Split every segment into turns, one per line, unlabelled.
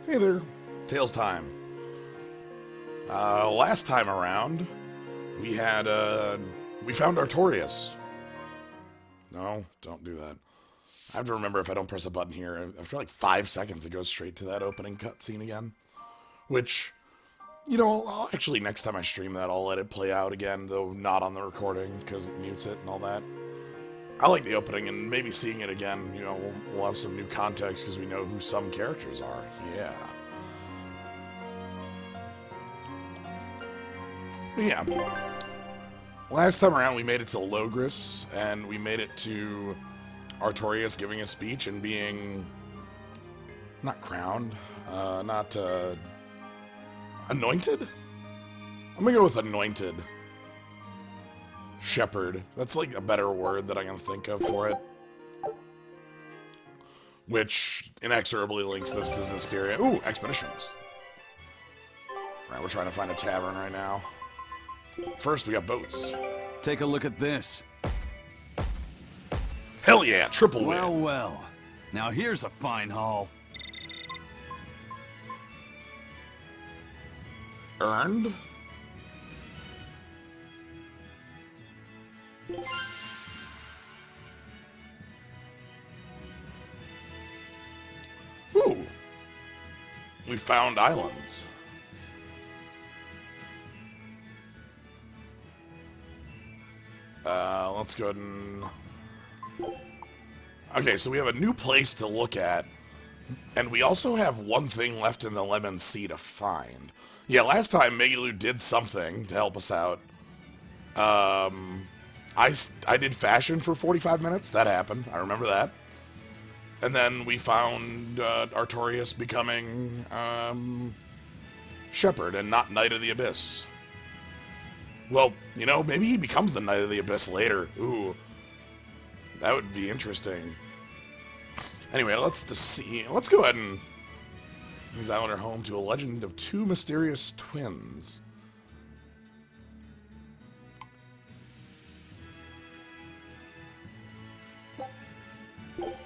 Hey there, Tales time. Last time around, we found Artorius. No, don't do that. I have to remember if I don't press a button here, after like 5 seconds it goes straight to that opening cutscene again. Which, I'll actually, next time I stream that, I'll let it play out again, though not on the recording, because it mutes it and all that. I like the opening, and maybe seeing it again, we'll have some new context, because we know who some characters are. Yeah. But yeah. Last time around, we made it to Logris, and we made it to Artorius giving a speech and being not crowned, not anointed? I'm gonna go with anointed. Shepherd. That's like a better word that I can think of for it. Which inexorably links this to Berseria. Ooh, expeditions. Right, we're trying to find a tavern right now. First, we got boats.
Take a look at this.
Hell yeah, triple win.
Well, well. Now here's a fine haul.
Earned? Ooh. We found islands. Let's go ahead and... Okay, so we have a new place to look at, and we also have one thing left in the Lemon Sea to find. Yeah, last time Megalu did something to help us out. I did fashion for 45 minutes. That happened. I remember that. And then we found Artorius becoming Shepherd and not Knight of the Abyss. Well, maybe he becomes the Knight of the Abyss later. Ooh. That would be interesting. Anyway, let's go ahead and use Islander home to a legend of two mysterious twins.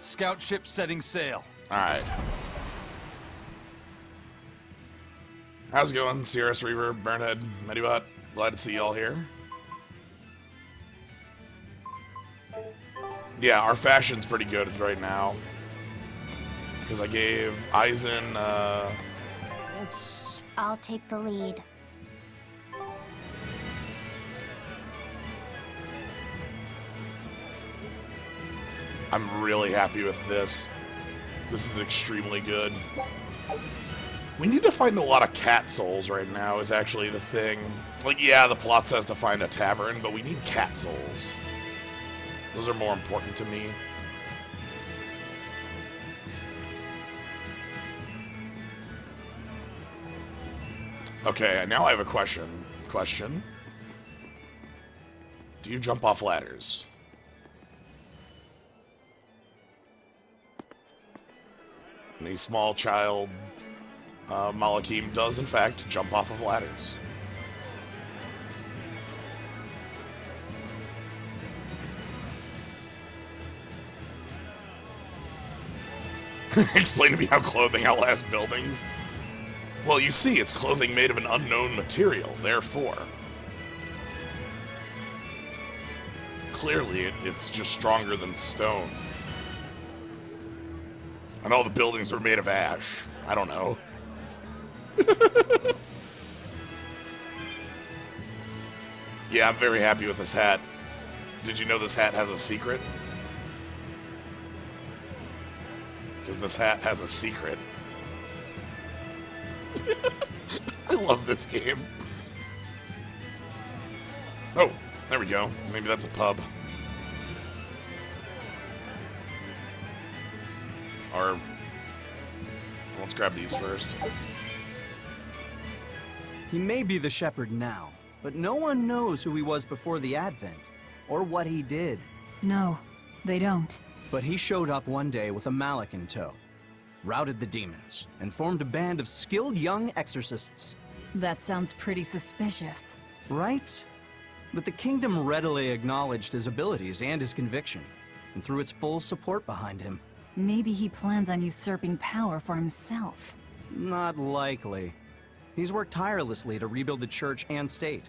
Scout ship setting sail.
Alright. How's it going, Cirrus, Reaver, Burnhead, Medibot? Glad to see y'all here. Yeah, our fashion's pretty good right now. Because I gave Eisen,
I'll take the lead.
I'm really happy with this. This is extremely good. We need to find a lot of cat souls right now is actually the thing. Like, yeah, the plot says to find a tavern, but we need cat souls. Those are more important to me. Okay, now I have a question. Do you jump off ladders? And a small child, Malakim, does in fact jump off of ladders. Explain to me how clothing outlasts buildings. Well, you see, it's clothing made of an unknown material, therefore. Clearly, it's just stronger than stone. And all the buildings were made of ash. I don't know. Yeah, I'm very happy with this hat. Did you know this hat has a secret? Because this hat has a secret. I love this game. Oh, there we go. Maybe that's a pub. Or, let's grab these first.
He may be the shepherd now, but no one knows who he was before the Advent, or what he did.
No, they don't.
But he showed up one day with a mallet in tow, routed the demons, and formed a band of skilled young exorcists.
That sounds pretty suspicious.
Right? But the kingdom readily acknowledged his abilities and his conviction, and threw its full support behind him.
Maybe he plans on usurping power for himself.
Not likely. He's worked tirelessly to rebuild the church and state,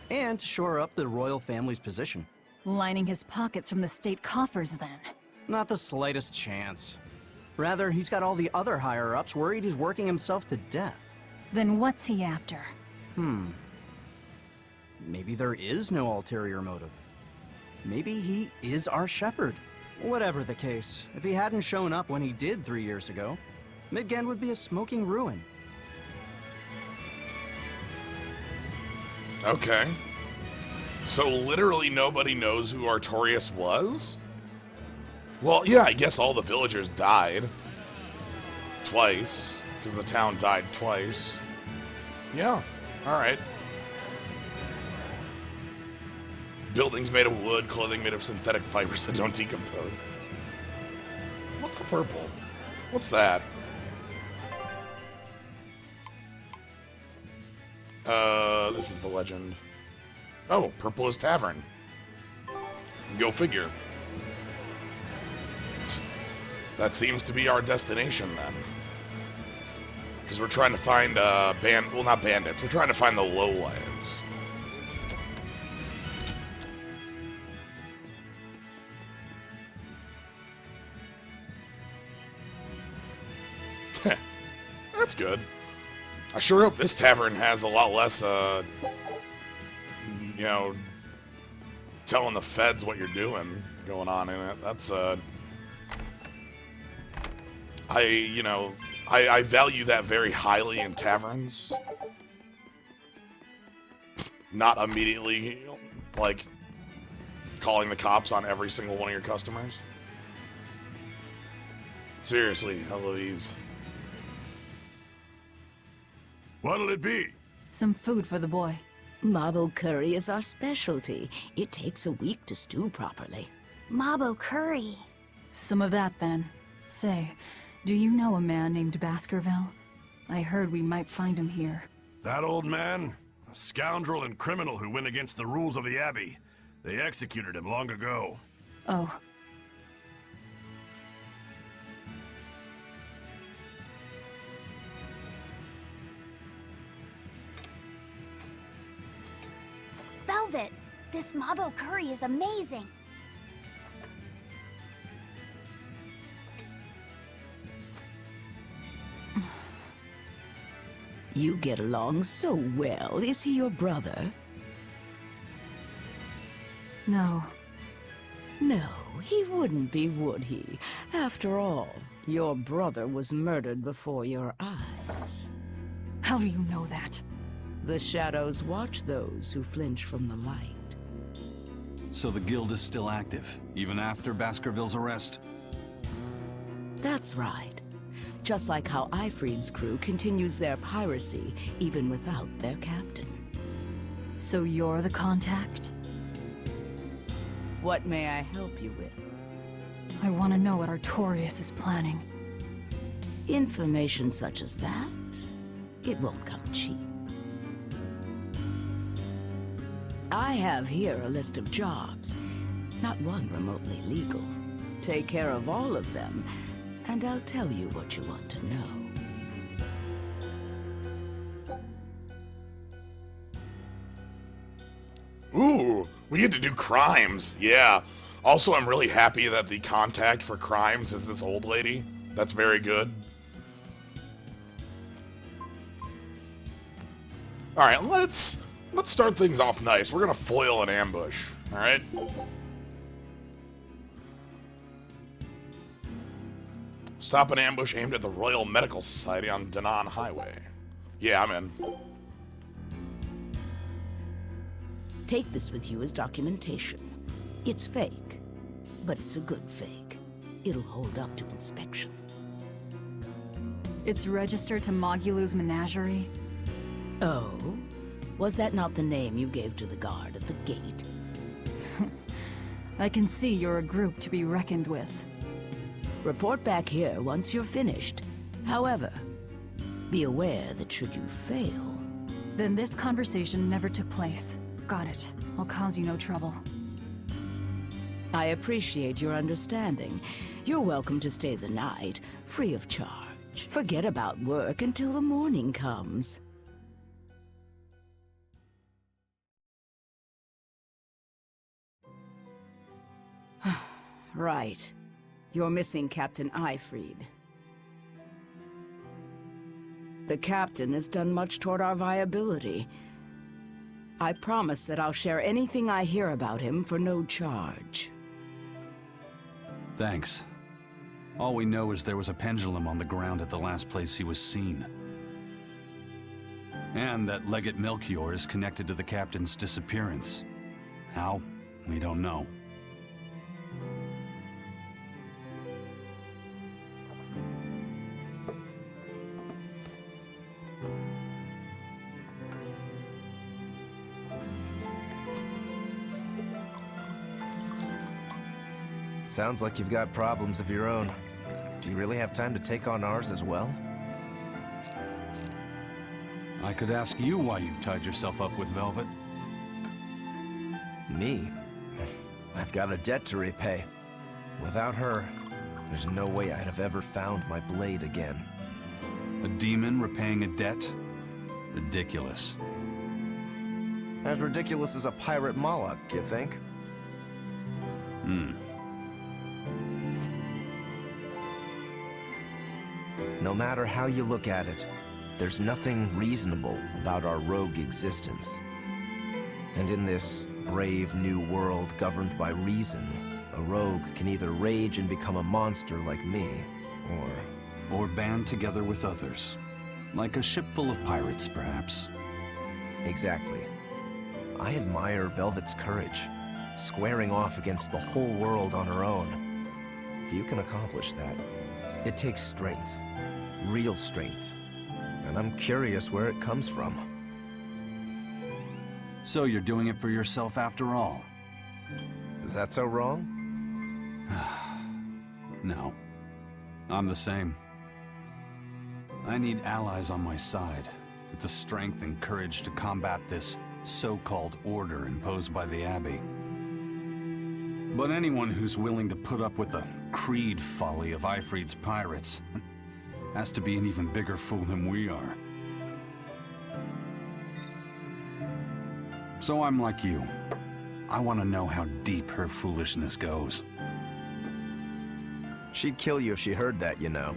and to shore up the royal family's position.
Lining his pockets from the state coffers, then.
Not the slightest chance. Rather, he's got all the other higher-ups worried he's working himself to death.
Then what's he after?
Maybe there is no ulterior motive. Maybe he is our shepherd. Whatever the case, if he hadn't shown up when he did 3 years ago, Midgand would be a smoking ruin.
Okay. So literally nobody knows who Artorius was? Well, yeah, I guess all the villagers died. Twice. Because the town died twice. Yeah, alright. Buildings made of wood, clothing made of synthetic fibers that don't decompose. What's the purple? What's that? This is the legend. Oh, purple is tavern. Go figure. That seems to be our destination then. Because we're trying to find, well, not bandits. We're trying to find the lowlives. That's good. I sure hope this tavern has a lot less, you know, telling the feds what you're doing going on in it. That's, I value that very highly in taverns. Not immediately, like, calling the cops on every single one of your customers. Seriously, Eloise.
What'll it be?
Some food for the boy.
Mabo curry is our specialty. It takes a week to stew properly.
Mabo curry.
Some of that, then. Say, do you know a man named Baskerville? I heard we might find him here.
That old man? A scoundrel and criminal who went against the rules of the Abbey. They executed him long ago.
Oh.
Velvet, this Mabo curry is amazing.
You get along so well. Is he your brother?
No.
No, he wouldn't be, would he? After all, your brother was murdered before your eyes.
How do you know that?
The shadows watch those who flinch from the light.
So the guild is still active, even after Baskerville's arrest?
That's right. Just like how Ifreed's crew continues their piracy, even without their captain.
So you're the contact?
What may I help you with?
I want to know what Artorius is planning.
Information such as that, it won't come cheap. I have here a list of jobs, not one remotely legal. Take care of all of them, and I'll tell you what you want to know.
Ooh, we get to do crimes. Yeah. Also, I'm really happy that the contact for crimes is this old lady. That's very good. All right, let's start things off nice. We're gonna foil an ambush. All right. Stop an ambush aimed at the Royal Medical Society on Danan Highway. Yeah, I'm in.
Take this with you as documentation. It's fake, but it's a good fake. It'll hold up to inspection.
It's registered to Mogulu's menagerie?
Oh? Was that not the name you gave to the guard at the gate?
I can see you're a group to be reckoned with.
Report back here once you're finished. However, be aware that should you fail...
Then this conversation never took place. Got it. I'll cause you no trouble.
I appreciate your understanding. You're welcome to stay the night, free of charge. Forget about work until the morning comes. Right. You're missing Captain Eifried. The captain has done much toward our viability. I promise that I'll share anything I hear about him for no charge.
Thanks. All we know is there was a pendulum on the ground at the last place he was seen. And that Legate Melchior is connected to the captain's disappearance. How? We don't know.
Sounds like you've got problems of your own. Do you really have time to take on ours as well?
I could ask you why you've tied yourself up with Velvet.
Me? I've got a debt to repay. Without her, there's no way I'd have ever found my blade again.
A demon repaying a debt? Ridiculous.
As ridiculous as a pirate Moloch, you think? No matter how you look at it, there's nothing reasonable about our rogue existence. And in this brave new world governed by reason, a rogue can either rage and become a monster like me,
Or band together with others. Like a ship full of pirates, perhaps.
Exactly. I admire Velvet's courage, squaring off against the whole world on her own. Few can accomplish that. It takes strength. Real strength. And I'm curious where it comes from.
So you're doing it for yourself after all?
Is that so wrong?
No. I'm the same. I need allies on my side, with the strength and courage to combat this so-called order imposed by the Abbey. But anyone who's willing to put up with the creed folly of Eifried's pirates has to be an even bigger fool than we are. So I'm like you. I want to know how deep her foolishness goes.
She'd kill you if she heard that, you know.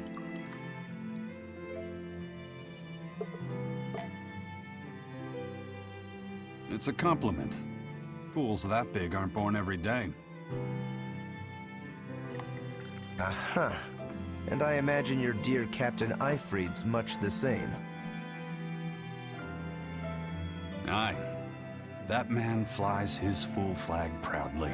It's a compliment. Fools that big aren't born every day.
Aha. And I imagine your dear Captain Eifried's much the same.
Aye. That man flies his full flag proudly.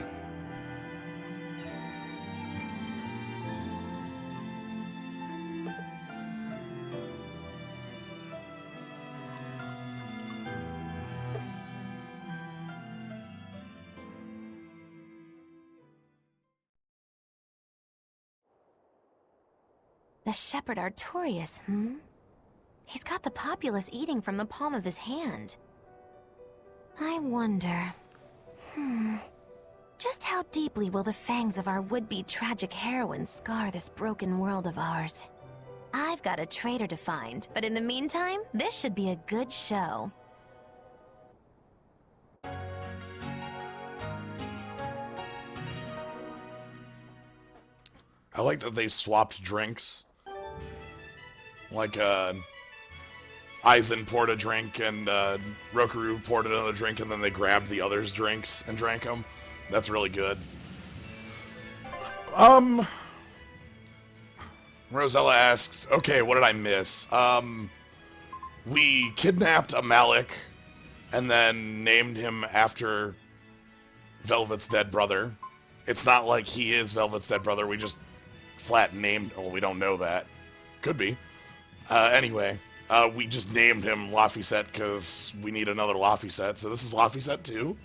The shepherd Artorius, He's got the populace eating from the palm of his hand. I wonder... Just how deeply will the fangs of our would-be tragic heroine scar this broken world of ours? I've got a traitor to find, but in the meantime, this should be a good show.
I like that they swapped drinks. Like, Aizen poured a drink and Rokaru poured another drink, and then they grabbed the other's drinks and drank them. That's really good. Rosella asks, okay, what did I miss? We kidnapped a Malik and then named him after Velvet's dead brother. It's not like he is Velvet's dead brother, we just flat named, well, we don't know that. Could be. Anyway, we just named him Laphicet because we need another Laphicet, so this is Laphicet 2.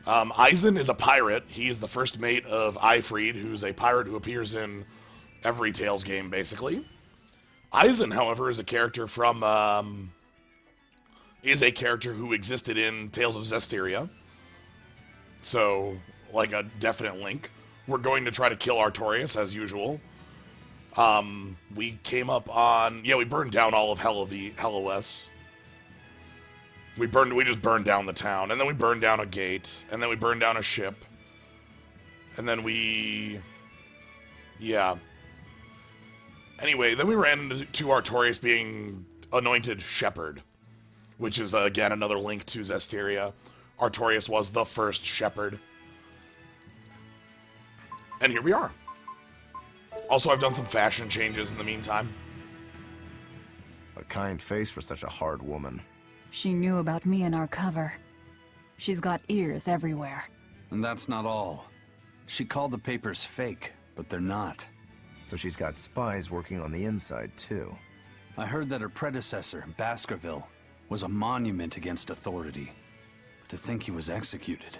Aizen is a pirate. He is the first mate of Eifried, who's a pirate who appears in every Tales game, basically. Aizen, however, is a character from, is a character who existed in Tales of Zestiria. So, like a definite link. We're going to try to kill Artorius, as usual. We came up on, yeah, we burned down all of Hellas. We just burned down the town, and then we burned down a gate, and then we burned down a ship, and then yeah. Anyway, then we ran into Artorius being anointed shepherd, which is, again, another link to Zestiria. Artorius was the first shepherd. And here we are. Also, I've done some fashion changes in the meantime.
A kind face for such a hard woman.
She knew about me and our cover. She's got ears everywhere.
And that's not all. She called the papers fake, but they're not.
So she's got spies working on the inside, too.
I heard that her predecessor, Baskerville, was a monument against authority. To think he was executed.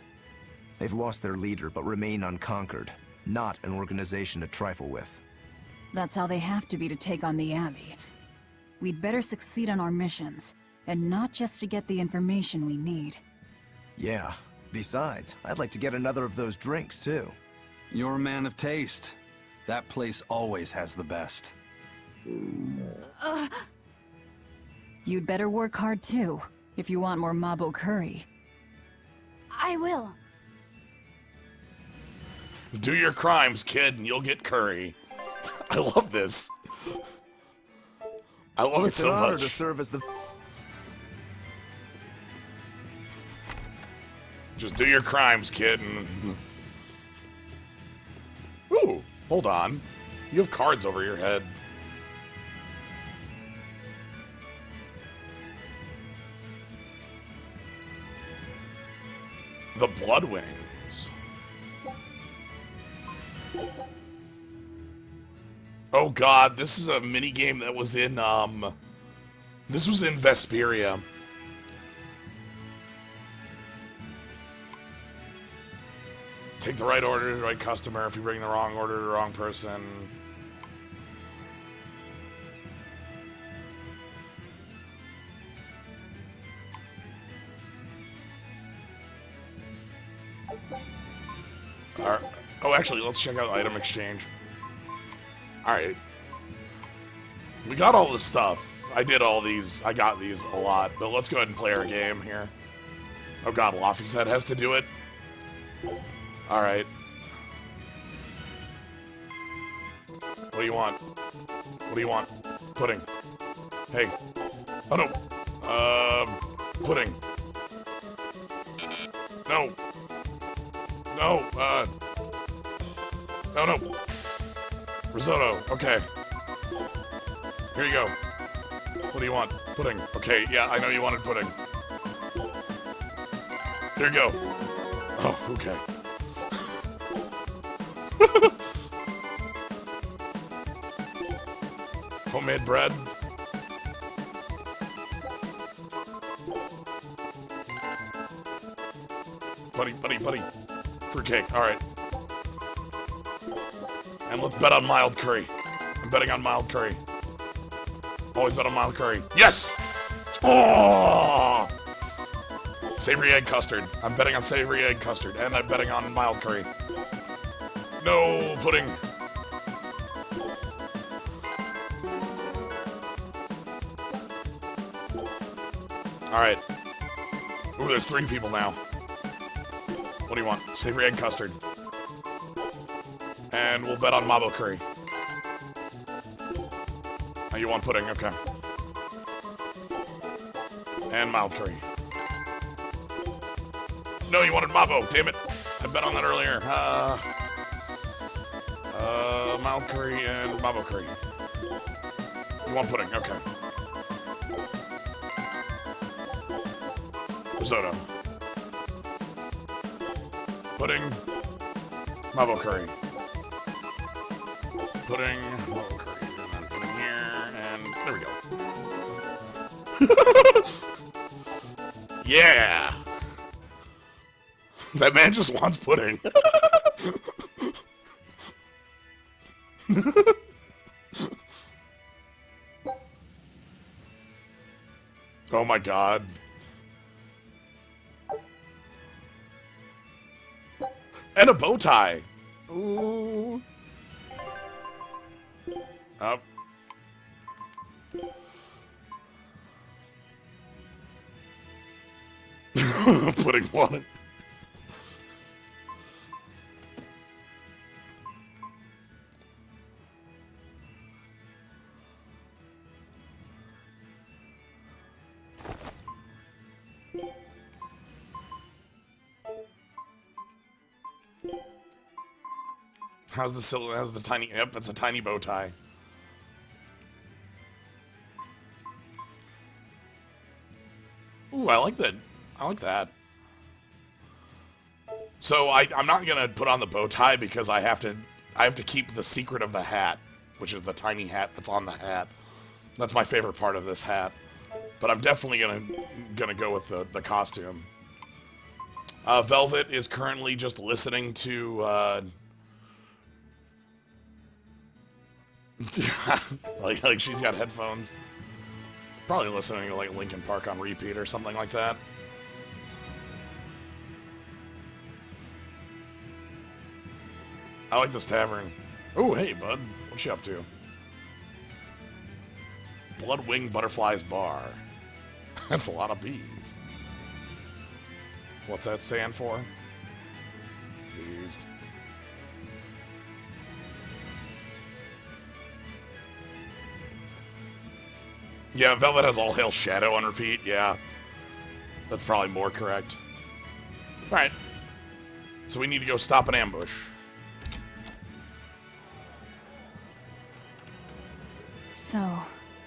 They've lost their leader, but remain unconquered. Not an organization to trifle with.
That's how they have to be to take on the Abbey. We'd better succeed on our missions, and not just to get the information we need.
Yeah. Besides, I'd like to get another of those drinks, too.
You're a man of taste. That place always has the best.
You'd better work hard too, if you want more Mabo curry.
I will.
Do your crimes, kid, and you'll get curry. I love this. I love it so
It's an honor
much.
to serve as the...
Just do your crimes, kid, and... Ooh, hold on. You have cards over your head. The Bloodwings. Oh god, this is a minigame that was in, this was in Vesperia. Take the right order to the right customer. If you bring the wrong order to the wrong person. Alright. Oh, actually, let's check out item exchange. Alright. We got all this stuff. I did all these. I got these a lot. But let's go ahead and play our game here. Oh god, Lofty said has to do it. Alright. What do you want? What do you want? Pudding. Hey. Oh no. Pudding. No. No, oh no. Risotto, okay. Here you go. What do you want? Pudding. Okay, yeah, I know you wanted pudding. There you go. Oh, okay. Homemade bread. Buddy. Fruitcake, alright. And let's bet on mild curry. I'm betting on mild curry. Always bet on mild curry. Yes! Oh! Savory egg custard. I'm betting on savory egg custard. And I'm betting on mild curry. No pudding. Alright. Ooh, there's 3 people now. What do you want? Savory egg custard. And we'll bet on Mabo curry. Oh, you want pudding? Okay. And mild curry. No, you wanted Mabo. Damn it. I bet on that earlier. Mild curry and Mabo curry. You want pudding? Okay. Risotto. Pudding. Mabo curry. Pudding. Mabo curry. And then pudding here. And there we go. Yeah! That man just wants pudding. Oh my god. And a bow tie. Ooh. Up. Putting one in. How's the tiny? Yep, it's a tiny bow tie. Ooh, I like that. I like that. So I'm not gonna put on the bow tie because I have to keep the secret of the hat, which is the tiny hat that's on the hat. That's my favorite part of this hat. But I'm definitely gonna go with the costume. Velvet is currently just listening to like she's got headphones. Probably listening to like Linkin Park on repeat or something like that. I like this tavern. Oh, hey, bud. What you up to? Bloodwing Butterflies Bar. That's a lot of bees. What's that stand for? Bees. Yeah, Velvet has All Hail Shadow on repeat. Yeah. That's probably more correct. Alright. So we need to go stop an ambush.
So,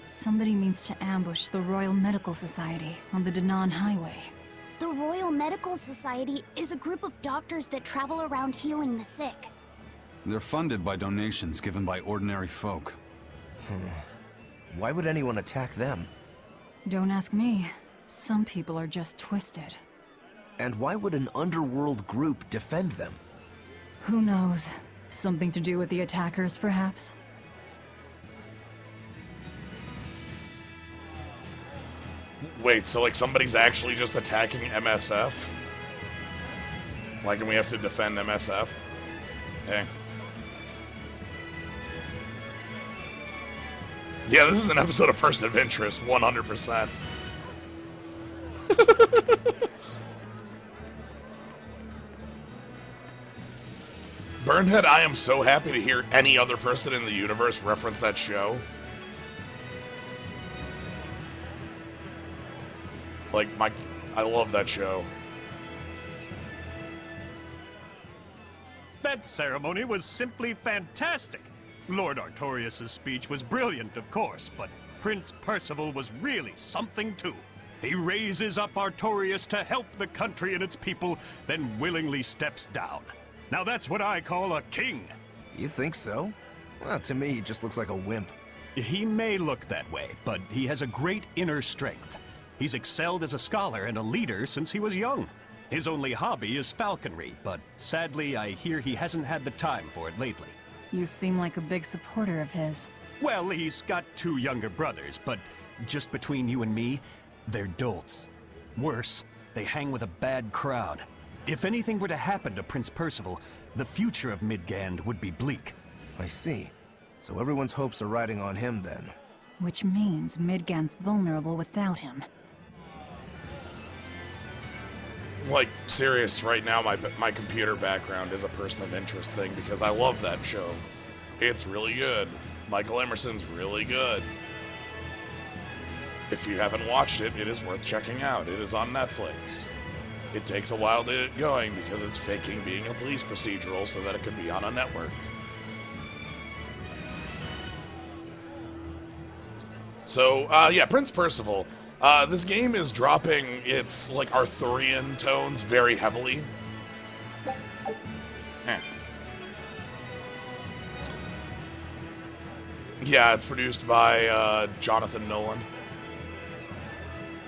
somebody means to ambush the Royal Medical Society on the Danan Highway.
The Royal Medical Society is a group of doctors that travel around healing the sick.
They're funded by donations given by ordinary folk.
Why would anyone attack them?
Don't ask me. Some people are just twisted.
And why would an underworld group defend them?
Who knows? Something to do with the attackers, perhaps?
Wait, so like somebody's actually just attacking MSF? Like, and we have to defend MSF? Okay. Yeah, this is an episode of Person of Interest, 100%. Burnhead, I am so happy to hear any other person in the universe reference that show. Like, I love that show.
That ceremony was simply fantastic. Lord Artorius' speech was brilliant, of course, but Prince Percival was really something too. He raises up Artorius to help the country and its people, then willingly steps down. Now that's what I call a king.
You think so? Well, to me, he just looks like a wimp.
He may look that way, but he has a great inner strength. He's excelled as a scholar and a leader since he was young. His only hobby is falconry, but sadly, I hear he hasn't had the time for it lately.
You seem like a big supporter of his.
Well, he's got 2 younger brothers, but just between you and me, they're dolts. Worse, they hang with a bad crowd. If anything were to happen to Prince Percival, the future of Midgand would be bleak.
I see. So everyone's hopes are riding on him then.
Which means Midgand's vulnerable without him.
Like, serious, right now my computer background is a Person of Interest thing because I love that show. It's really good. Michael Emerson's really good. If you haven't watched it, it is worth checking out. It is on Netflix. It takes a while to get going because it's faking being a police procedural so that it could be on a network. So, yeah, Prince Percival. This game is dropping its, like, Arthurian tones very heavily. Yeah, it's produced by, Jonathan Nolan.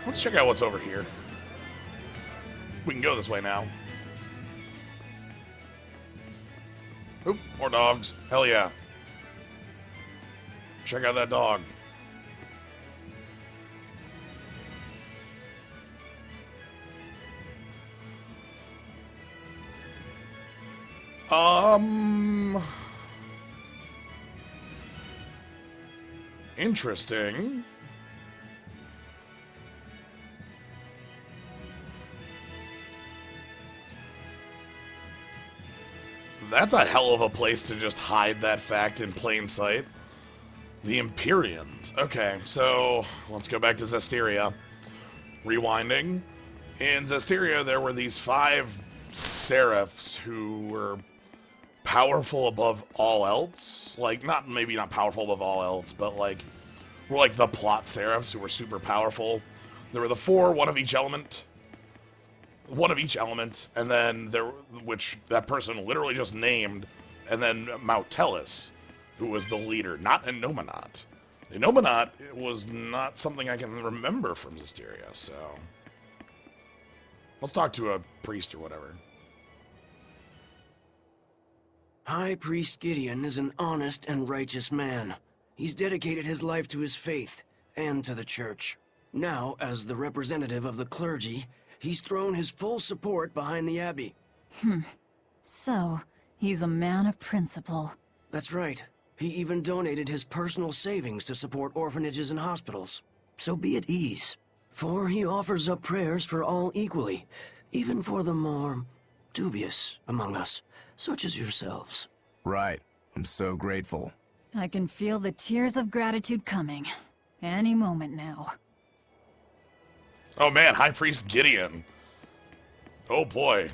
Let's check out what's over here. We can go this way now. Oop, more dogs. Hell yeah. Check out that dog. interesting. That's a hell of a place to just hide that fact in plain sight. The Empyreans. Okay, so let's go back to Zestiria. Rewinding. In Zestiria, there were these 5 seraphs who were powerful above all else. Like, maybe not powerful above all else, but like, were like the plot seraphs who were super powerful. There were the 4, one of each element, and then which that person literally just named, and then Mount Tellus, who was the leader, not a Nominat. The Nominat was not something I can remember from Zestiria, so let's talk to a priest or whatever.
High Priest Gideon is an honest and righteous man. He's dedicated his life to his faith and to the church. Now, as the representative of the clergy, he's thrown his full support behind the Abbey.
So, he's a man of principle.
That's right. He even donated his personal savings to support orphanages and hospitals. So be at ease, for he offers up prayers for all equally, even for the more dubious among us, such as yourselves.
Right. I'm so grateful.
I can feel the tears of gratitude coming. Any moment now.
Oh man, High Priest Gideon. Oh boy.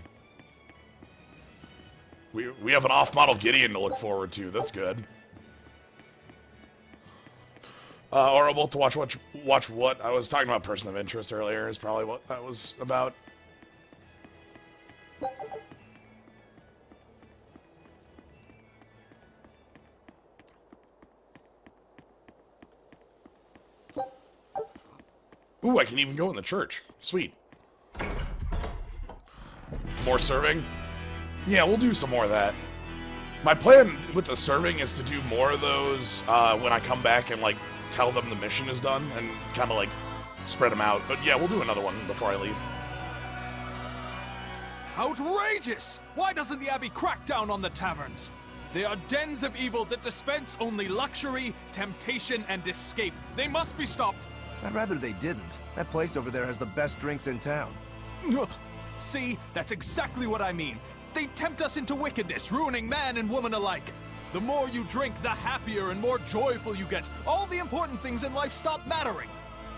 We have an off-model Gideon to look forward to. That's good. Or able to watch what I was talking about. Person of interest earlier is probably what that was about. Ooh, I can even go in the church. Sweet. More serving? Yeah, we'll do some more of that. My plan with the serving is to do more of those when I come back and, like, tell them the mission is done and kind of, like, spread them out. But yeah, we'll do another one before I leave.
Outrageous! Why doesn't the Abbey crack down on the taverns? They are dens of evil that dispense only luxury, temptation, and escape. They must be stopped.
I'd rather they didn't. That place over there has the best drinks in town.
See, that's exactly what I mean. They tempt us into wickedness, ruining man and woman alike. The more you drink, the happier and more joyful you get. All the important things in life stop mattering.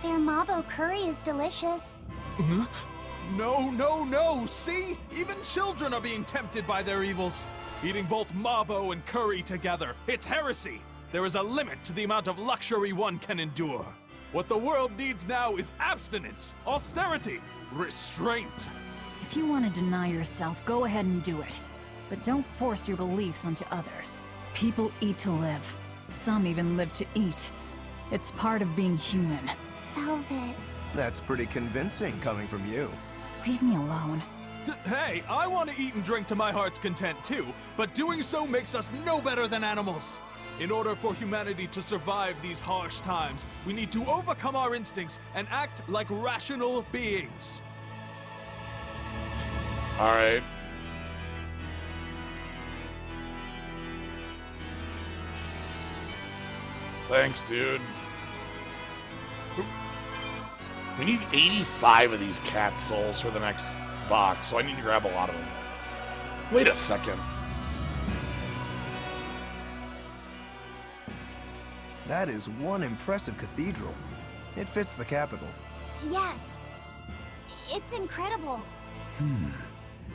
Their mabo curry is delicious.
No. See? Even children are being tempted by their evils. Eating both mabo and curry together. It's heresy. There is a limit to the amount of luxury one can endure. What the world needs now is abstinence, austerity, restraint.
If you want to deny yourself, go ahead and do it. But don't force your beliefs onto others. People eat to live. Some even live to eat. It's part of being human.
Velvet.
That's pretty convincing coming from you.
Leave me alone.
Hey, I want to eat and drink to my heart's content too, but doing so makes us no better than animals. In order for humanity to survive these harsh times, we need to overcome our instincts and act like rational beings.
All right. Thanks, dude. We need 85 of these cat souls for the next box, so I need to grab a lot of them. Wait a second.
That is one impressive cathedral. It fits the capital.
Yes. It's incredible.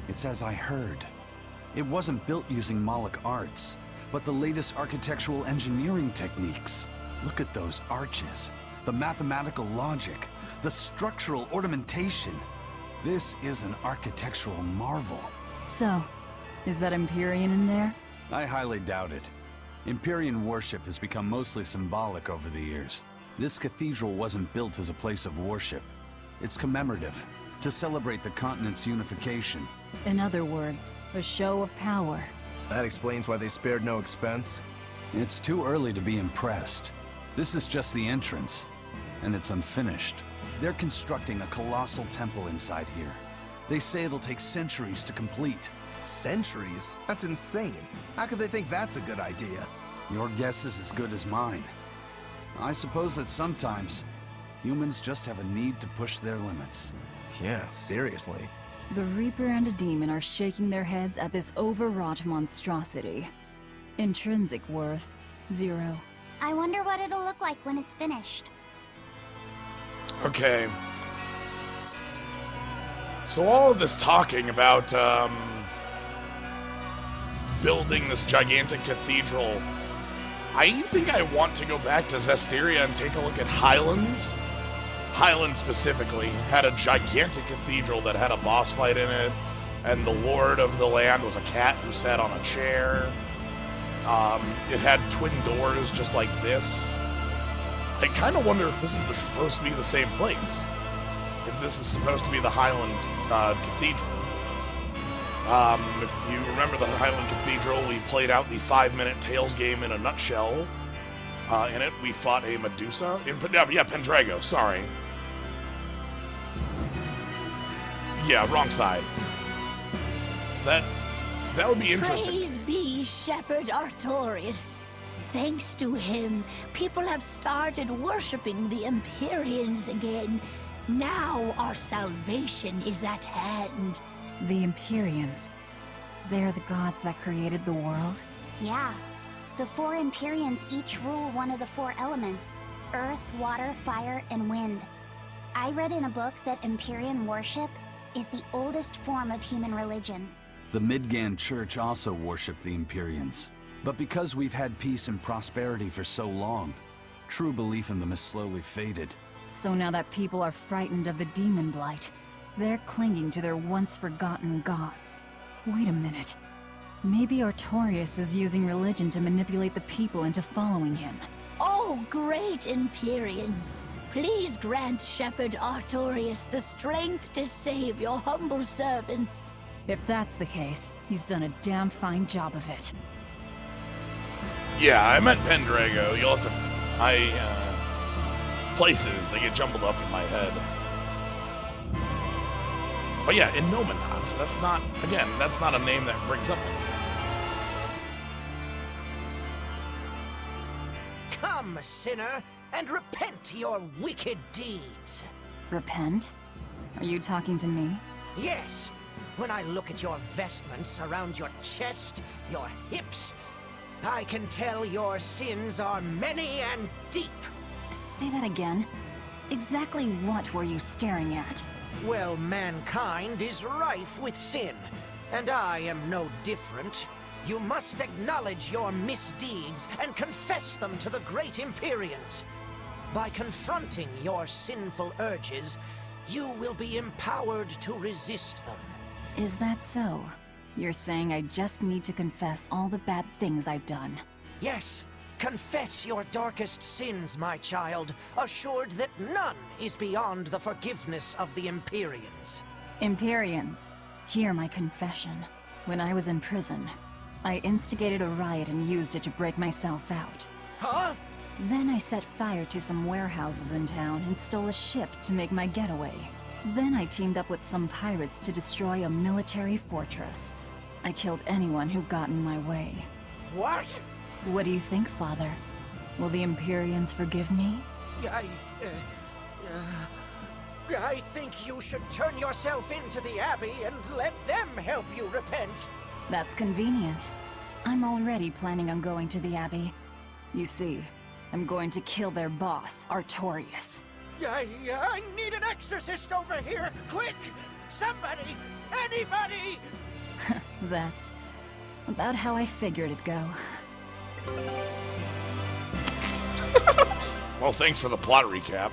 It's as I heard. It wasn't built using Moloch arts, but the latest architectural engineering techniques. Look at those arches, the mathematical logic, the structural ornamentation. This is an architectural marvel.
So, is that Empyrean in there?
I highly doubt it. Empyrean worship has become mostly symbolic over the years. This cathedral wasn't built as a place of worship. It's commemorative, to celebrate the continent's unification.
In other words, a show of power.
That explains why they spared no expense.
It's too early to be impressed. This is just the entrance, and it's unfinished. They're constructing a colossal temple inside here. They say it'll take centuries to complete.
Centuries? That's insane. How could they think that's a good idea?
Your guess is as good as mine. I suppose that sometimes humans just have a need to push their limits.
Yeah, seriously.
The Reaper and a demon are shaking their heads at this overwrought monstrosity. Intrinsic worth, 0.
I wonder what it'll look like when it's finished.
Okay. So all of this talking about building this gigantic cathedral, I think I want to go back to Zestiria and take a look at Highlands. Highlands specifically had a gigantic cathedral that had a boss fight in it, and the lord of the land was a cat who sat on a chair. It had twin doors just like this. I kind of wonder if this is supposed to be the same place. If this is supposed to be the Highland Cathedral. If you remember the Highland Cathedral, we played out the 5-minute Tales game in a nutshell. In it, we fought a Medusa. Yeah, Pendrago, sorry. Yeah, wrong side. That would be interesting.
Praise be Shepherd Artorius. Thanks to him, people have started worshipping the Empyreans again. Now our salvation is at hand.
The Empyreans. They're the gods that created the world?
Yeah. The 4 Empyreans each rule one of the 4 elements: earth, water, fire, and wind. I read in a book that Empyrean worship is the oldest form of human religion.
The Midgand Church also worshipped the Empyreans. But because we've had peace and prosperity for so long, true belief in them has slowly faded.
So now that people are frightened of the demon blight, they're clinging to their once-forgotten gods. Wait a minute. Maybe Artorius is using religion to manipulate the people into following him.
Oh, great Empyreans! Please grant Shepherd Artorius the strength to save your humble servants.
If that's the case, he's done a damn fine job of it.
Yeah, I meant Pendrago. You'll have to... places, they get jumbled up in my head. But yeah, in Nominat, that's not... Again, that's not a name that brings up anything.
Come, sinner, and repent your wicked deeds.
Repent? Are you talking to me?
Yes. When I look at your vestments around your chest, your hips, I can tell your sins are many and deep.
Say that again. Exactly what were you staring at?
Well, mankind is rife with sin, and I am no different. You must acknowledge your misdeeds and confess them to the great Empyreans. By confronting your sinful urges, you will be empowered to resist them.
Is that so? You're saying I just need to confess all the bad things I've done?
Yes. Confess your darkest sins, my child, assured that none is beyond the forgiveness of the Empyreans.
Empyreans, hear my confession. When I was in prison, I instigated a riot and used it to break myself out.
Huh?
Then I set fire to some warehouses in town and stole a ship to make my getaway. Then I teamed up with some pirates to destroy a military fortress. I killed anyone who got in my way.
What?
What do you think, Father? Will the Empyreans forgive me?
I think you should turn yourself into the Abbey and let them help you repent.
That's convenient. I'm already planning on going to the Abbey. You see, I'm going to kill their boss, Artorius.
I need an exorcist over here! Quick! Somebody! Anybody!
That's about how I figured it'd go.
Well, thanks for the plot recap.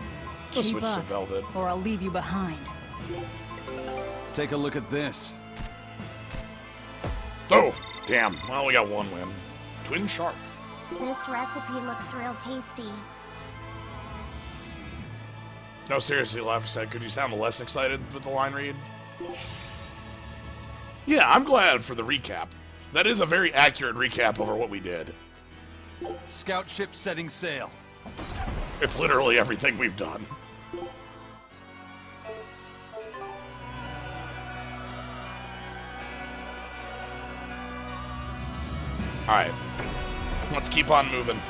We'll
Keep
switch
up,
to Velvet.
or I'll leave you behind.
Take a look at this.
Oh, damn. Well, we got one win. Twin Shark.
This recipe looks real tasty.
No, seriously, Laugh said, could you sound less excited with the line read? Yeah, I'm glad for the recap. That is a very accurate recap over what we did.
Scout ship setting sail.
It's literally everything we've done. Alright. Let's keep on moving.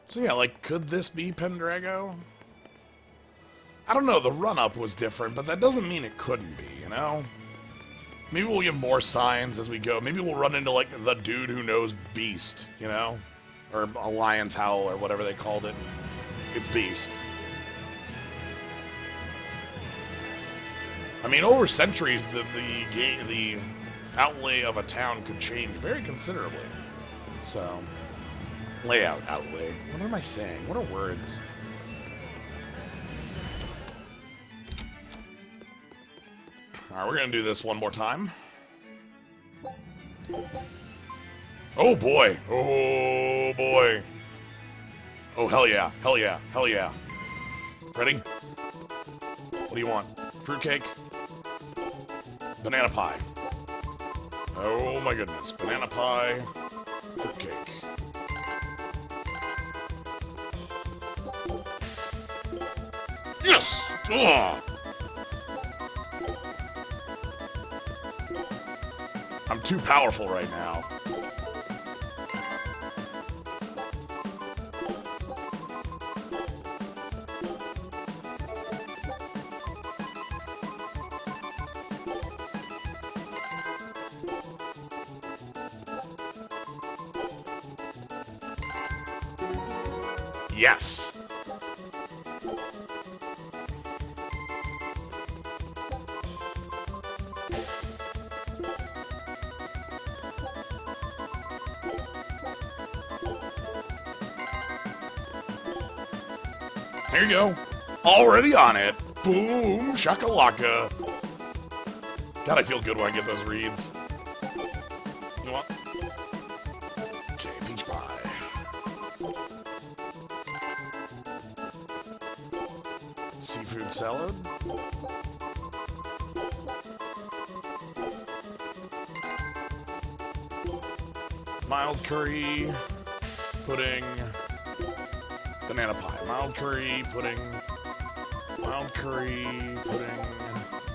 So yeah, like, could this be Pendrago? I don't know, the run-up was different, but that doesn't mean it couldn't be, you know? Maybe we'll get more signs as we go. Maybe we'll run into, like, the dude who knows Beast, you know? Or a Lion's Howl, or whatever they called it. It's Beast. I mean, over centuries, the outlay of a town could change very considerably. So, layout, outlay. What am I saying? What are words? Alright, we're gonna do this one more time. Oh boy! Oh boy! Oh hell yeah! Hell yeah! Hell yeah! Ready? What do you want? Fruitcake? Banana pie. Oh my goodness. Banana pie. Fruitcake. Yes! Ugh. I'm too powerful right now. Yes! Here you go. Already on it. Boom, shakalaka. God, I feel good when I get those reads. You know what? Okay, peach pie. Seafood salad. Mild curry, pudding, banana pie. Mild curry, pudding, mild curry, pudding,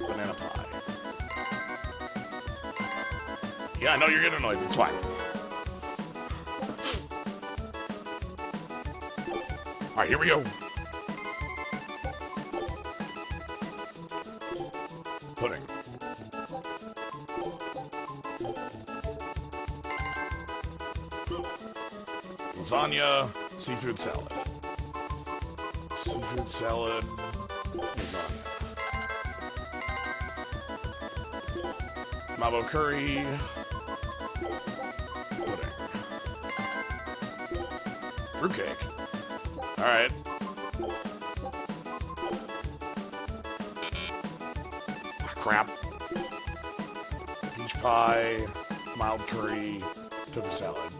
banana pie. Yeah, I know you're getting annoyed. It's fine. All right, here we go. Pudding. Lasagna, seafood salad. Seafood salad, lasagna. Mabo curry, pudding. Fruitcake. Alright. Crap. Peach pie, mild curry, tofu salad.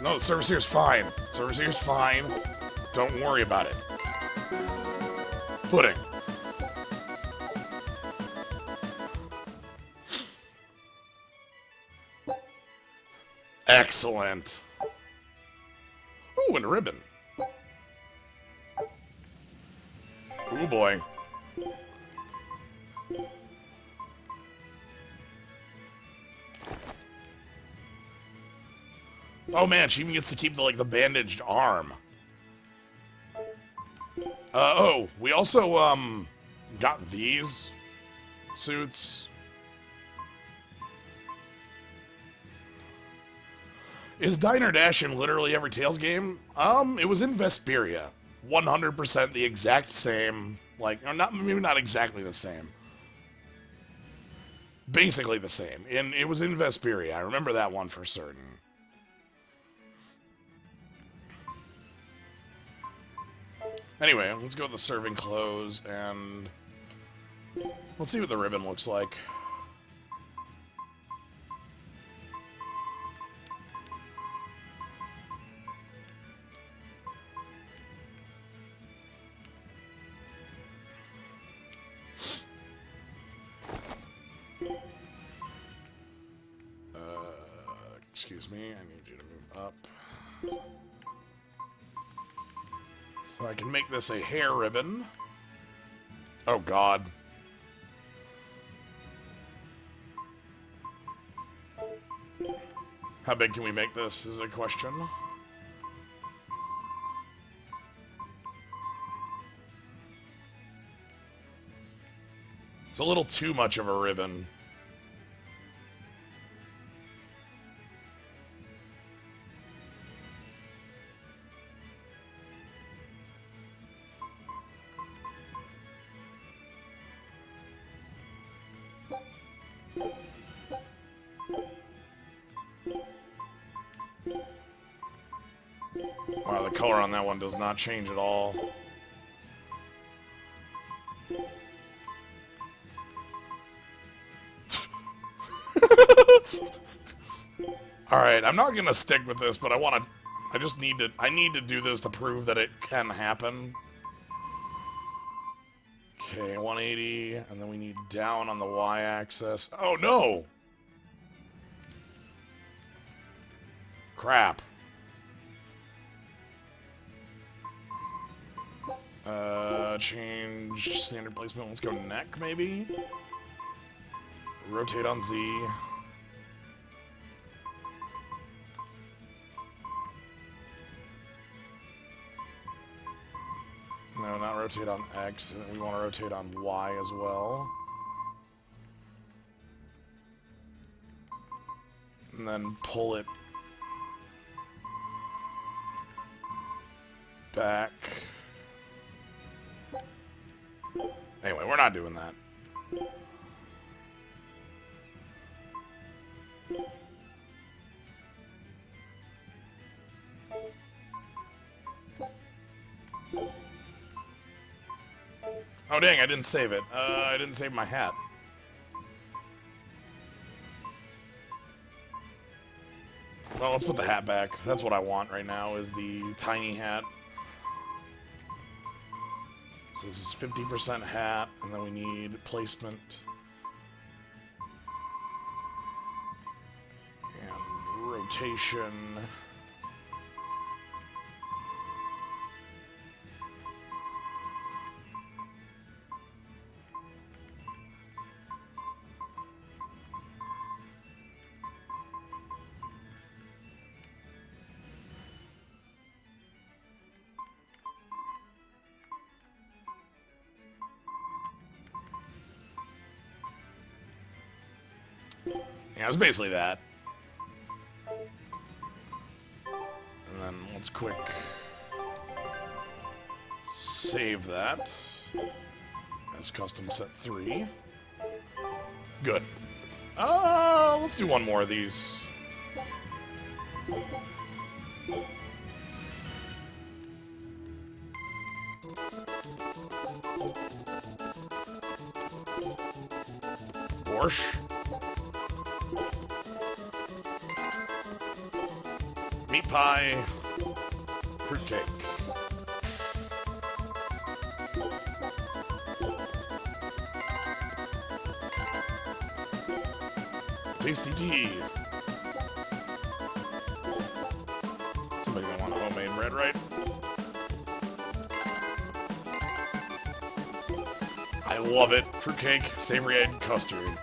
No, the service here's fine. Service here's fine. Don't worry about it. Pudding. Excellent. Ooh, and a ribbon. Ooh, boy. Oh man, she even gets to keep the bandaged arm. Oh, we also got these suits. Is Diner Dash in literally every Tales game? It was in Vesperia. 100% the exact same, or maybe not exactly the same. Basically the same. It was in Vesperia. I remember that one for certain. Anyway, let's go with the serving clothes, and let's see what the ribbon looks like. Excuse me, I need you to move up. I can make this a hair ribbon. Oh, God. How big can we make this is a question. It's a little too much of a ribbon. Wow, the color on that one does not change at all. Alright, I'm not gonna stick with this, but I need to do this to prove that it can happen. Okay, 180, and then we need down on the y-axis. Oh, no! Crap. Change standard placement. Let's go neck, maybe? Rotate on Z. No, not rotate on X. We want to rotate on Y as well. And then pull it back. Anyway, we're not doing that. Oh dang, I didn't save it. I didn't save my hat. Well, let's put the hat back. That's what I want right now, is the tiny hat. So this is 50% hat, and then we need placement. And rotation. Yeah, it was basically that. And then let's quick save that as custom set 3. Good. Let's do one more of these. Borscht. Meat pie, fruitcake. Tasty tea. Somebody gonna want homemade bread, right? I love it. Fruitcake, savory egg, custard.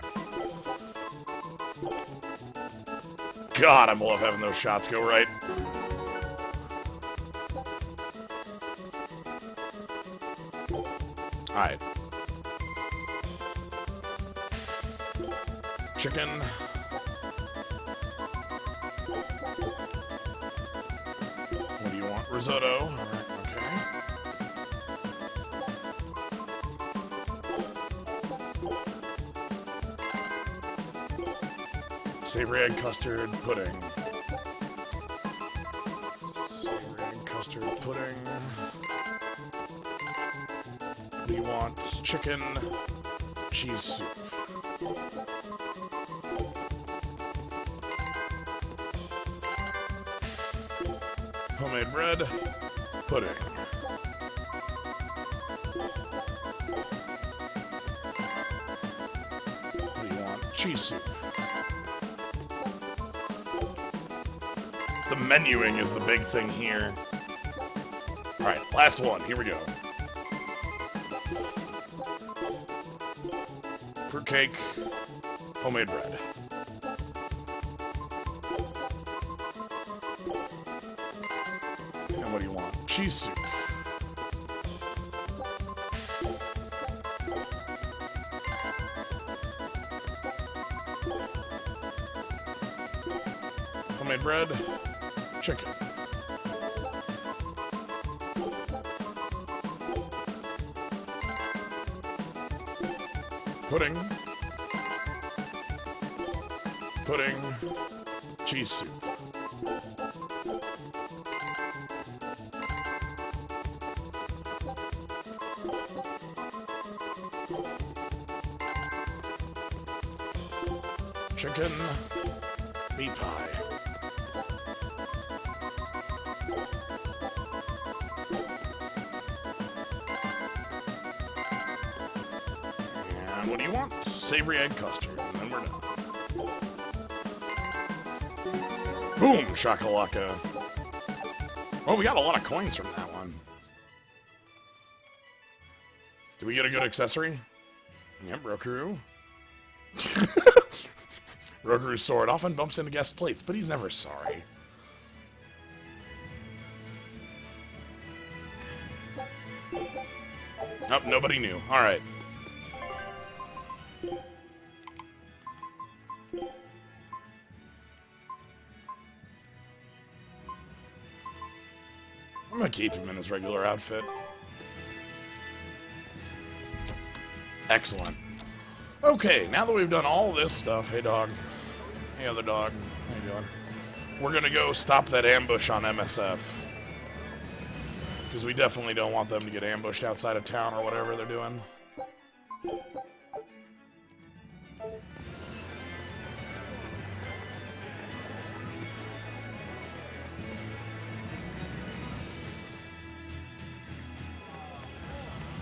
God, I love having those shots go right. Alright. Chicken. What do you want? Risotto. Alright, okay. Savory egg custard pudding. Savory egg custard pudding. We want chicken cheese soup. Homemade bread, pudding. What do you want? Cheese soup. The menuing is the big thing here. Alright, last one. Here we go. Fruitcake. Homemade bread. And what do you want? Cheese soup. Homemade bread. Chicken. Pudding. Pudding. Cheese soup. Chicken. Meat pie. And what do you want? Savory egg custard. And then we're done. Boom! Shakalaka. Oh, we got a lot of coins from that one. Did we get a good accessory? Yep, Roku. Rokuru's sword often bumps into guest plates, but he's never sorry. Oh, nobody knew. Alright. I'm gonna keep him in his regular outfit. Excellent. Okay, now that we've done all this stuff, hey dog, hey other dog, how you doing? We're gonna go stop that ambush on MSF. Because we definitely don't want them to get ambushed outside of town or whatever they're doing.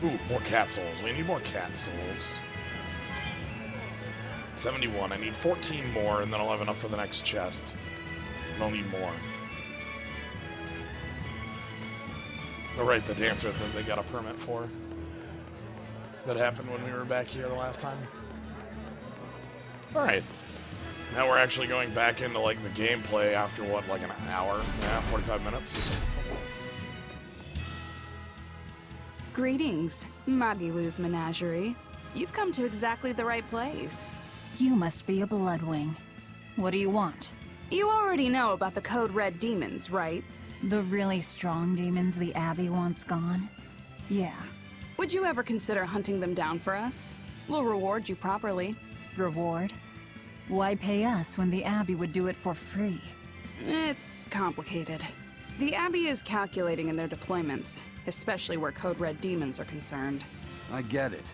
Ooh, more cat souls. We need more cat souls. 71. I need 14 more, and then I'll have enough for the next chest. And I'll need more. Oh, right, the dancer that they got a permit for. That happened when we were back here the last time. Alright. Now we're actually going back into, like, the gameplay after, what, like an hour? Yeah, 45 minutes.
Greetings, Magilou's menagerie. You've come to exactly the right place.
You must be a Bloodwing. What do you want?
You already know about the Code Red demons, right?
The really strong demons the Abbey wants gone? Yeah.
Would you ever consider hunting them down for us? We'll reward you properly.
Reward? Why pay us when the Abbey would do it for free?
It's complicated. The Abbey is calculating in their deployments, especially where Code Red demons are concerned.
I get it.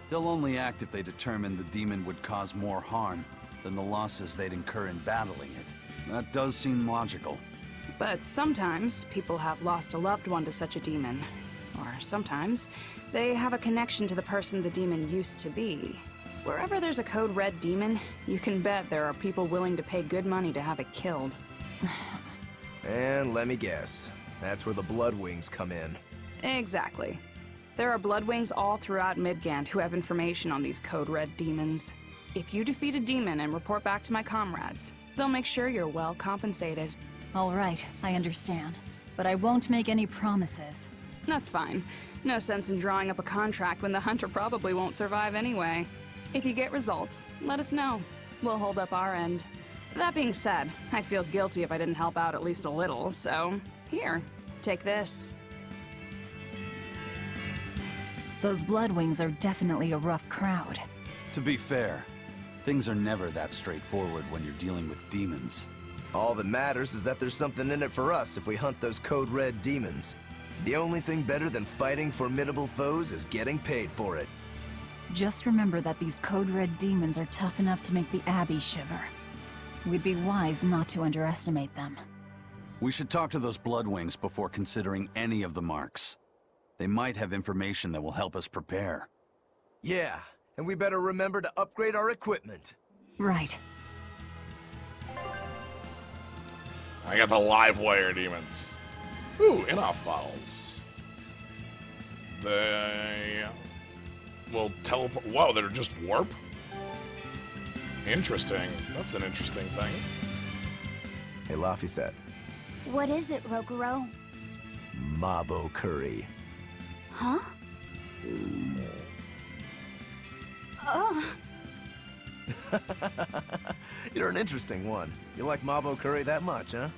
They'll only act if they determine the demon would cause more harm than the losses they'd incur in battling it. That does seem logical.
But sometimes, people have lost a loved one to such a demon. Or sometimes, they have a connection to the person the demon used to be. Wherever there's a Code Red demon, you can bet there are people willing to pay good money to have it killed.
And let me guess, that's where the Bloodwings come in.
Exactly. There are Bloodwings all throughout Midgand who have information on these Code Red demons. If you defeat a demon and report back to my comrades, they'll make sure you're well compensated.
All right, I understand. But I won't make any promises.
That's fine. No sense in drawing up a contract when the hunter probably won't survive anyway. If you get results, let us know. We'll hold up our end. That being said, I'd feel guilty if I didn't help out at least a little, so here, take this.
Those Bloodwings are definitely a rough crowd.
To be fair, things are never that straightforward when you're dealing with demons.
All that matters is that there's something in it for us if we hunt those Code Red demons. The only thing better than fighting formidable foes is getting paid for it.
Just remember that these Code Red demons are tough enough to make the Abbey shiver. We'd be wise not to underestimate them.
We should talk to those Bloodwings before considering any of the marks. They might have information that will help us prepare.
Yeah, and we better remember to upgrade our equipment.
Right.
I got the live wire demons. Ooh, in-off bottles. They will teleport. Whoa, they're just warp? Interesting. That's an interesting thing.
Hey, Laphicet.
What is it, Roguro?
Mabo curry.
Huh? Oh.
You're an interesting one. You like Mabo curry that much, huh?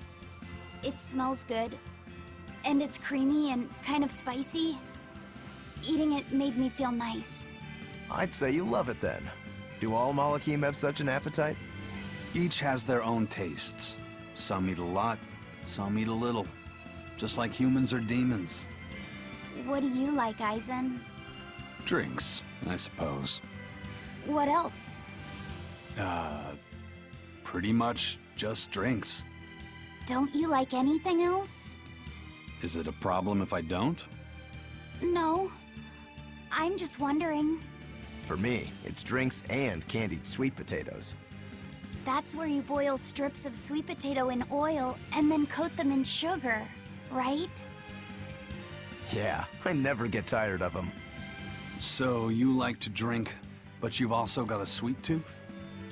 It smells good. And it's creamy and kind of spicy. Eating it made me feel nice.
I'd say you love it then. Do all Malakim have such an appetite?
Each has their own tastes. Some eat a lot, some eat a little. Just like humans or demons.
What do you like, Aizen?
Drinks, I suppose.
What else?
Pretty much just drinks.
Don't you like anything else?
Is it a problem if I don't?
No. I'm just wondering.
For me, it's drinks and candied sweet potatoes.
That's where you boil strips of sweet potato in oil and then coat them in sugar, right?
Yeah, I never get tired of them.
So you like to drink, but you've also got a sweet tooth?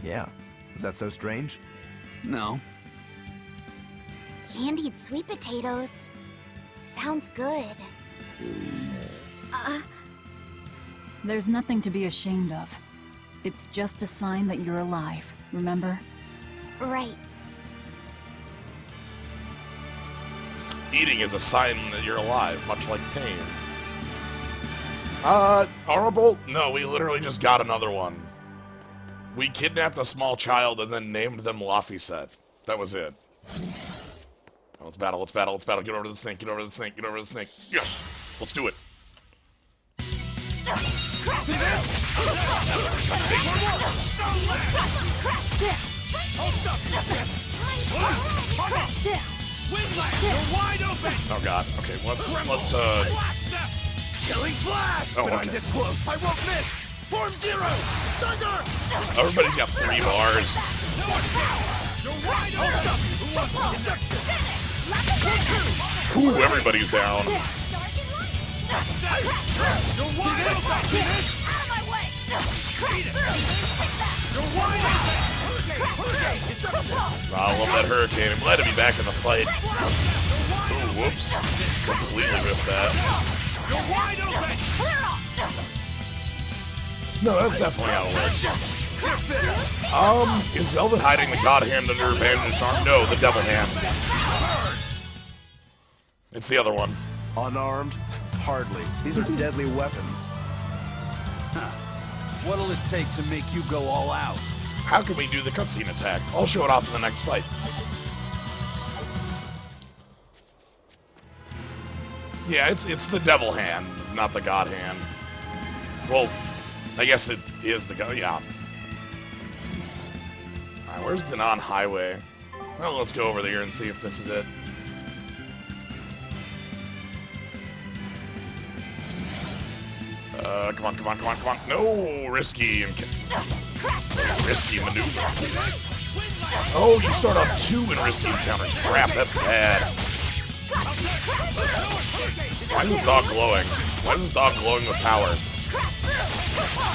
Yeah. Is that so strange?
No.
Candied sweet potatoes. Sounds good.
There's nothing to be ashamed of. It's just a sign that you're alive, remember?
Right.
Eating is a sign that you're alive, much like pain. Honorable? No, we literally just got another one. We kidnapped a small child and then named them Laphicet. That was it. Oh, let's battle, let's battle, let's battle. Get over to the snake, get over to the snake, get over to the snake. Yes! Let's do it. Oh god, okay, let's
Killing flash!
Oh,
When I
okay.
get close, I won't miss! Form zero! Thunder!
Everybody's got 3 bars.
You're wide open! Who wants destruction?
Ooh, everybody's down.
You're wide open!
Out of my way! Crash through!
You're wide open! Hurricane!
I love that hurricane. I'm glad to be back in the fight. Ooh, whoops. Completely whiffed that.
You're wide open!
No, that's definitely how it works. Is Velvet hiding the God Hand under her bandaged arm? No, the Devil Hand. It's the other one.
Unarmed? Hardly. These are deadly weapons.
What'll it take to make you go all out?
How can we do the cutscene attack? I'll show it off in the next fight. Yeah, it's the Devil Hand, not the God Hand. Well, I guess it is the God, yeah. Alright, where's Danan Highway? Well, let's go over there and see if this is it. Come on, come on, come on, come on. No, risky maneuver, please. Oh, you start off 2 in risky encounters. Crap, that's bad. Why is this dog glowing? Why is this dog glowing with power?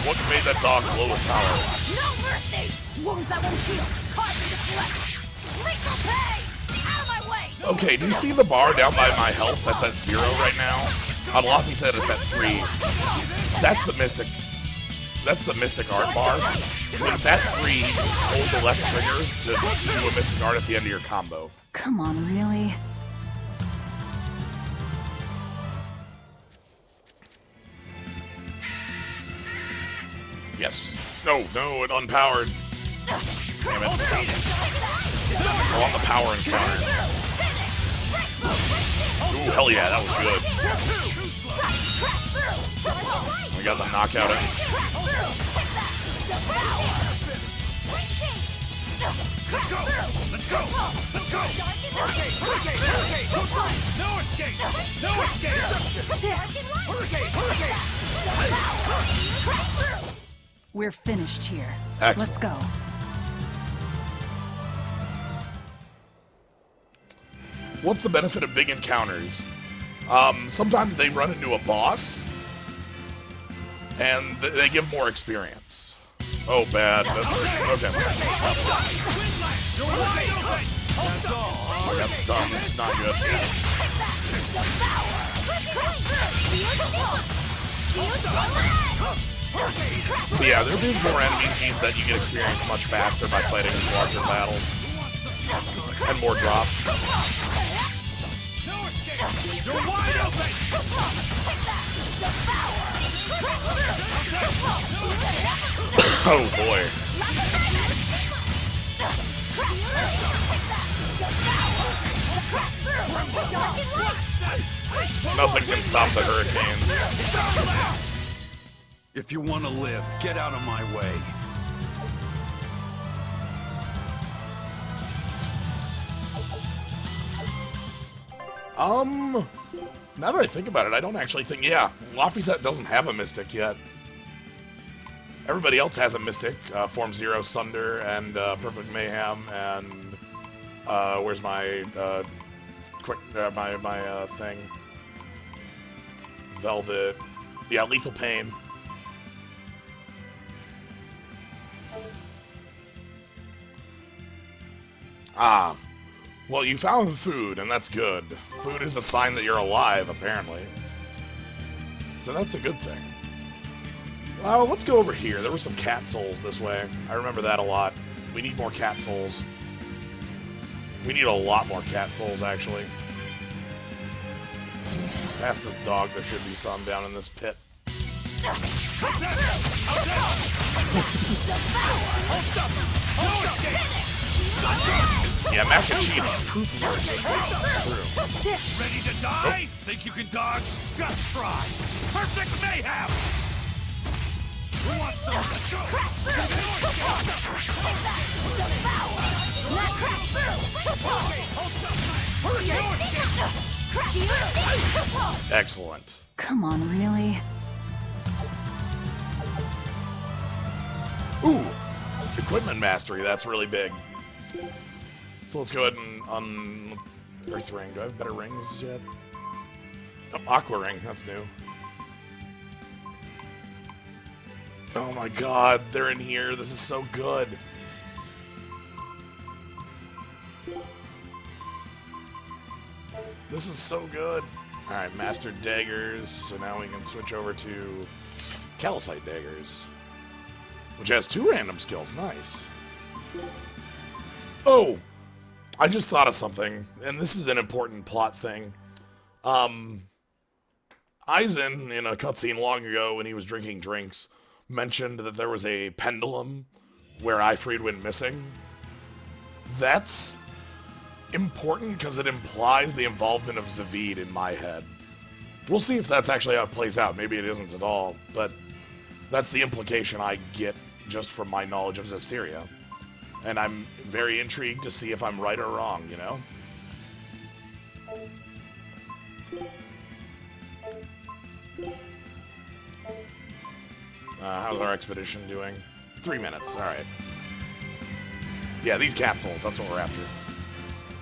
What made that dog glow with power?
No mercy! Wounds that won't heal! Carve into flesh! Lethal pay! Out of my way!
Okay, do you see the bar down by my health that's at 0 right now? On Lofty said it's at 3. That's the Mystic. That's the Mystic Art bar. When it's at 3, hold the left trigger to do a Mystic Art at the end of your combo.
Come on, really?
Yes. No, it unpowered. Damn it. I want the power encounter. Ooh, hell yeah, that was good. We got the knockout in.
Let's go! Let's go! Let's go! Hurricane! Hurricane! Hurricane! No escape! No escape! Hurricane! Hurricane!
We're finished here.
Excellent.
Let's go.
What's the benefit of big encounters? Sometimes they run into a boss, And they give more experience. Oh, bad. That's okay. I got stunned. Not good. But yeah, there being more enemies means that you get experience much faster by fighting in larger battles. And more drops.
You're wide open!
Oh boy. Nothing can stop the hurricanes.
If you want to live, get out of my way.
Now that I think about it, I don't actually think, yeah, Laphicet doesn't have a Mystic yet. Everybody else has a Mystic, Form Zero, Sunder, and Perfect Mayhem, and where's my my thing? Velvet, yeah, Lethal Pain. Ah, well, you found food, and that's good. Food is a sign that you're alive, apparently. So that's a good thing. Well, let's go over here. There were some cat souls this way. I remember that a lot. We need more cat souls. We need a lot more cat souls, actually. Past this dog, there should be some down in this pit. Yeah, mac and cheese is proof of your existence. It's true.
Ready to die? Think you can dodge? Just try. Perfect mayhem! Who wants some? Let's go!
Excellent.
Come on, really?
Ooh, equipment mastery, that's really big. So let's go ahead and Earth Ring. Do I have better rings yet? Oh, Aqua Ring, that's new. Oh my god, they're in here. This is so good. This is so good. Alright, Master Daggers. So now we can switch over to Calcite Daggers, which has 2 random skills. Nice. Oh! I just thought of something, and this is an important plot thing. Aizen, in a cutscene long ago when he was drinking drinks, mentioned that there was a pendulum where Ifrid went missing. That's important because it implies the involvement of Zavid in my head. We'll see if that's actually how it plays out. Maybe it isn't at all, but that's the implication I get just from my knowledge of Zestiria. And I'm very intrigued to see if I'm right or wrong, you know? How's our expedition doing? 3 minutes, alright. Yeah, these cat souls, that's what we're after.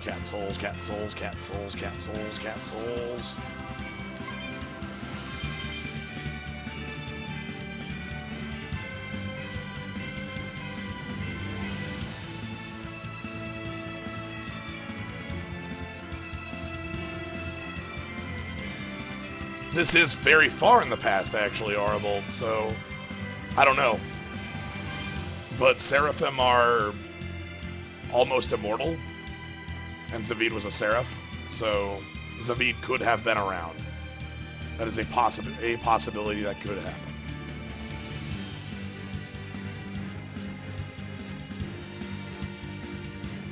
Cat souls, cat souls, cat souls, cat souls, cat souls. This is very far in the past, actually, Arable, so I don't know. But Seraphim are almost immortal, and Zavid was a Seraph, so Zavid could have been around. That is a possibility that could happen.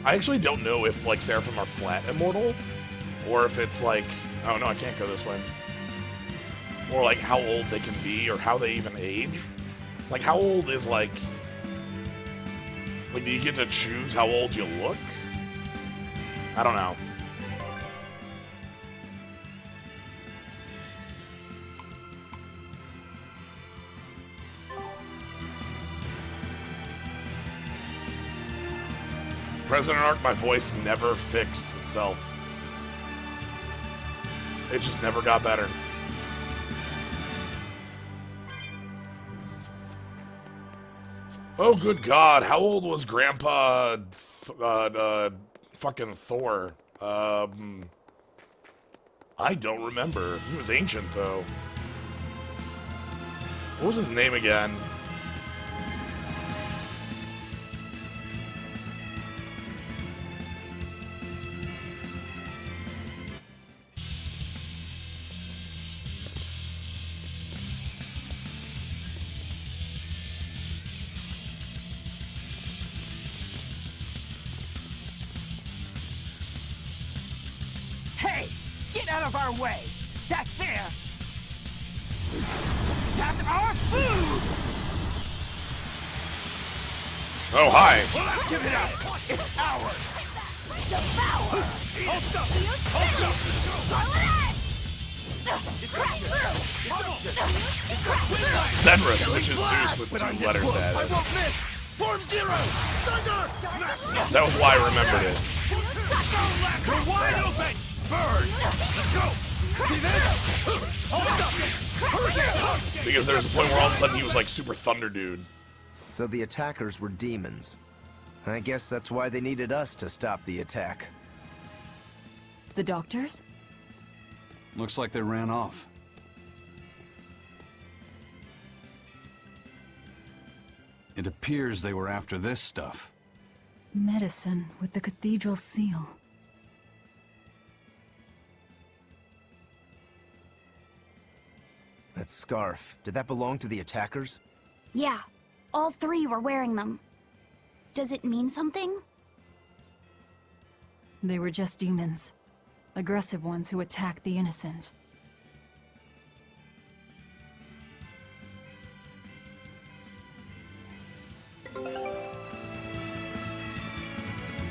I actually don't know if, like, Seraphim are flat immortal, or if it's like, oh no, I can't go this way. Or like how old they can be, or how they even age. Like how old is like do you get to choose how old you look? I don't know. President Arc, my voice never fixed itself. It just never got better. Oh, good God. How old was Grandpa fucking Thor? I don't remember. He was ancient, though. What was his name again?
Hey, get out of our way! That there! That's our food!
Oh, hi.
We'll have to give it up! It's ours! Devour! Hold up! Hold up!
Zenris, which is Zeus with 2 letters
I
added.
won't miss! Form zero! Thunder!
That was why I remembered it.
You're wide open! Burn! Let's go! See this? Hold up! Hurricane!
Because there was a point where all of a sudden he was like Super Thunder Dude.
So the attackers were demons. I guess that's why they needed us to stop the attack.
The doctors?
Looks like they ran off. It appears they were after this stuff.
Medicine with the cathedral seal.
That scarf, did that belong to the attackers?
Yeah, all 3 were wearing them. Does it mean something?
They were just demons. Aggressive ones who attack the innocent.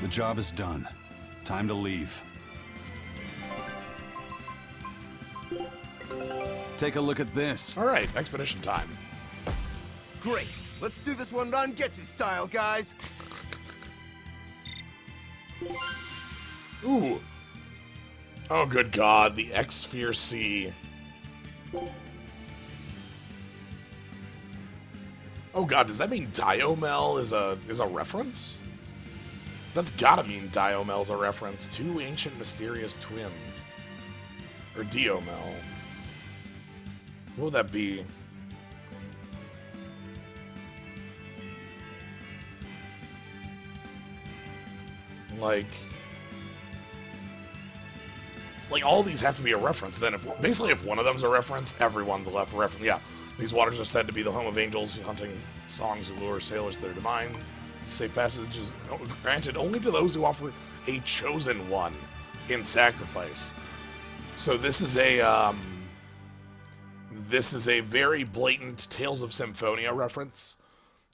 The job is done. Time to leave. Take a look at this.
All right, expedition time.
Great. Let's do this one Rangetsu style, guys.
Ooh. Oh, good God, the X-Sphere C. Oh God, does that mean Diomel is a reference? That's gotta mean Diomel's a reference. 2 ancient mysterious twins. Or Diomel. What would that be? Like all these have to be a reference. Then if one of them's a reference, everyone's a left reference. Yeah, these waters are said to be the home of angels, hunting songs who lure sailors to their domain. Safe passage is granted only to those who offer a chosen one in sacrifice. So this is a very blatant Tales of Symphonia reference.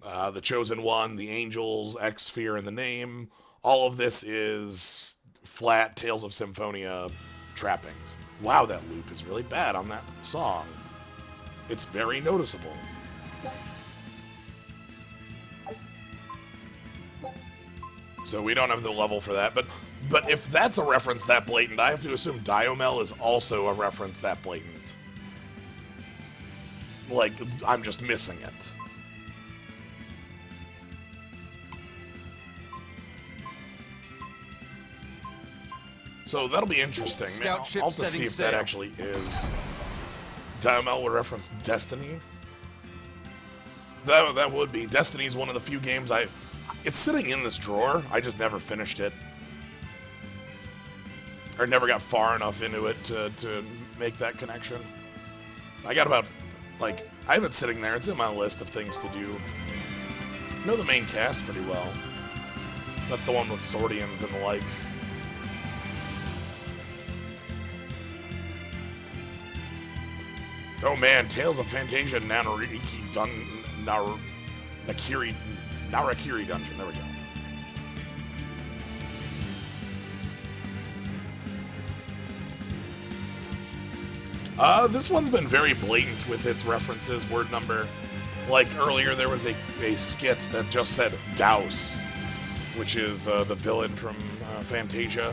The chosen one, the angels, X-Sphere in the name. All of this is flat Tales of Symphonia trappings. Wow, that loop is really bad on that song. It's very noticeable. So we don't have the level for that, but if that's a reference that blatant, I have to assume Diomel is also a reference that blatant. Like, I'm just missing it. So that'll be interesting.
Scout
Now,
ship
I'll have to see
setting
if that
sail.
actually is. Diomel would reference Destiny. That would be. Destiny is one of the few games it's sitting in this drawer. I just never finished it. Or never got far enough into it to make that connection. I got about, I have it sitting there. It's in my list of things to do. I know the main cast pretty well. That's the one with Swordians and the like. Oh man, Tales of Fantasia Narakiri Dungeon. There we go. This one's been very blatant with its references, word number. Like earlier, there was a skit that just said Douse, which is the villain from Fantasia.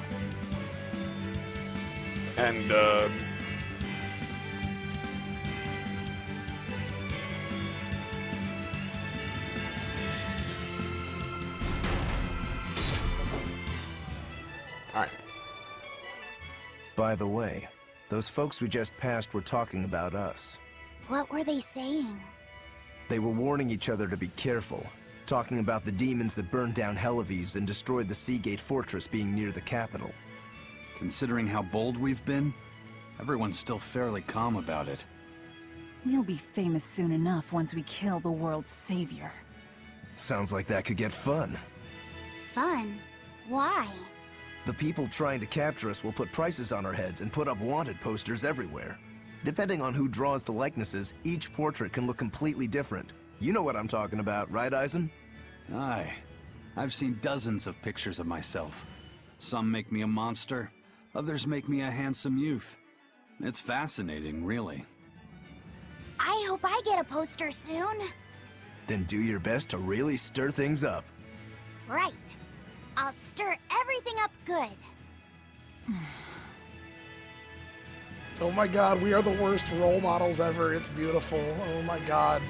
And
By the way, those folks we just passed were talking about us.
What were they saying?
They were warning each other to be careful, talking about the demons that burned down Helives and destroyed the Seagate Fortress being near the capital.
Considering how bold we've been, everyone's still fairly calm about it.
We'll be famous soon enough once we kill the world's savior.
Sounds like that could get fun.
Fun? Why?
The people trying to capture us will put prices on our heads and put up wanted posters everywhere. Depending on who draws the likenesses, each portrait can look completely different. You know what I'm talking about, right, Eisen?
Aye. I've seen dozens of pictures of myself. Some make me a monster, others make me a handsome youth. It's fascinating, really.
I hope I get a poster soon.
Then do your best to really stir things up.
Right. I'll stir everything up good.
Oh my god, we are the worst role models ever. It's beautiful. Oh my god.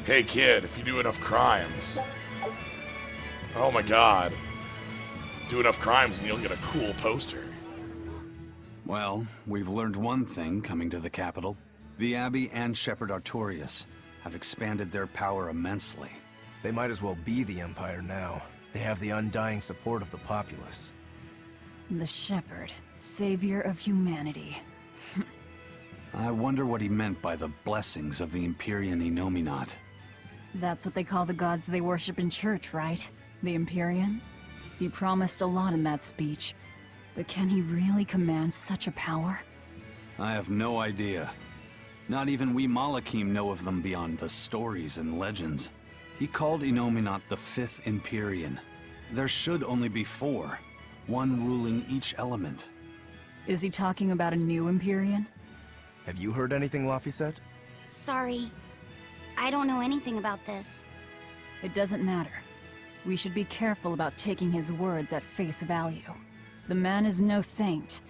Hey kid, if you do enough crimes. Oh my god. Do enough crimes and you'll get a cool poster.
Well, we've learned one thing coming to the capital. The Abbey and Shepherd Artorius have expanded their power immensely.
They might as well be the Empire now. They have the undying support of the populace.
The Shepherd, savior of humanity.
I wonder what he meant by the blessings of the Empyrean Innominat.
That's what they call the gods they worship in church, right? The Empyreans? He promised a lot in that speech. But can he really command such a power?
I have no idea. Not even we Malakim know of them beyond the stories and legends. He called Innominat the Fifth Empyrean. There should only be four, one ruling each element.
Is he talking about a new Empyrean?
Have you heard anything, Laphicet?
Sorry. I don't know anything about this.
It doesn't matter. We should be careful about taking his words at face value. The man is no saint.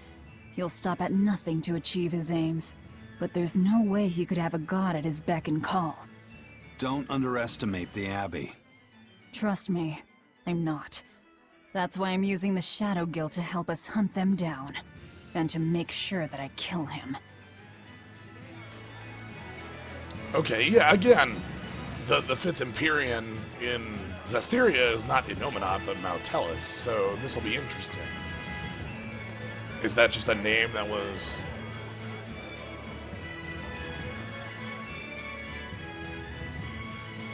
He'll stop at nothing to achieve his aims. But there's no way he could have a god at his beck and call.
Don't underestimate the Abbey.
Trust me, I'm not. That's why I'm using the Shadow Guild to help us hunt them down. And to make sure that I kill him.
Okay, yeah, again, the Fifth Empyrean in Zestiria is not Innominat, but Mautellus, so this will be interesting. Is that just a name that was...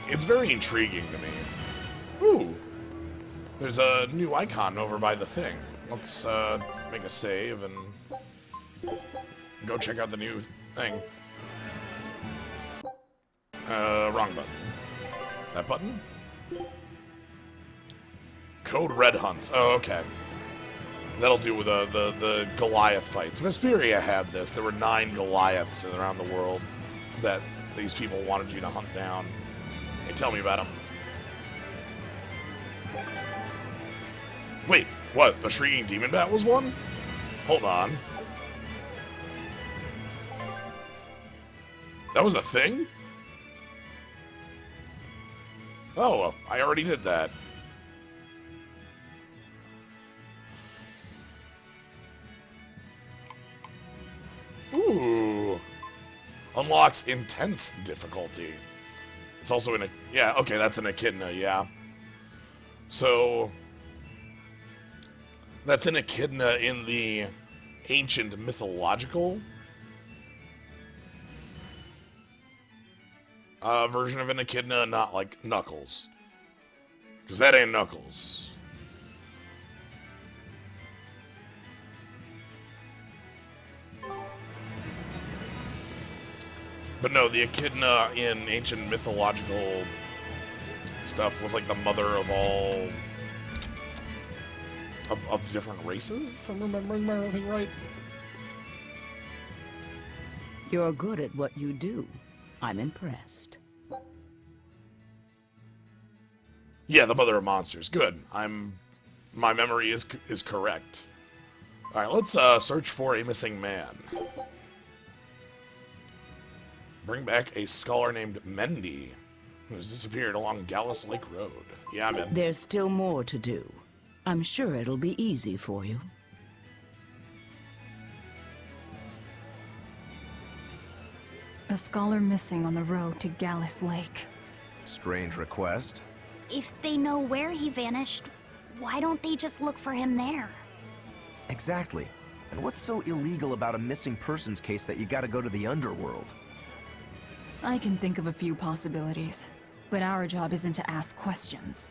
It's very intriguing to me. Ooh, there's a new icon over by the thing. Let's make a save and go check out the new thing. Wrong button. That button? Code Red Hunts. Oh, okay. That'll do with the Goliath fights. Vesperia had this. There were 9 Goliaths around the world that these people wanted you to hunt down. Hey, tell me about them. Wait, what? The Shrieking Demon Bat was one? Hold on. That was a thing? Oh, well, I already did that. Ooh. Unlocks intense difficulty. It's also in a... Yeah, okay, that's an Echidna, yeah. So... That's an Echidna in the ancient mythological... version of an Echidna, not like Knuckles. Because that ain't Knuckles. But no, the Echidna in ancient mythological stuff was like the mother of all... of different races, if I'm remembering everything right.
You're good at what you do. I'm impressed.
Yeah, the mother of monsters. Good. My memory is correct. All right, let's search for a missing man. Bring back a scholar named Mendy, who has disappeared along Gallus Lake Road. Yeah, I'm in.
There's still more to do. I'm sure it'll be easy for you.
A scholar missing on the road to Gallus Lake.
Strange request.
If they know where he vanished, why don't they just look for him there?
Exactly. And what's so illegal about a missing persons case that you gotta go to the underworld?
I can think of a few possibilities, but our job isn't to ask questions.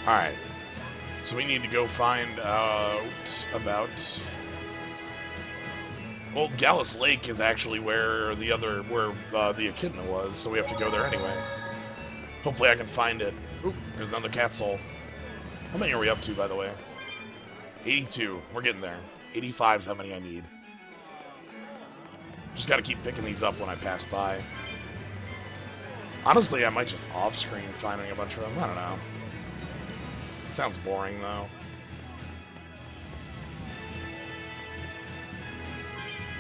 Alright. So we need to go find out about... Well, Gallus Lake is actually where the echidna was, so we have to go there anyway. Hopefully I can find it. Oop, there's another cat soul. How many are we up to, by the way? 82. We're getting there. 85 is how many I need. Just gotta keep picking these up when I pass by. Honestly, I might just off-screen finding a bunch of them. I don't know. It sounds boring, though.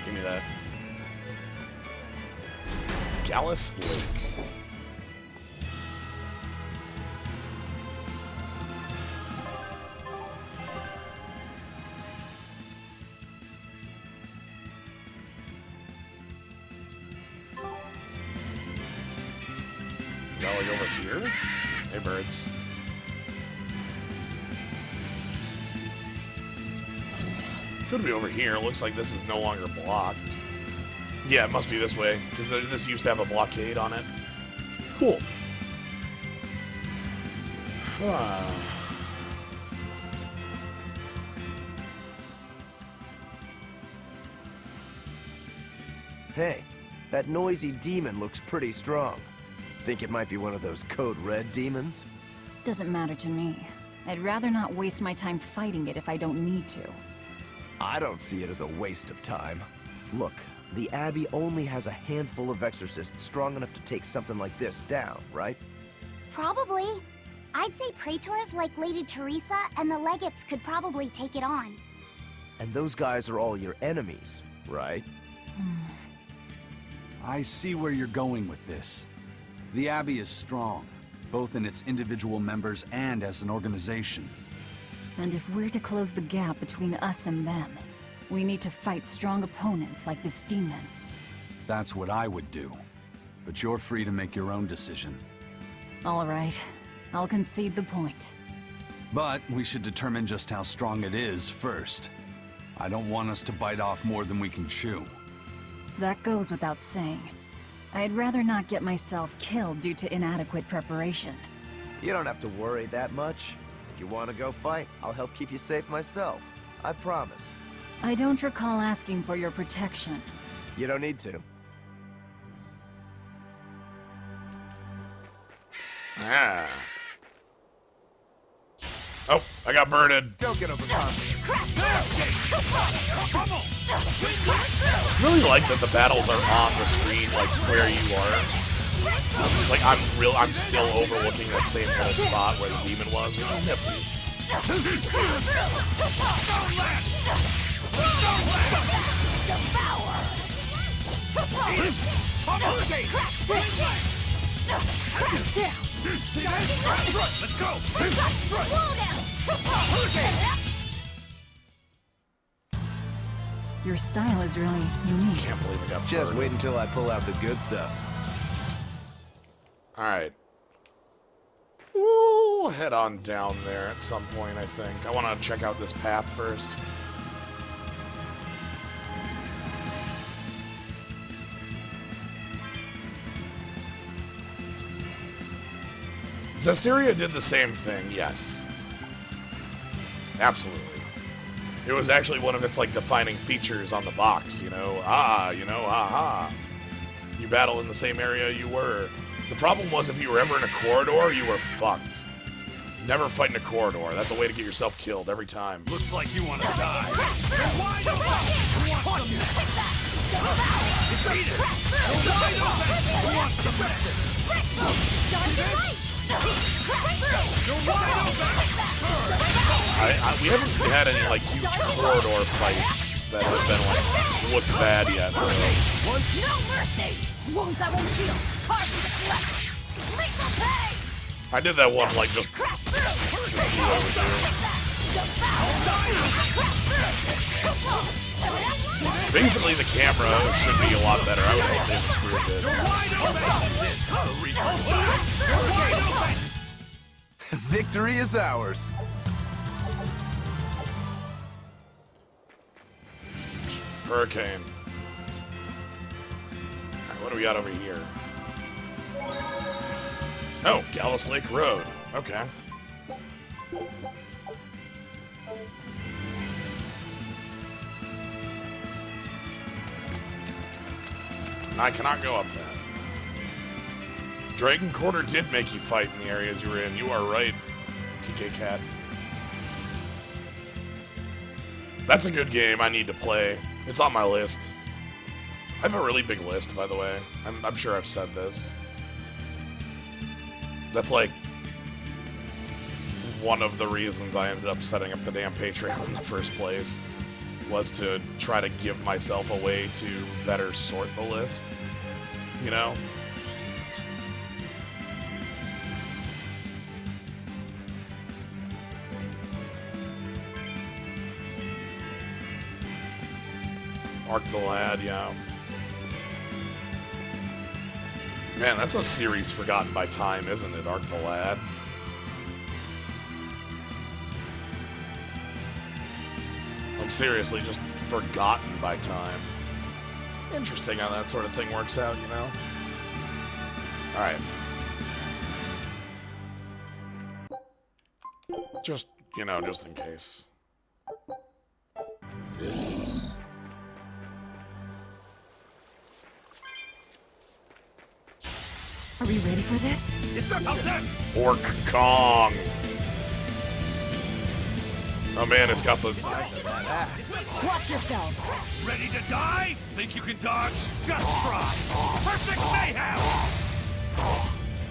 Give me that. Gallus Lake. Is that like over here? Hey, birds. Could be over here. It looks like this is no longer blocked. Yeah, it must be this way, because this used to have a blockade on it. Cool.
Hey, that noisy demon looks pretty strong. Think it might be one of those Code Red demons?
Doesn't matter to me. I'd rather not waste my time fighting it if I don't need to.
I don't see it as a waste of time. Look, the Abbey only has a handful of exorcists strong enough to take something like this down, right?
Probably. I'd say praetors like Lady Teresa and the legates could probably take it on.
And those guys are all your enemies, right?
I see where you're going with this. The Abbey is strong, both in its individual members and as an organization.
And if we're to close the gap between us and them, we need to fight strong opponents like this demon.
That's what I would do. But you're free to make your own decision.
All right. I'll concede the point.
But we should determine just how strong it is first. I don't want us to bite off more than we can chew.
That goes without saying. I'd rather not get myself killed due to inadequate preparation.
You don't have to worry that much. If you want to go fight, I'll help keep you safe myself. I promise.
I don't recall asking for your protection.
You don't need to.
Ah. Oh, I got birded.
Don't get overconfident.
I really like that the battles are on the screen, like where you are. Like I'm still overlooking that same little spot where the demon was, which is nifty.
Let's go!
Your style is really unique.
Can't believe I got
Just
birded.
wait until I pull out the good stuff.
Alright. We'll head on down there at some point, I think. I want to check out this path first. Zestiria did the same thing, yes. Absolutely. It was actually one of its, like, defining features on the box, you know? Aha. You battle in the same area you were. The problem was if you were ever in a corridor, you were fucked. Never fight in a corridor. That's a way to get yourself killed every time.
Looks like you want to die.
We haven't had any, like, huge corridor fights that have been, like, looked bad yet, so...
No mercy! Wounds I won't shield! Carved into flesh! Lethal pain!
I did that one, like, just to see what it would do. Basically, the camera should be a lot better. I would hope they've improved it.
Victory is ours.
Hurricane. Alright, what do we got over here? Oh, Gallus Lake Road. Okay. I cannot go up that. Dragon Quarter did make you fight in the areas you were in. You are right, TK Cat. That's a good game I need to play. It's on my list. I have a really big list, by the way. I'm sure I've said this. That's like one of the reasons I ended up setting up the damn Patreon in the first place, was to try to give myself a way to better sort the list, you know? Ark the Lad, yeah. Man, that's a series forgotten by time, isn't it, Ark the Lad? Like, seriously, just forgotten by time. Interesting how that sort of thing works out, you know? Alright. Just, you know, just in case.
Are we ready for this?
Orc Kong. Oh man, it's got the...
Watch yourselves.
Ready to die? Think you can dodge? Just try. Perfect mayhem!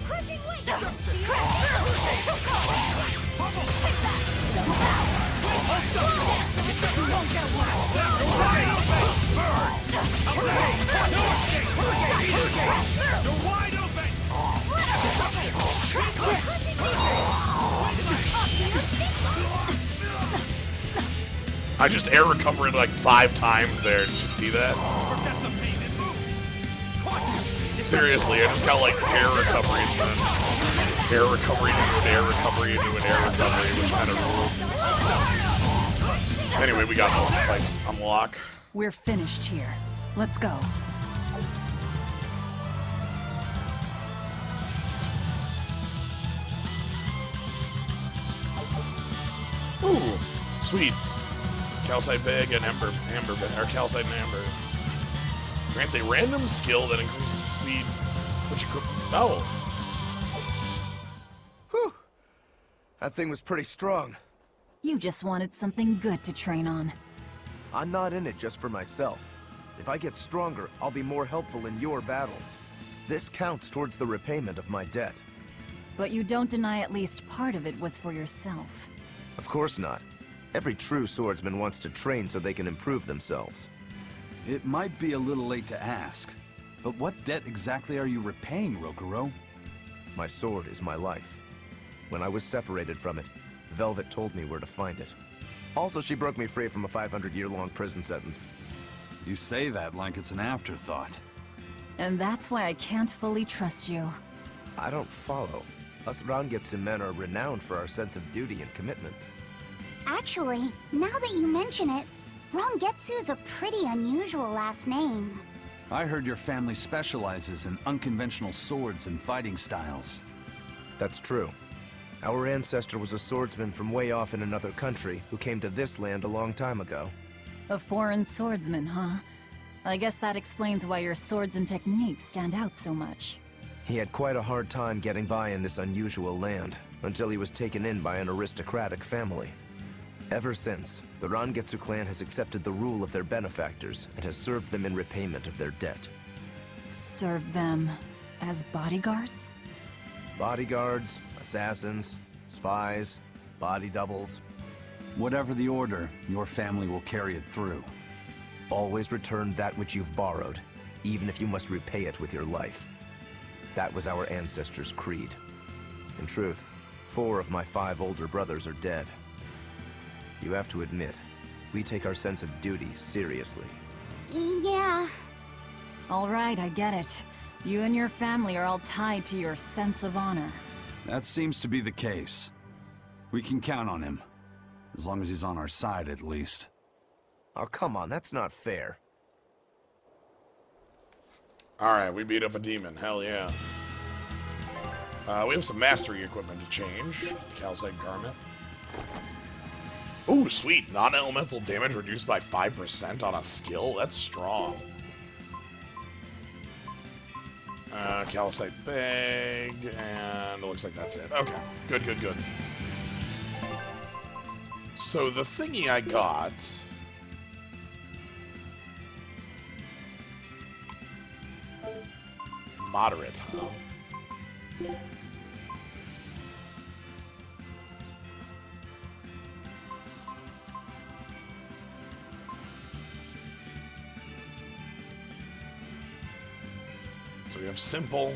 Crushing weight!
I just air recovered like 5 times there. Did you see that? Seriously, I just got like air recovery into an air recovery into an air recovery into an air recovery, which kind of ruled. Anyway, we got this fight unlock.
We're finished here. Let's go.
Ooh, sweet. Calcite Bag and Amber or Calcite and Amber. Grants a random skill that increases the speed which you could. Oh.
Whew. That thing was pretty strong.
You just wanted something good to train on.
I'm not in it just for myself. If I get stronger, I'll be more helpful in your battles. This counts towards the repayment of my debt.
But you don't deny at least part of it was for yourself.
Of course not. Every true swordsman wants to train so they can improve themselves.
It might be a little late to ask, but what debt exactly are you repaying, Rokuro?
My sword is my life. When I was separated from it, Velvet told me where to find it. Also, she broke me free from a 500-year-long prison sentence.
You say that like it's an afterthought.
And that's why I can't fully trust you.
I don't follow. Us Rangetsu men are renowned for our sense of duty and commitment.
Actually, now that you mention it, Rangetsu's a pretty unusual last name.
I heard your family specializes in unconventional swords and fighting styles.
That's true. Our ancestor was a swordsman from way off in another country who came to this land a long time ago.
A foreign swordsman, huh? I guess that explains why your swords and techniques stand out so much.
He had quite a hard time getting by in this unusual land, until he was taken in by an aristocratic family. Ever since, the Rangetsu clan has accepted the rule of their benefactors and has served them in repayment of their debt.
Served them as bodyguards?
Bodyguards, assassins, spies, body doubles.
Whatever the order, your family will carry it through.
Always return that which you've borrowed, even if you must repay it with your life. That was our ancestors' creed. In truth, 4 of my 5 older brothers are dead. You have to admit, We take our sense of duty seriously.
Yeah.
All right, I get it. You and your family are all tied to your sense of honor.
That seems to be the case. We can count on him. As long as he's on our side, at least.
Oh, come on, that's not fair.
Alright, we beat up a demon. Hell yeah. We have some mastery equipment to change. Calcite garment. Ooh, sweet. Non-elemental damage reduced by 5% on a skill. That's strong. Calcite bag, and it looks like that's it. Okay, good, good, good. So the thingy I got... Moderate, huh? So we have simple,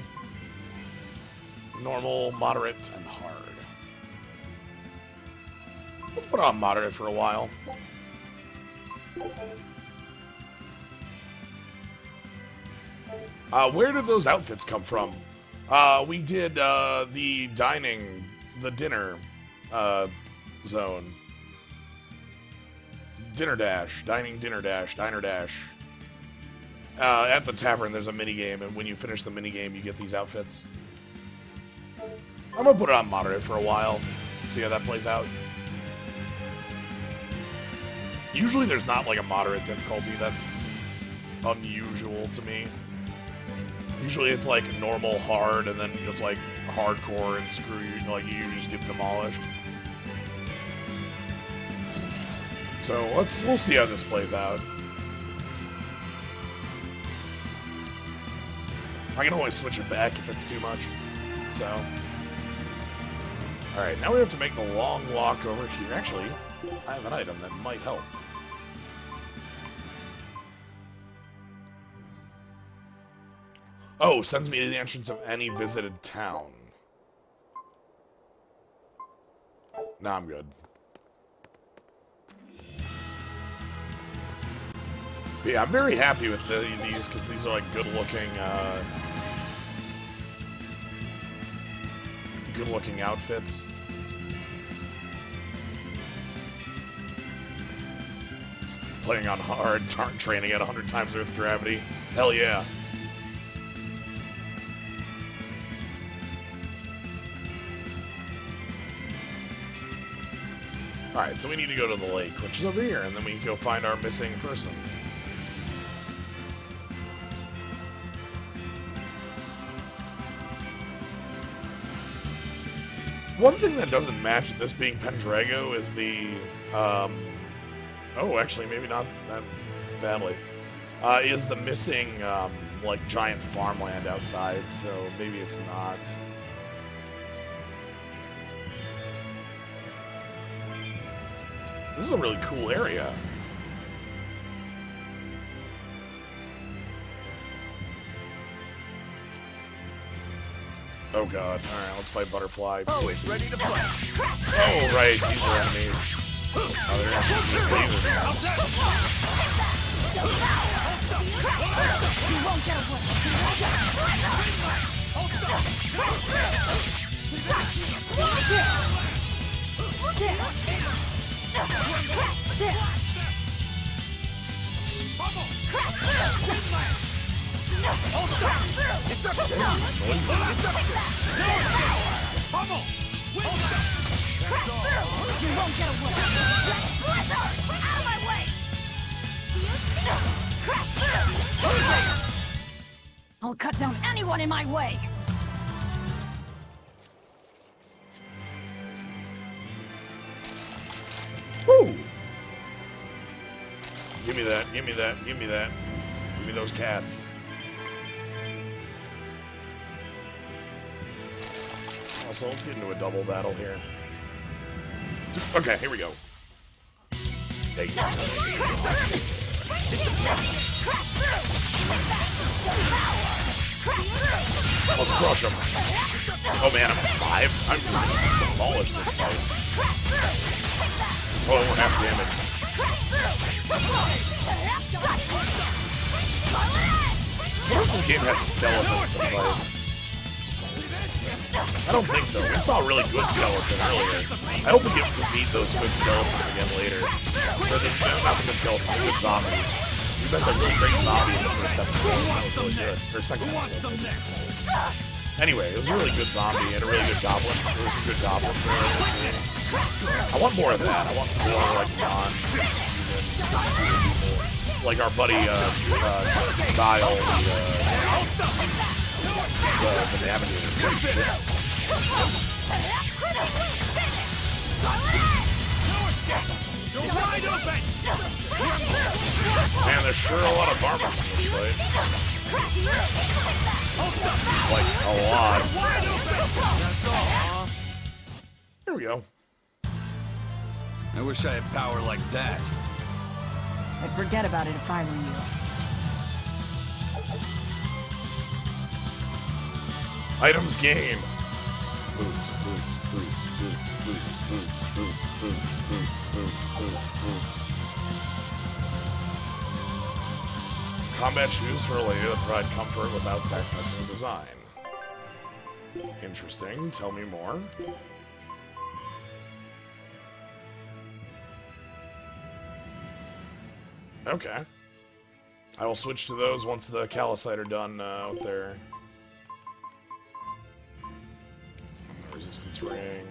normal, moderate, and hard. Let's put on moderate for a while. Where did those outfits come from? We did the dinner zone. Dinner dash, dining dinner dash, diner dash. At the tavern, there's a minigame, and when you finish the minigame, you get these outfits. I'm gonna put it on moderate for a while, see how that plays out. Usually there's not like a moderate difficulty. That's unusual to me. Usually it's like normal, hard, and then just like hardcore and screw you, like you just get demolished. So we'll see how this plays out. I can always switch it back if it's too much. So, alright, now we have to make the long walk over here. Actually, I have an item that might help. Oh, sends me to the entrance of any visited town. Nah, I'm good. But yeah, I'm very happy with these because these are like good-looking outfits. Playing on hard, training at 100 times Earth gravity. Hell yeah. Alright, so we need to go to the lake, which is over here, and then we can go find our missing person. One thing that doesn't match this being Pendrago is the, oh, actually, maybe not that badly, is the missing, like, giant farmland outside, so maybe it's not. This is a really cool area. Oh god. Alright, let's fight Butterfly.
Oh, it's ready to fight.
Oh, right. These are enemies. Oh, they're actually laser guns.
You won't get away.
I'll cut down anyone in my way!
Woo! Give me that, give me that, give me that. Give me those cats. Also, let's get into a double battle here. Okay, here we go. There you go. Let's crush him. Oh man, I'm at 5. I'm gonna demolish this fight. Oh, we're half damage. What if this game has skeletons to fight? I don't think so. We saw a really good skeleton earlier. I hope we get to beat those good skeletons again later. Or not the good skeleton, the good zombie. We met that really great zombie in the first episode. That was really good. Or second episode. Anyway, it was a really good zombie and a really good goblin. There were some good goblins there. I want more of that. I want some more, like, non-human people. Like our buddy, Dial, the Navigator. Holy shit. Man, there's sure a lot of varmints in this fight. Like, a lot. There we go.
I wish I had power like that.
I'd forget about it if I were you.
Items game. Boots, boots, boots, boots, boots, boots, boots, boots, boots, boots, boots, boots. Combat shoes for a lady that provide comfort without sacrificing design. Interesting. Tell me more. Okay. I will switch to those once the Callicite are done with their resistance ring.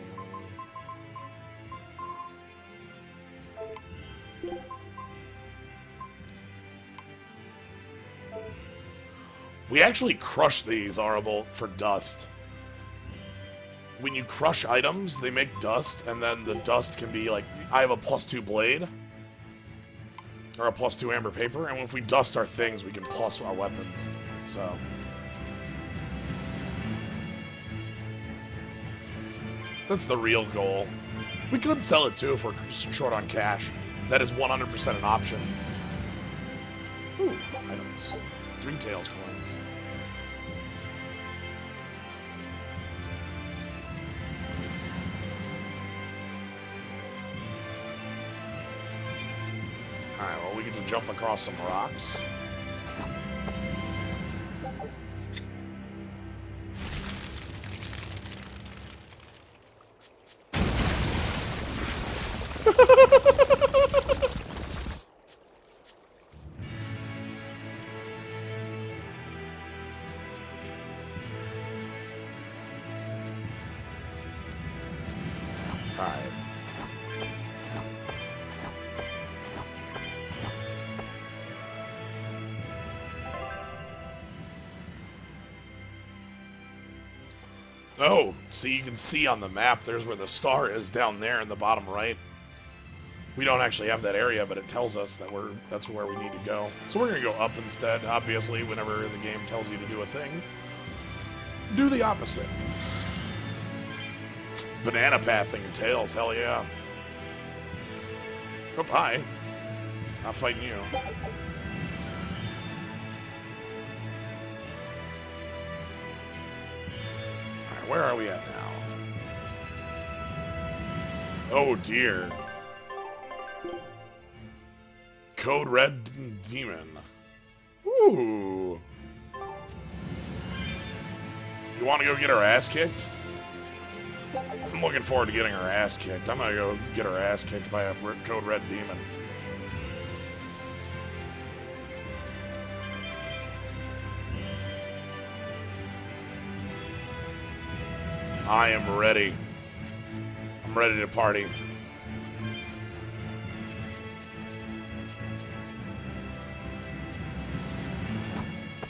We actually crush these, Arable, for dust. When you crush items, they make dust, and then the dust can be like, I have a +2 blade. Or a +2 amber paper, and if we dust our things, we can plus our weapons. So. That's the real goal. We could sell it too if we're short on cash. That is 100% an option. Ooh, items. 3 tails coins. Alright, well, we get to jump across some rocks. Alright. Oh, see, you can see on the map, there's where the star is down there in the bottom right. We don't actually have that area, but it tells us that that's where we need to go. So we're going to go up instead, obviously, whenever the game tells you to do a thing. Do the opposite. Banana pathing and tails, hell yeah. Oh, hi. Not fighting you. Alright, where are we at now? Oh dear. Code Red Demon. Ooh. You want to go get our ass kicked? I'm looking forward to getting our ass kicked. I'm gonna go get our ass kicked by a Code Red Demon. I am ready. I'm ready to party.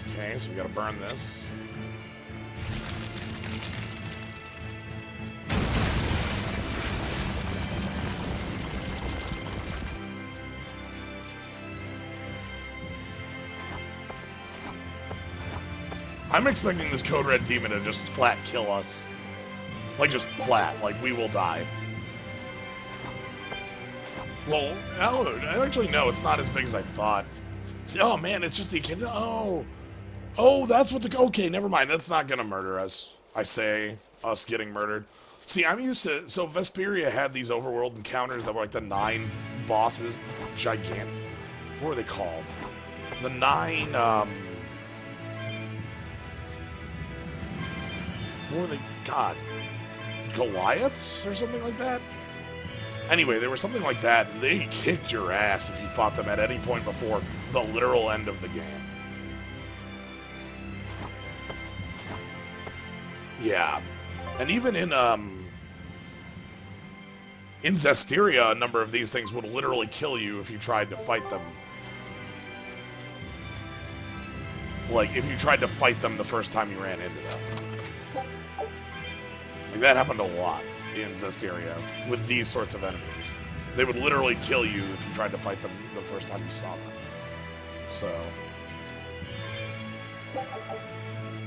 Okay, so we gotta burn this. I'm expecting this Code Red Demon to just flat kill us. Like, just flat. Like, we will die. Well, actually, no, it's not as big as I thought. See, oh, man, it's just the kid. Oh. Oh, that's what the... Okay, never mind. That's not gonna murder us. I say, us getting murdered. See, I'm used to... So, Vesperia had these overworld encounters that were like the 9 bosses. Gigantic. what were they called? The 9, what were they? God, Goliaths or something like that? Anyway, they were something like that, and they kicked your ass if you fought them at any point before the literal end of the game. Yeah. And even in Zestiria, a number of these things would literally kill you if you tried to fight them. Like, if you tried to fight them the first time you ran into them. Like, that happened a lot in Zestiria with these sorts of enemies. They would literally kill you if you tried to fight them the first time you saw them. So...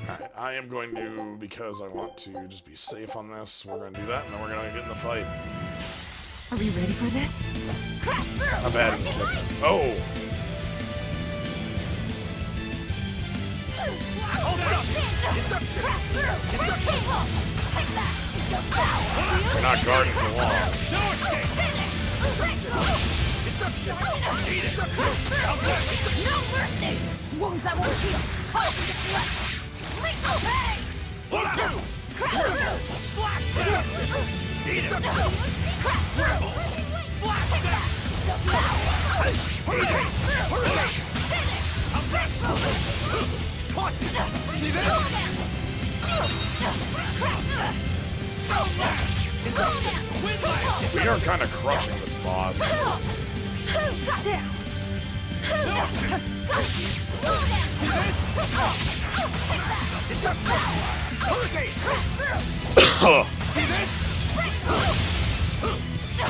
Alright, I am going to, because I want to just be safe on this, we're going to do that, and then we're going to get in the fight.
Are we ready for this? Crash through!
I'm bad. Oh! We're not guarding for long.
No mercy! Wounds that won't heal!
We are kind of crushing this boss.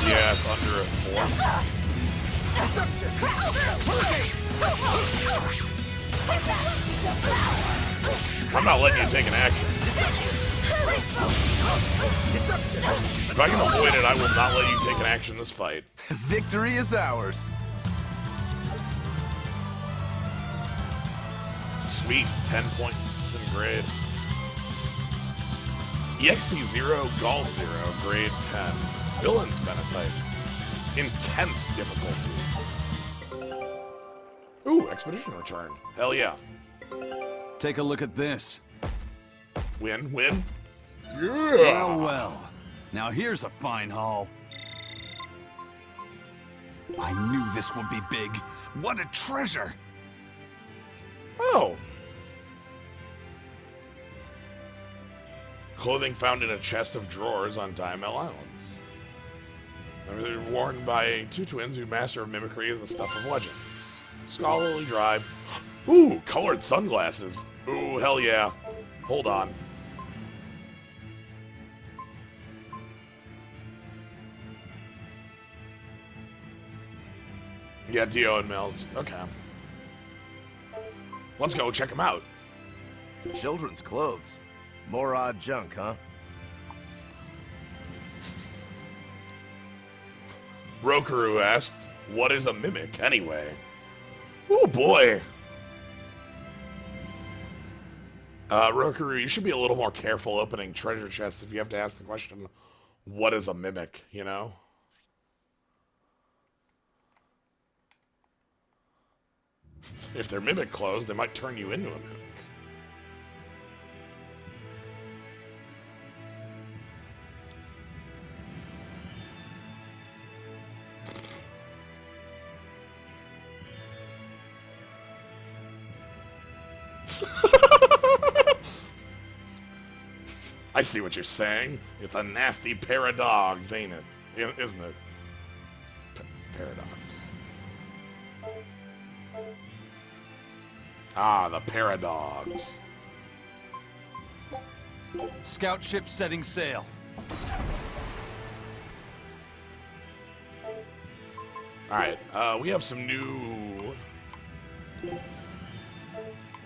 Yeah, it's under a 4. I'm not letting you take an action. If I can avoid it, I will not let you take an action this fight.
Victory is ours.
Sweet, 10 points in grade. EXP 0, Gald 0, grade 10. Villain's Phenotype. Intense difficulty. Ooh, Expedition Return. Hell yeah.
Take a look at this.
Win, win. Yeah!
Well, well. Now here's a fine haul. I knew this would be big. What a treasure!
Oh. Clothing found in a chest of drawers on Diamel Islands. They were worn by 2 twins who master of mimicry as the stuff of legends. Scholarly drive. Ooh, colored sunglasses. Ooh, hell yeah. Hold on. Yeah, Dio and Mills. Okay. Let's go check them out.
Children's clothes. More odd junk, huh?
Rokaru asked, what is a mimic, anyway? Oh, boy. Rokaru, you should be a little more careful opening treasure chests if you have to ask the question, what is a mimic, you know? If they're mimic clothes, they might turn you into a mimic. I see what you're saying. It's a nasty pair of dogs, ain't it? Isn't it? Paradox. Ah, the paradogs.
Scout ship setting sail.
Alright, we have some new...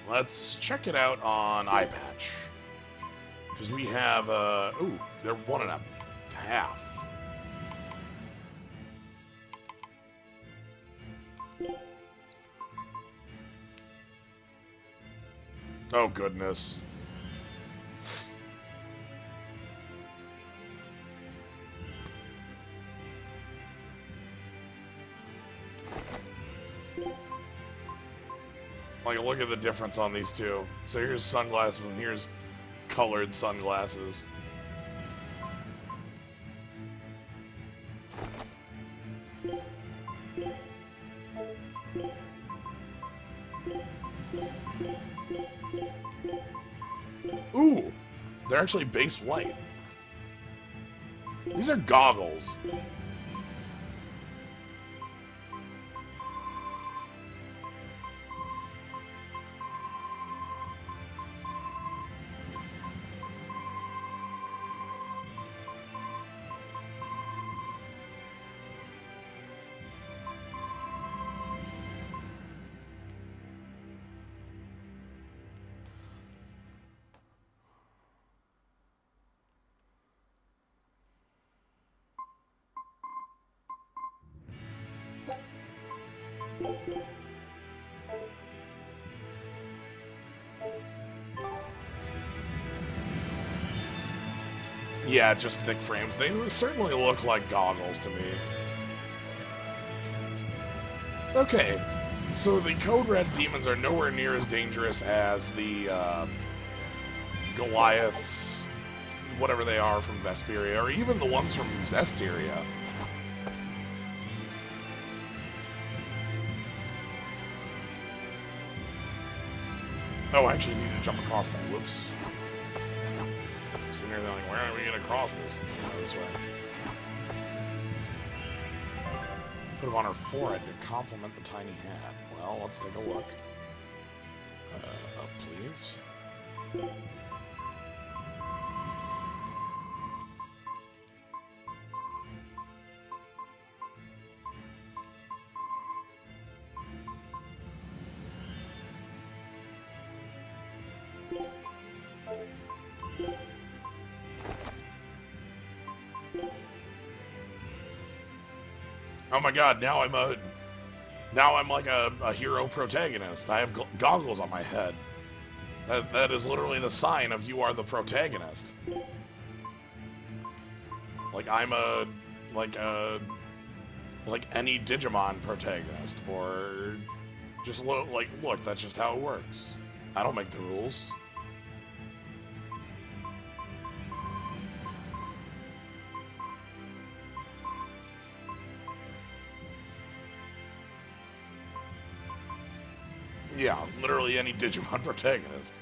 Let's check it out on iPatch. Because we have, ooh, they're 1.5. Oh, goodness. Like, look at the difference on these two. So here's sunglasses and here's colored sunglasses. Ooh, they're actually base white. These are goggles. Yeah, just thick frames. They certainly look like goggles to me. Okay, so the Code Red demons are nowhere near as dangerous as the Goliaths, whatever they are from Vesperia, or even the ones from Zestiria. Oh, I actually need to jump across that. Whoops. Sitting there like, where are we going to cross this? Let's go this way. Put them on her forehead to complement the tiny hat. Well, let's take a look. Up, please. Oh my god, now I'm like a hero protagonist. I have goggles on my head. That is literally the sign of you are the protagonist. Like I'm like any Digimon protagonist, or just look, that's just how it works. I don't make the rules. Yeah, literally any Digimon protagonist.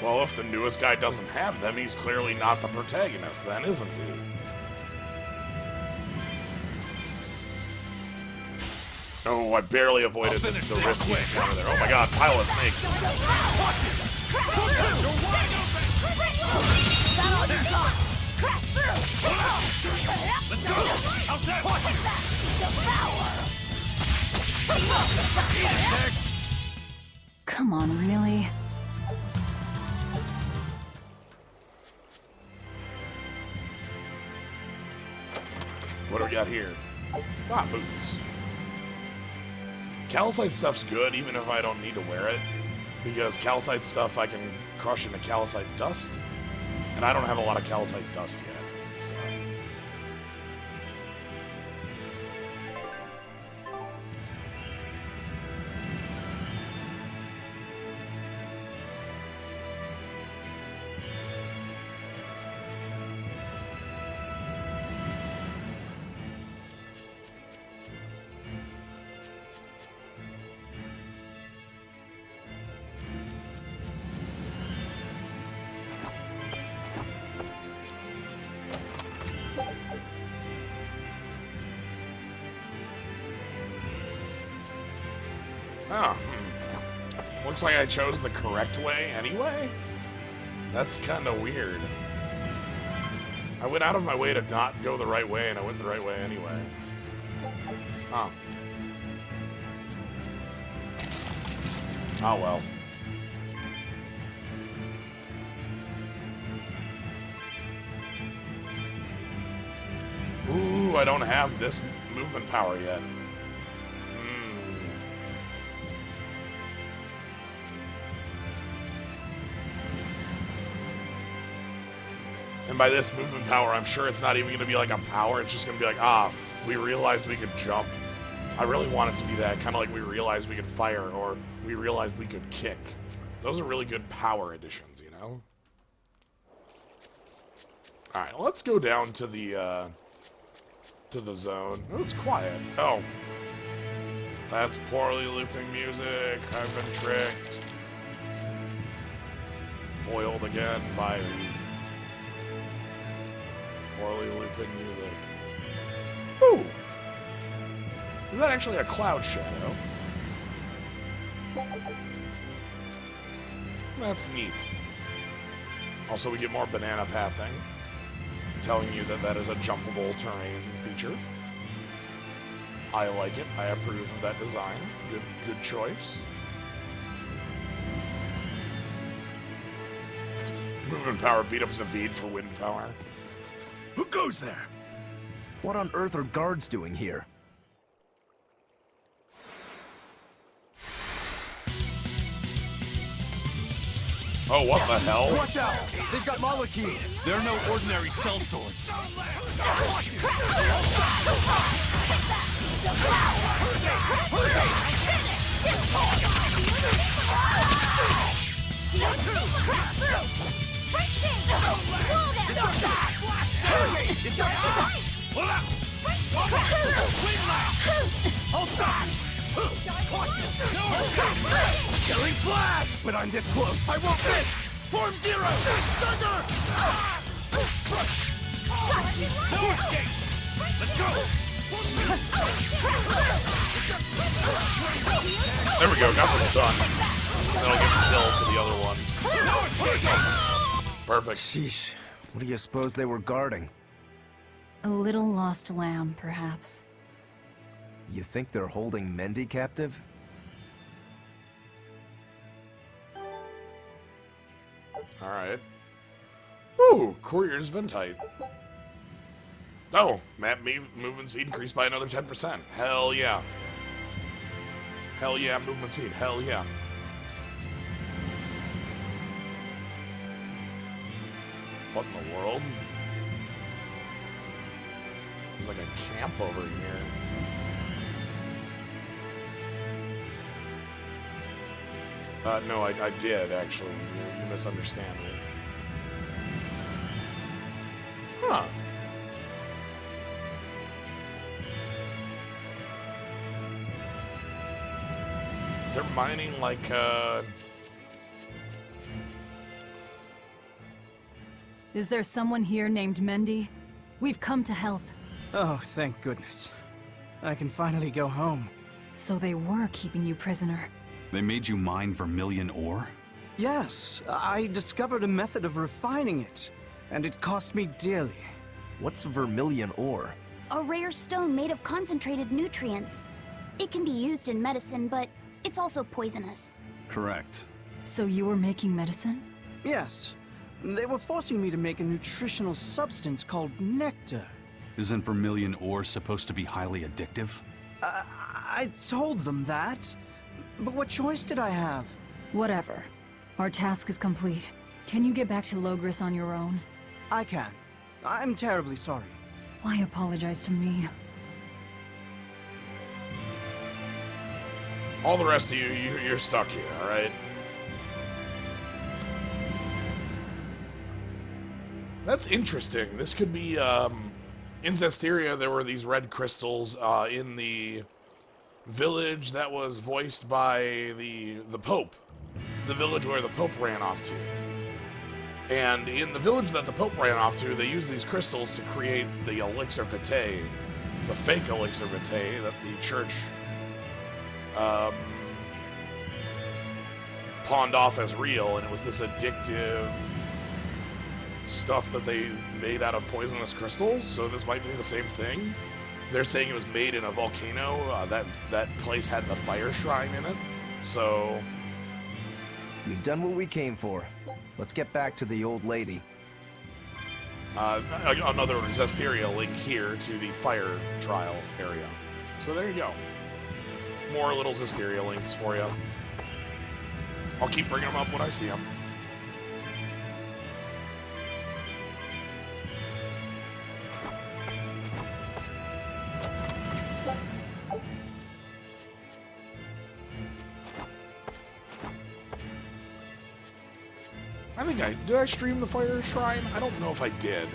Well, if the newest guy doesn't have them, he's clearly not the protagonist then, isn't he? Oh, I barely avoided the risky encounter there. Oh my god, pile of snakes.
Let's go! How's that?
Come on, really?
What do we got here? Ah, boots. Calcite stuff's good, even if I don't need to wear it. Because calcite stuff I can crush into calcite dust. And I don't have a lot of calcite dust yet, so... Oh, Looks like I chose the correct way anyway? That's kind of weird. I went out of my way to not go the right way, and I went the right way anyway. Huh. Oh well. Ooh, I don't have this movement power yet. And by this movement power, I'm sure it's not even going to be like a power. It's just going to be like, we realized we could jump. I really want it to be that, kind of like we realized we could fire, or we realized we could kick. Those are really good power additions, you know? Alright, let's go down to the zone. Oh, it's quiet. Oh. That's poorly looping music. I've been tricked. Foiled again by poorly looping music. Ooh! Is that actually a cloud shadow? That's neat. Also, we get more banana pathing, telling you that that is a jumpable terrain feature. I like it. I approve of that design. Good choice. Movement power beat up Zavid for wind power.
Who goes there? What on earth are guards doing here?
Oh, what the hell?
Watch out! They've got Maliki!
They're no ordinary sellswords.
Killing flash! But I'm this close! I won't miss! Form zero! Thunder!
No escape! Let's go!
There we go, got the stun. That'll get the kill for the other one. Perfect.
Sheesh. What do you suppose they were guarding?
A little lost lamb, perhaps.
You think they're holding Mendy captive?
Alright. Ooh, Courier's Ventite. Oh, map movement speed increased by another 10%. Hell yeah. Hell yeah, movement speed. Hell yeah. What in the world? There's like a camp over here. No, I did, actually. You misunderstand me. Huh. They're mining like,
Is there someone here named Mendy? We've come to help.
Oh, thank goodness. I can finally go home.
So they were keeping you prisoner.
They made you mine vermilion ore?
Yes, I discovered a method of refining it, and it cost me dearly.
What's vermilion ore?
A rare stone made of concentrated nutrients. It can be used in medicine, but it's also poisonous.
Correct.
So you were making medicine?
Yes. They were forcing me to make a nutritional substance called nectar.
Isn't vermilion ore supposed to be highly addictive?
I told them that. But what choice did I have?
Whatever. Our task is complete. Can you get back to Logris on your own?
I can. I'm terribly sorry.
Why apologize to me?
all the rest of you're stuck here, alright? That's interesting. This could be, in Zestiria, there were these red crystals, in the village that was voiced by the Pope. The village where the Pope ran off to. And in the village that the Pope ran off to, they used these crystals to create the elixir vitae, the fake elixir vitae that the church pawned off as real, and it was this addictive stuff that they made out of poisonous crystals, so this might be the same thing. They're saying it was made in a volcano. That place had the fire shrine in it, so
You've done what we came for. Let's get back to the old lady.
Another Zestiria link here to the fire trial area. So there you go. More little Zestiria links for you. I'll keep bringing them up when I see them. I think did I stream the Fire Shrine? I don't know if I did.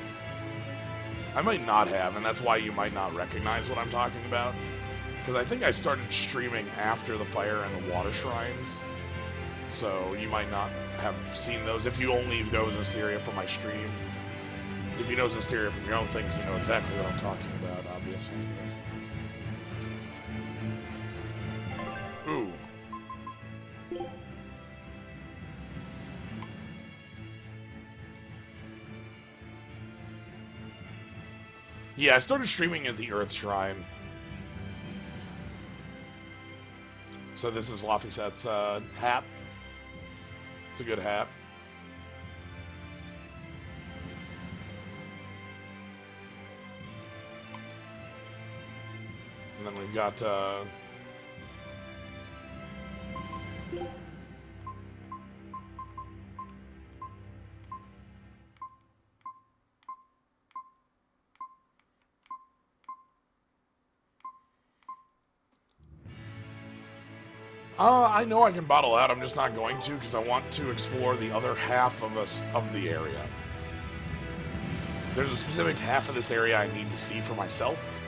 I might not have, and that's why you might not recognize what I'm talking about. Because I think I started streaming after the Fire and the Water Shrines. So you might not have seen those. If you only know Zestiria from my stream. If you know Zestiria from your own things, you know exactly what I'm talking about, obviously. But... Ooh. Yeah, I started streaming at the Earth Shrine. So this is Lafisette's hat. It's a good hat. And then we've got... I know I can bottle out, I'm just not going to, because I want to explore the other half of the area. There's a specific half of this area I need to see for myself.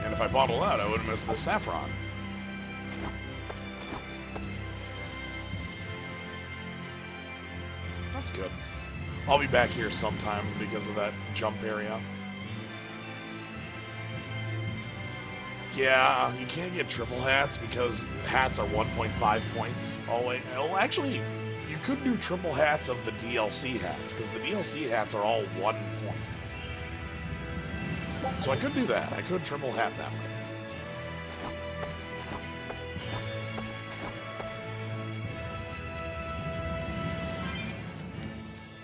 And if I bottle out, I would miss the saffron. That's good. I'll be back here sometime because of that jump area. Yeah, you can't get triple hats because hats are 1.5 points all the way. Well, actually, you could do triple hats of the DLC hats because the DLC hats are all 1 point. So I could do that. I could triple hat that way.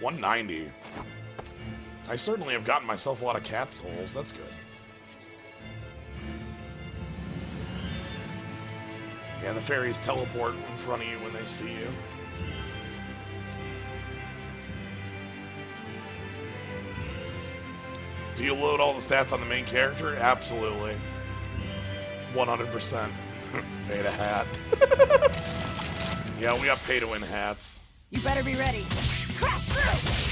$190. I certainly have gotten myself a lot of cat souls. That's good. Yeah, the fairies teleport in front of you when they see you. Do you load all the stats on the main character? Absolutely. 100%. Pay to hat. Yeah, we got pay to win hats.
You better be ready. Crash through!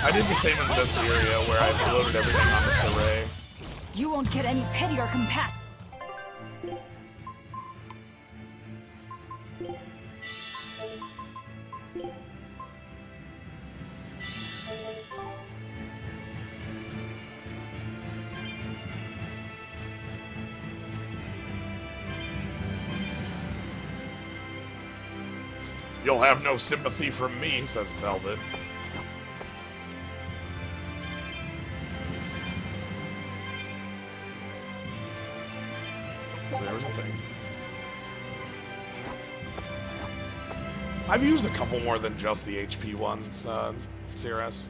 I did the same in Zestiria where I loaded everything on this array.
You won't get any pity or compassion.
You'll have no sympathy from me, says Velvet. There was a thing. I've used a couple more than just the HP ones, CRS.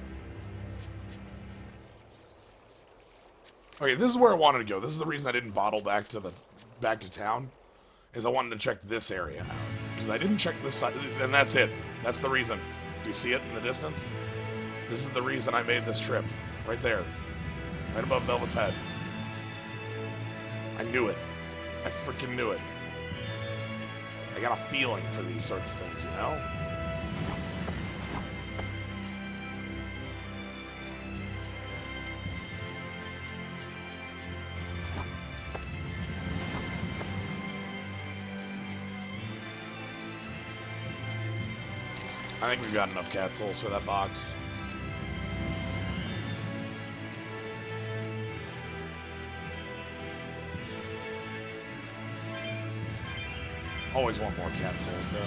Okay, this is where I wanted to go. This is the reason I didn't bottle back to town, is I wanted to check this area out. Because I didn't check this side, and that's it. That's the reason. Do you see it in the distance? This is the reason I made this trip. Right there. Right above Velvet's head. I knew it. I freaking knew it. I got a feeling for these sorts of things, you know? I think we've got enough cat souls for that box. Always want more cat souls, though.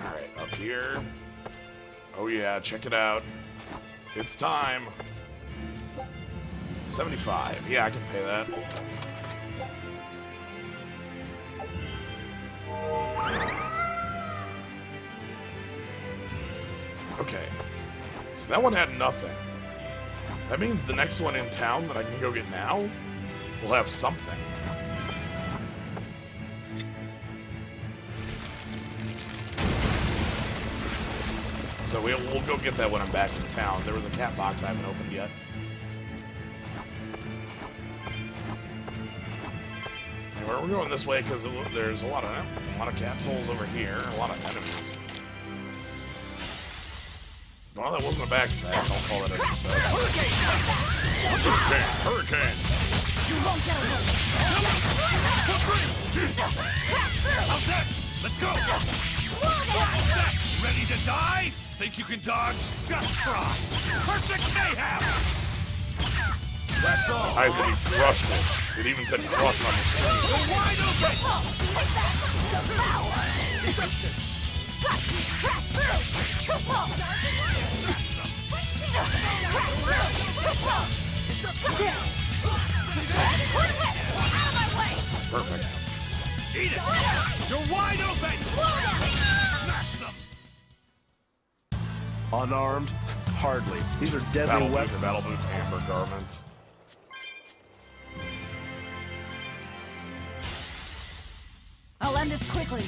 Alright, up here. Oh yeah, check it out. It's time. 75. Yeah, I can pay that. Okay. So that one had nothing. That means the next one in town that I can go get now will have something. So we'll go get that when I'm back in town. There was a cat box I haven't opened yet. Anyway, we're going this way because there's a lot of cat souls over here, a lot of enemies. Well, that wasn't a back attack. I'll call that a success. Hurricane! Hurricane!
You won't get away! How's this? Let's go! Ready to die? Think you can dodge? Just try! Perfect mayhem! That's all!
Isaac, he crushed it. It even said crush on the screen.
You're wide open!
Crash through! Triple!
Perfect.
Eat it! You're wide open! Smash them!
Unarmed? Hardly. These are deadly
Battle
weapons.
boots, battle boots, amber garment.
I'll end this quickly.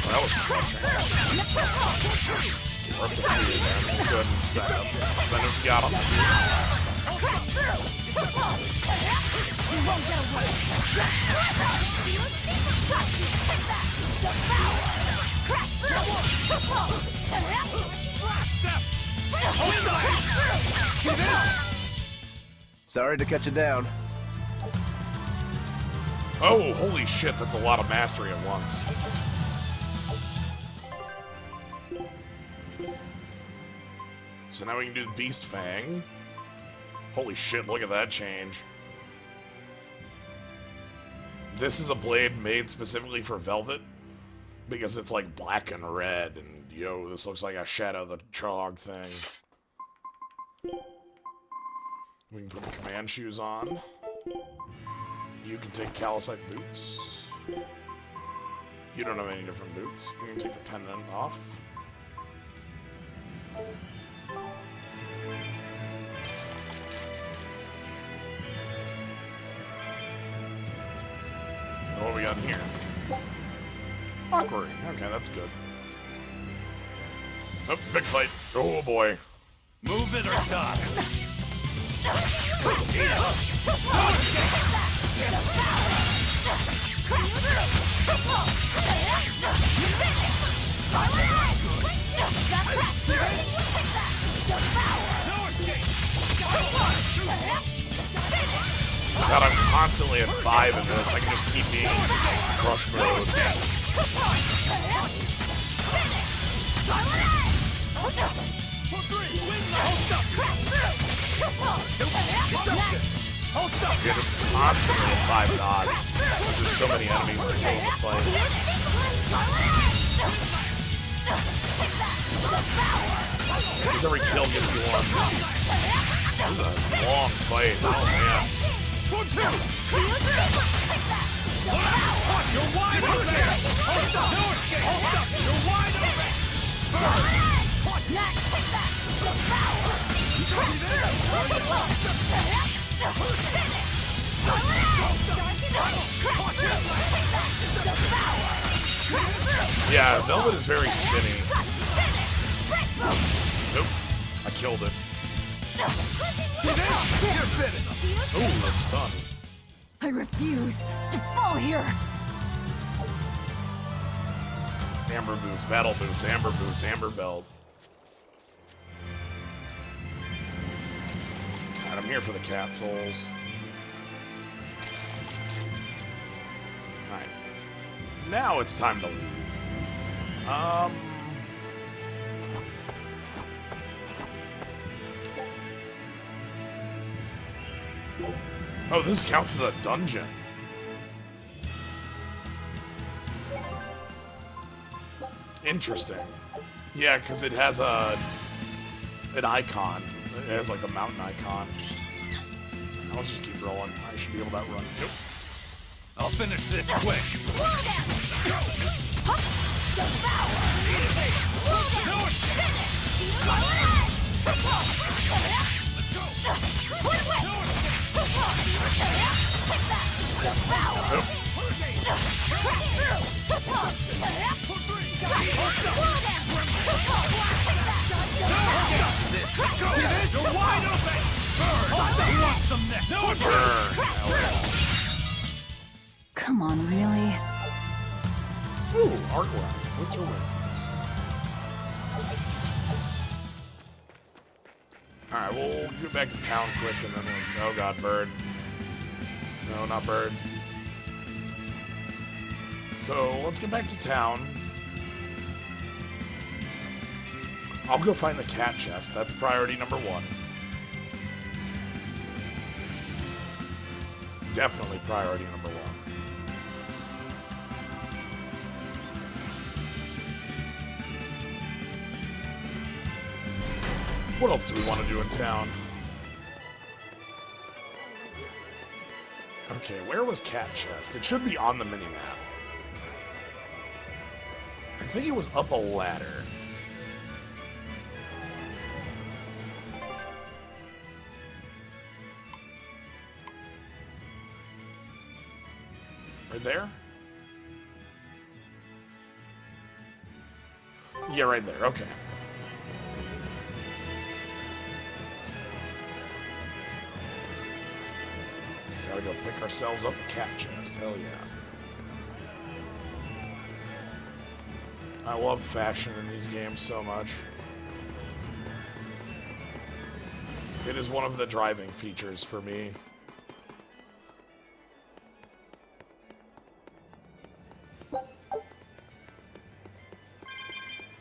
That was crushing. We're up to 3 again. Let's go ahead and spend them. Spend them, got them.
Sorry to cut you down.
Oh, holy shit, that's a lot of mastery at once. So now we can do the Beast Fang. Holy shit, look at that change. This is a blade made specifically for Velvet, because it's like black and red, and yo, this looks like a Shadow the Trog thing. We can put the command shoes on. You can take calcite boots. You don't have any different boots. You can take the pendant off. What do we got here? Awkward. Okay, that's good. Oh, big fight. Oh boy.
Move it or die.
God, I'm constantly at 5 in this. I can just keep being in crush mode. You're just constantly at 5 dots. There's so many enemies to kill in the fight. Because every kill gets you one. This is a long fight. Oh man.
1, 2! You're wide open! Hold up! No escape! Hold up! You're wide open!
Yeah, Velvet is very spinny. Nope. I killed it. Ooh, the stun.
I refuse to fall here.
Amber boots, battle boots, amber belt. Alright, I'm here for the cat souls. Alright. Now it's time to leave. Oh, this counts as a dungeon. Interesting. Yeah, because it has an icon. It has like the mountain icon. Let's just keep rolling. I should be able to outrun. Nope.
I'll finish this quick.
You're wide open! Burn! Who wants some next? No burn!
Come on, really?
Ooh, artwork. Winter Winds. Alright, we'll get back to town quick and then we'll... Oh god, bird. No, not bird. So, let's get back to town. I'll go find the cat chest. That's priority number 1. Definitely priority number 1. What else do we want to do in town? Okay, where was cat chest? It should be on the minimap. I think it was up a ladder. Right there? Yeah, right there. Okay. Gotta go pick ourselves up a cat chest. Hell yeah. I love fashion in these games so much. It is one of the driving features for me.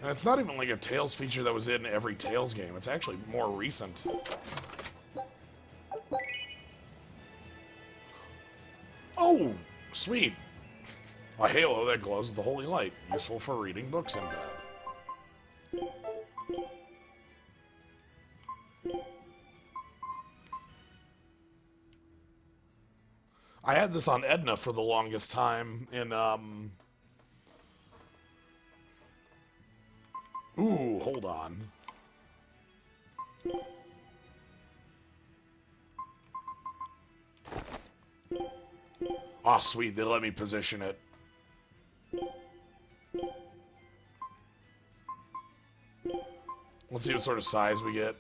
And it's not even like a Tales feature that was in every Tales game. It's actually more recent. Oh, sweet. A halo that glows with the holy light. Useful for reading books in bed. I had this on Edna for the longest time in, Ooh, hold on. Aw, sweet, they let me position it. Let's see what sort of size we get.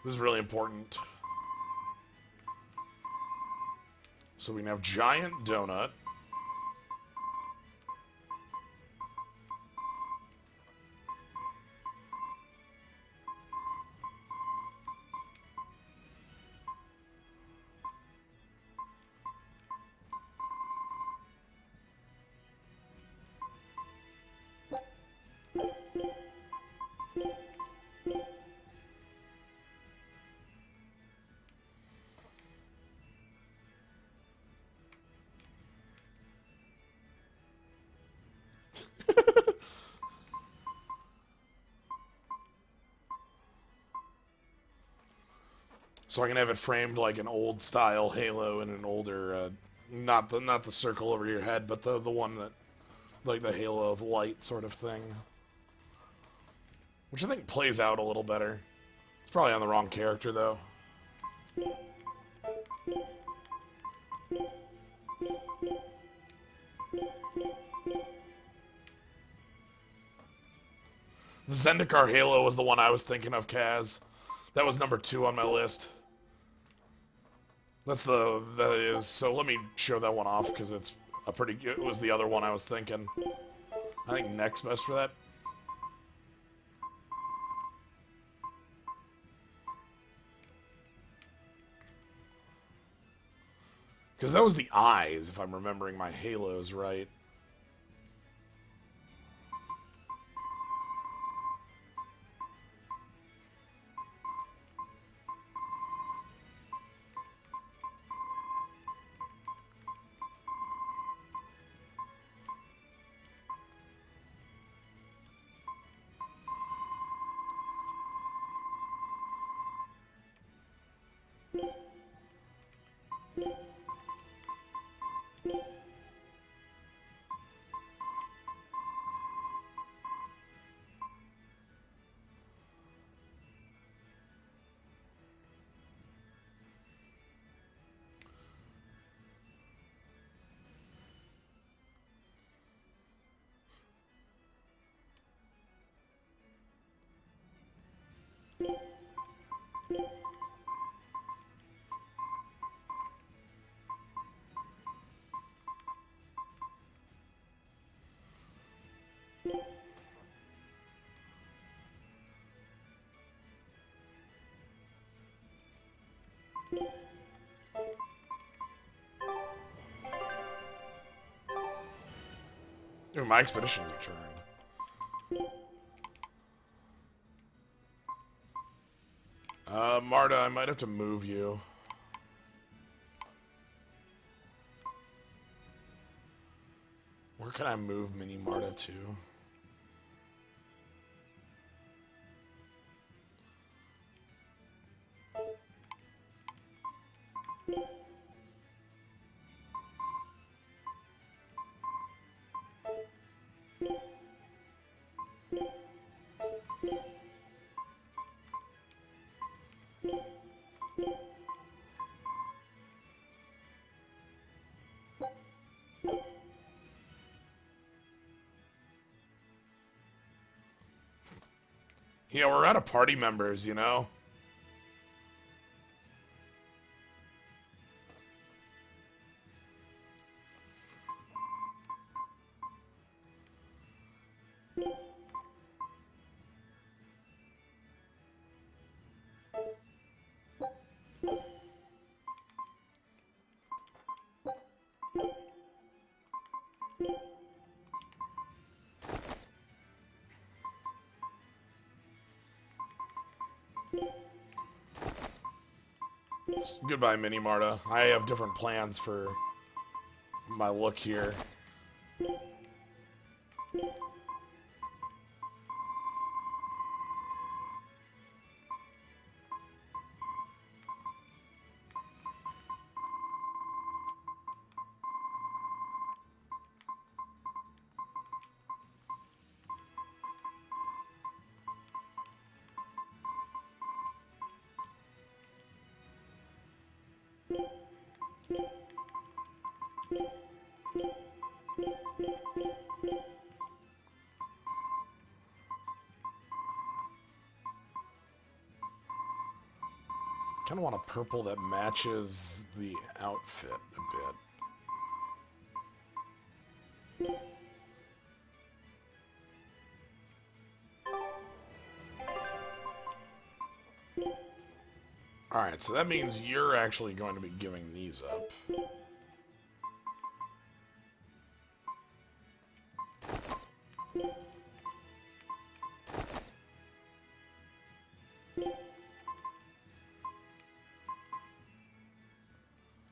This is really important. So we can have giant donut. So I can have it framed like an old style Halo and an older, not the circle over your head, but the one that, like the Halo of light sort of thing. Which I think plays out a little better. It's probably on the wrong character though. The Zendikar Halo was the one I was thinking of, Kaz. That was number 2 on my list. That is, so let me show that one off, because it was the other one I was thinking. I think next best for that. Because that was the eyes, if I'm remembering my halos right. Ooh, my expedition returned. Marta, I might have to move you. Where can I move Mini Marta to? Yeah, we're out of party members, you know? Goodbye, Mini Marta. I have different plans for my look here. Kind of want a purple that matches the outfit a bit. Alright, so that means you're actually going to be giving these up.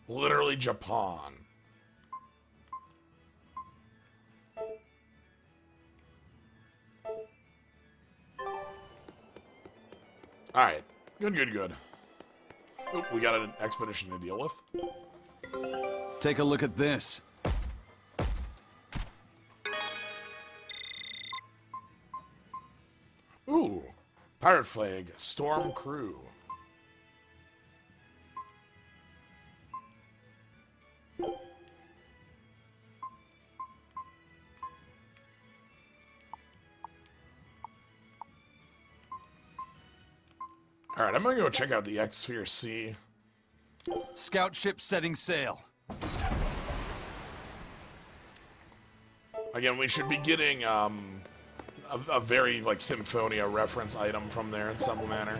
Literally Japan. Alright. Good. Oh, we got an expedition to deal with.
Take a look at this.
Ooh. Pirate flag. Storm crew. Alright, I'm gonna go check out the X-Sphere C.
Scout ship setting sail.
Again, we should be getting a very like Symphonia reference item from there in some manner.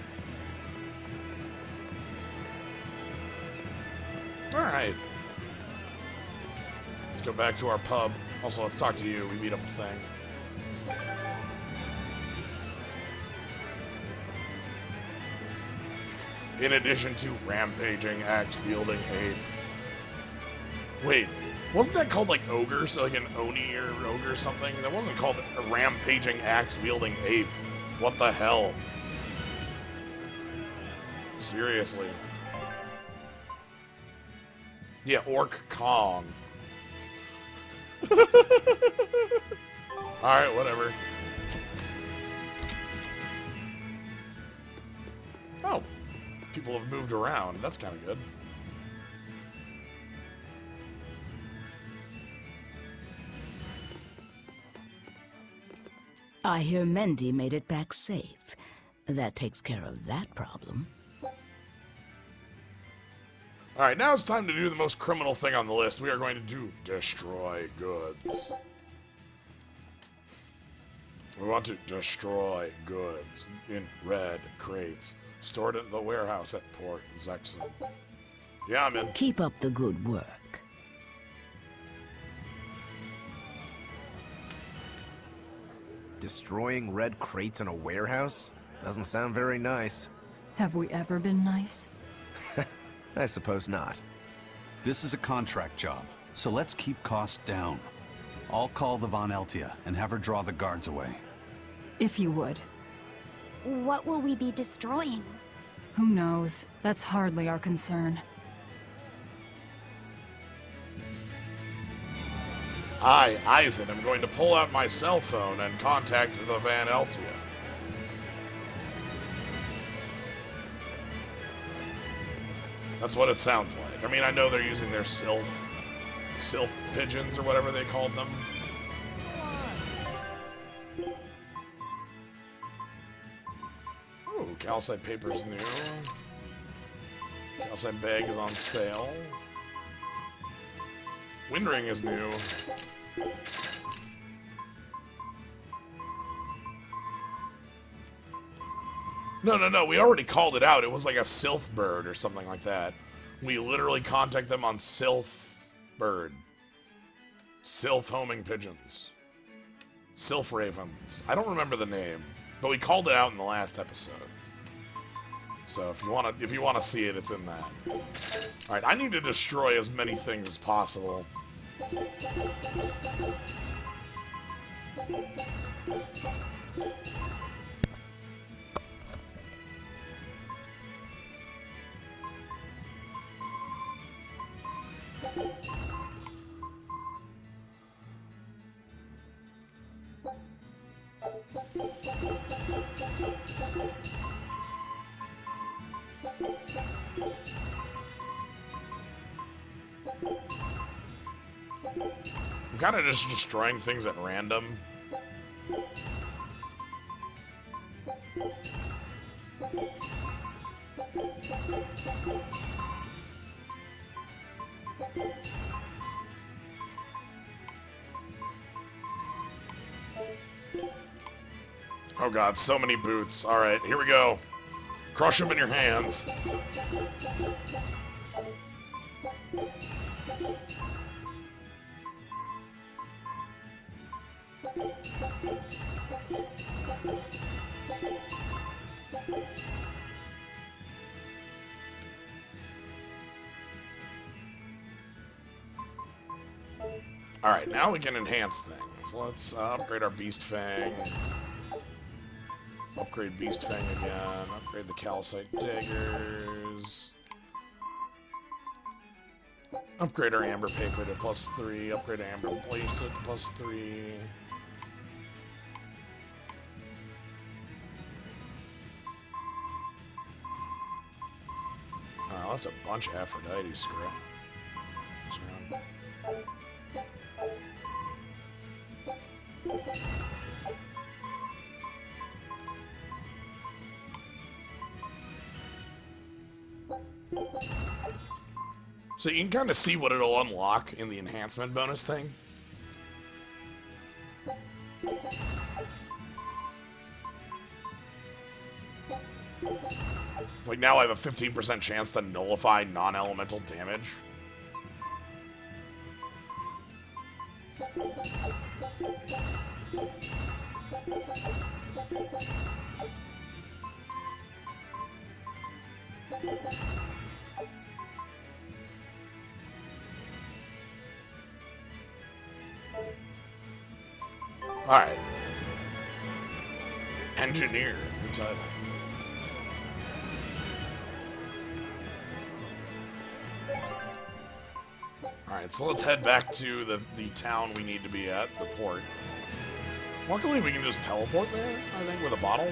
Alright. Let's go back to our pub. Also, let's talk to you. We beat up a thing. In addition to rampaging, axe-wielding ape. Wait, wasn't that called like ogre? So like an oni or ogre or something? That wasn't called a rampaging, axe-wielding ape. What the hell? Seriously. Yeah, Orc Kong. Alright, whatever. Oh. People have moved around. That's kind of good.
I hear Mendy made it back safe. That takes care of that problem.
Alright, now it's time to do the most criminal thing on the list. We are going to do destroy goods. We want to destroy goods in red crates, stored in the warehouse at Port Zexon. Yeah, I'm in.
Keep up the good work.
Destroying red crates in a warehouse? Doesn't sound very nice.
Have we ever been nice?
I suppose not.
This is a contract job, so let's keep costs down. I'll call the Von Eltia and have her draw the guards away.
If you would.
What will we be destroying?
Who knows? That's hardly our concern.
I, Eisen, am going to pull out my cell phone and contact the Van Eltia. That's what it sounds like. I mean, I know they're using their sylph pigeons or whatever they called them. Ooh, calcite paper's new. Calcite bag is on sale. Wind ring is new. No, we already called it out. It was like a sylph bird or something like that. We literally contact them on sylph bird. Sylph homing pigeons. Sylph ravens. I don't remember the name, but we called it out in the last episode. So if you wanna see it, it's in that. Alright, I need to destroy as many things as possible. I'm kind of just destroying things at random. Oh god, so many boots. Alright, here we go. Crush them in your hands. Alright, now we can enhance things. Let's upgrade our Beast Fang. Upgrade Beast Fang again. Upgrade the Calcite Daggers. Upgrade our Amber Paper to +3. Upgrade our Amber Bracelet to +3. I left a bunch of Aphrodite scrap. So you can kind of see what it'll unlock in the enhancement bonus thing. Like now I have a 15% chance to nullify non-elemental damage. Alright. Engineer, new title. Alright, so let's head back to the town we need to be at, the port. Luckily, we can just teleport there, I think, with a bottle.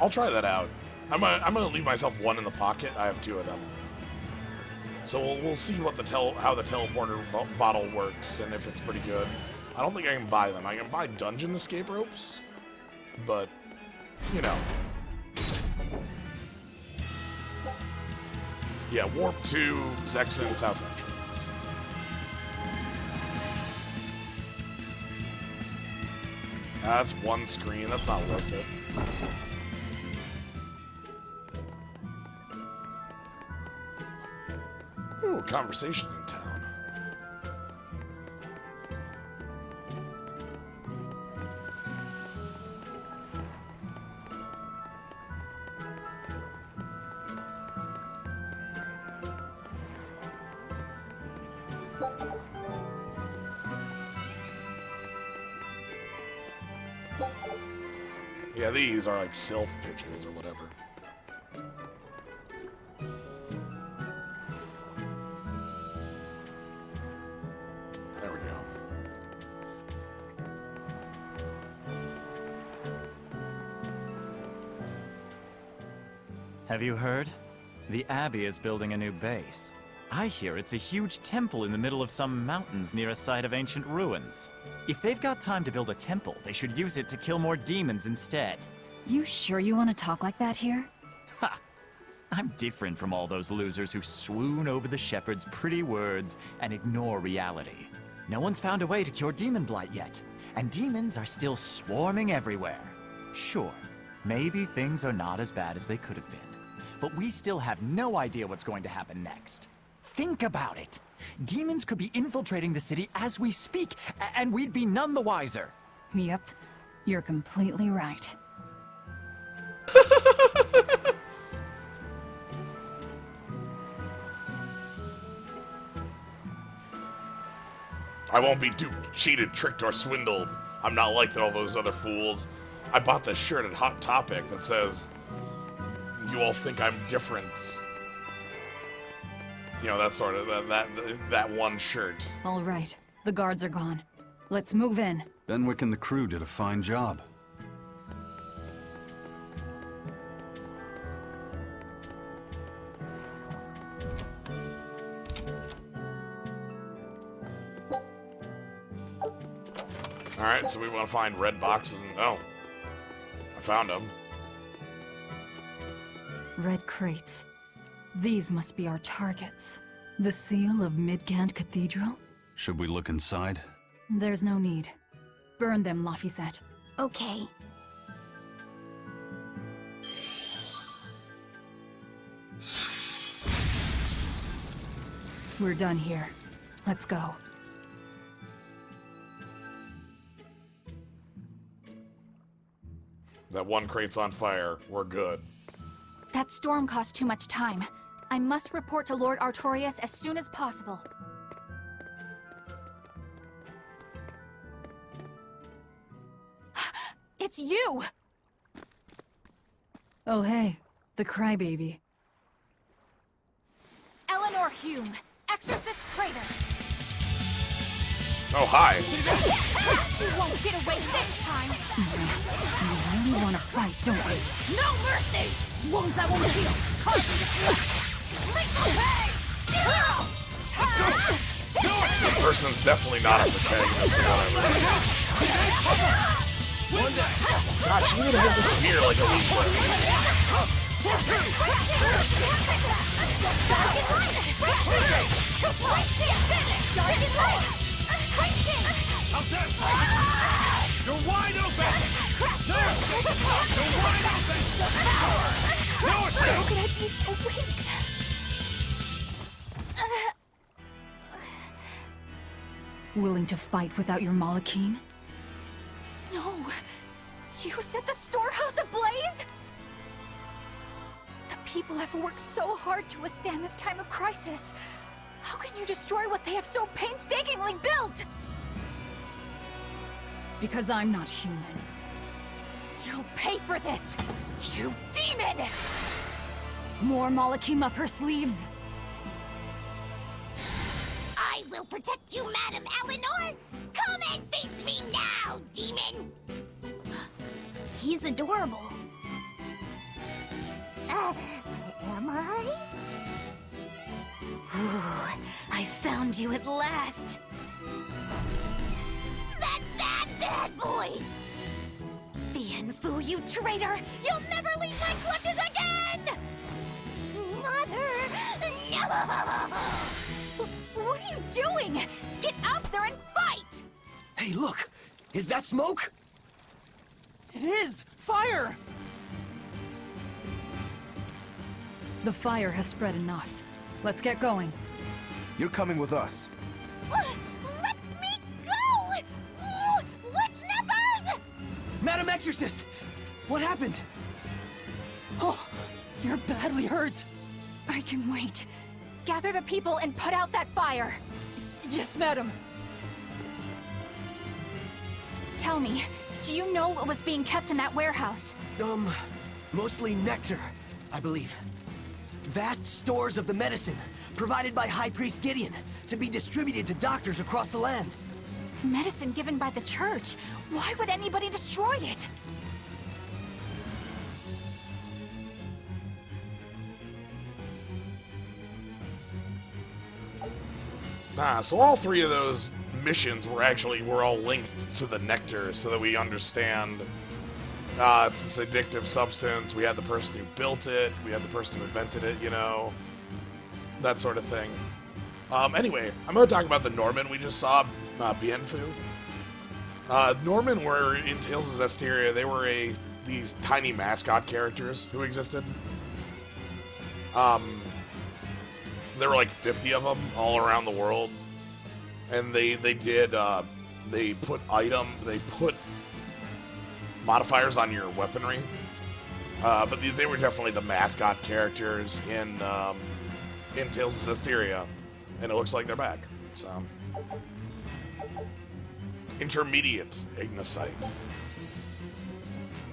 I'll try that out. I'm gonna leave myself one in the pocket. I have 2 of them. So we'll see what how the teleporter bottle works and if it's pretty good. I don't think I can buy them. I can buy dungeon escape ropes, but you know. Yeah, warp to Zexon South Entrance. That's one screen. That's not worth it. Ooh, conversation in town. Yeah, these are like sylph pigeons or whatever. There we go.
Have you heard? The Abbey is building a new base. I hear it's a huge temple in the middle of some mountains near a site of ancient ruins. If they've got time to build a temple, they should use it to kill more demons instead.
You sure you want to talk like that here?
Ha! I'm different from all those losers who swoon over the shepherd's pretty words and ignore reality. No one's found a way to cure demon blight yet, and demons are still swarming everywhere. Sure, maybe things are not as bad as they could have been, but we still have no idea what's going to happen next. Think about it. Demons could be infiltrating the city as we speak, and we'd be none the wiser.
Yep, you're completely right.
I won't be duped, cheated, tricked, or swindled. I'm not like all those other fools. I bought this shirt at Hot Topic that says, "You all think I'm different." You know, that sort of, that one shirt.
All right, the guards are gone. Let's move in.
Benwick and the crew did a fine job.
Alright, so we want to find red boxes and... Oh. I found them.
Red crates. These must be our targets. The seal of Midgand Cathedral?
Should we look inside?
There's no need. Burn them, Laphicet.
Okay.
We're done here. Let's go.
That one crate's on fire. We're good.
That storm cost too much time. I must report to Lord Artorius as soon as possible. It's you!
Oh hey, the crybaby.
Eleanor Hume, Exorcist Praetor.
Oh, hi.
You won't get away this time!
You really want to fight, don't you?
No mercy! Wounds that won't heal! Carving the flesh!
This person's definitely not a protagonist or whatever. God, she even has the spear like
You're wide open! No escape! You're wide open! No escape!
How could I be so weak?
Willing to fight without your Malachim?
No! You set the storehouse ablaze? The people have worked so hard to withstand this time of crisis. How can you destroy what they have so painstakingly built?
Because I'm not human.
You'll pay for this, you demon!
More Malachim up her sleeves.
I will protect you, Madam Eleanor! Come and face me now, demon! He's adorable. Am I?
Ooh, I found you at last.
That bad voice!
Bienfu, you traitor! You'll never leave my clutches again!
Mother! No!
What are you doing? Get out there and fight!
Hey, look! Is that smoke?
It is! Fire!
The fire has spread enough. Let's get going.
You're coming with us.
Let me go! Witch nippers!
Madam Exorcist! What happened?
Oh, you're badly hurt.
I can wait. Gather the people and put out that fire.
Yes, madam.
Tell me, do you know what was being kept in that warehouse?
Mostly nectar, I believe. Vast stores of the medicine, provided by High Priest Gideon, to be distributed to doctors across the land.
Medicine given by the church. Why would anybody destroy it?
So all three of those missions were all linked to the nectar, so that we understand it's this addictive substance. We had the person who built it, we had the person who invented it, you know, that sort of thing. Anyway, I'm going to talk about the Norman we just saw, Bienfu. Norman were in Tales of Zestiria. They were these tiny mascot characters who existed. There were like 50 of them all around the world, and they put modifiers on your weaponry, but they were definitely the mascot characters in Tales of Zestiria, and it looks like they're back. So, intermediate Ignicite.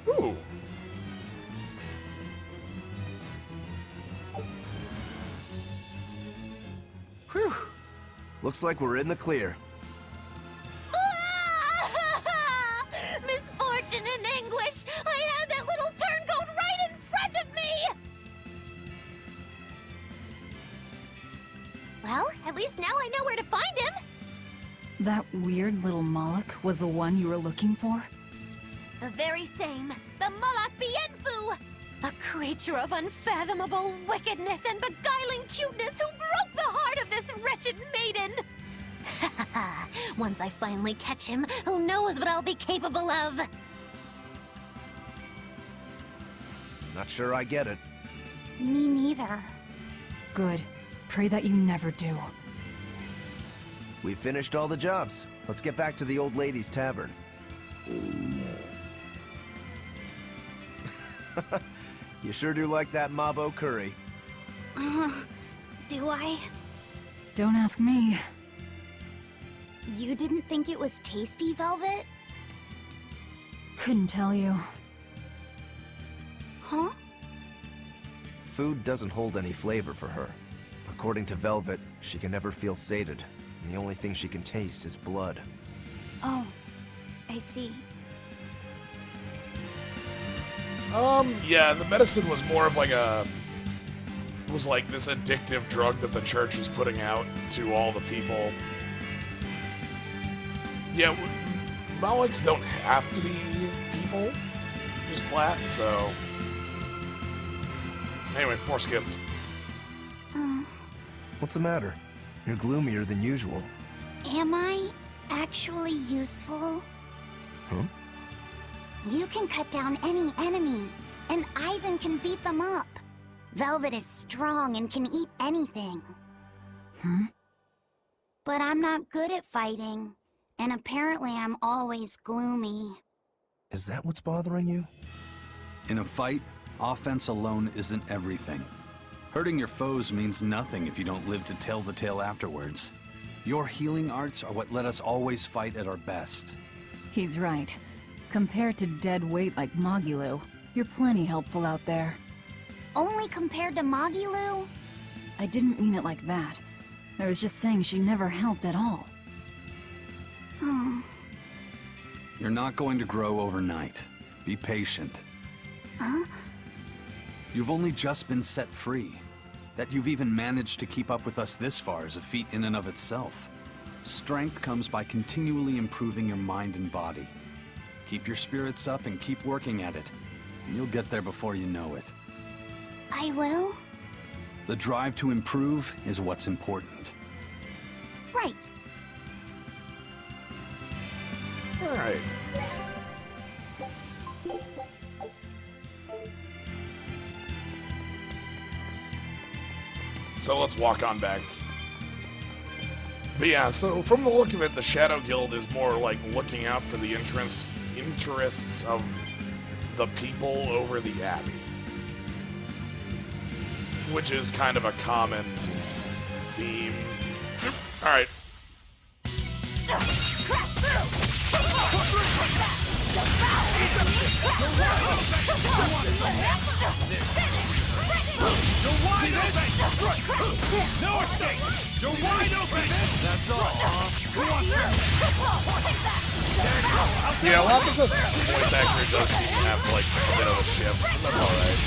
Ooh.
Whew. Looks like we're in the clear.
Misfortune and anguish! I had that little turncoat right in front of me! Well, at least now I know where to find him!
That weird little Moloch was the one you were looking for?
The very same. The Malak Bienfu! A creature of unfathomable wickedness and beguiling cuteness who broke the heart of this wretched maiden! Once I finally catch him, who knows what I'll be capable of?
Not sure I get it.
Me neither.
Good. Pray that you never do.
We finished all the jobs. Let's get back to the old lady's tavern. You sure do like that Mabo curry.
Do I?
Don't ask me.
You didn't think it was tasty, Velvet?
Couldn't tell you.
Huh?
Food doesn't hold any flavor for her. According to Velvet, she can never feel sated, and the only thing she can taste is blood.
Oh, I see.
Yeah, the medicine was more of like was like this addictive drug that the church is putting out to all the people. Yeah, Molochs don't have to be people, just flat, so... Anyway, more skits.
What's the matter? You're gloomier than usual.
Am I actually useful?
Huh?
You can cut down any enemy, and Eisen can beat them up. Velvet is strong and can eat anything. But I'm not good at fighting. And apparently I'm always gloomy.
Is that what's bothering you?
In a fight, offense alone isn't everything. Hurting your foes means nothing if you don't live to tell the tale afterwards. Your healing arts are what let us always fight at our best.
He's right. Compared to dead weight like Magilu, you're plenty helpful out there.
Only compared to Magilu?
I didn't mean it like that. I was just saying she never helped at all.
You're not going to grow overnight. Be patient.
Huh?
You've only just been set free. That you've even managed to keep up with us this far is a feat in and of itself. Strength comes by continually improving your mind and body. Keep your spirits up and keep working at it, and you'll get there before you know it.
I will?
The drive to improve is what's important.
Right.
All right. So let's walk on back. But yeah, so from the look of it, the Shadow Guild is more like looking out for the interests of the people over the Abbey. Which is kind of a common theme. Alright.
You're wide open! No escape! You're wide open! That's all, huh? Go on through!
Yeah, Lapiset's voice actor does seem to have, like, a bit of a shift. That's alright.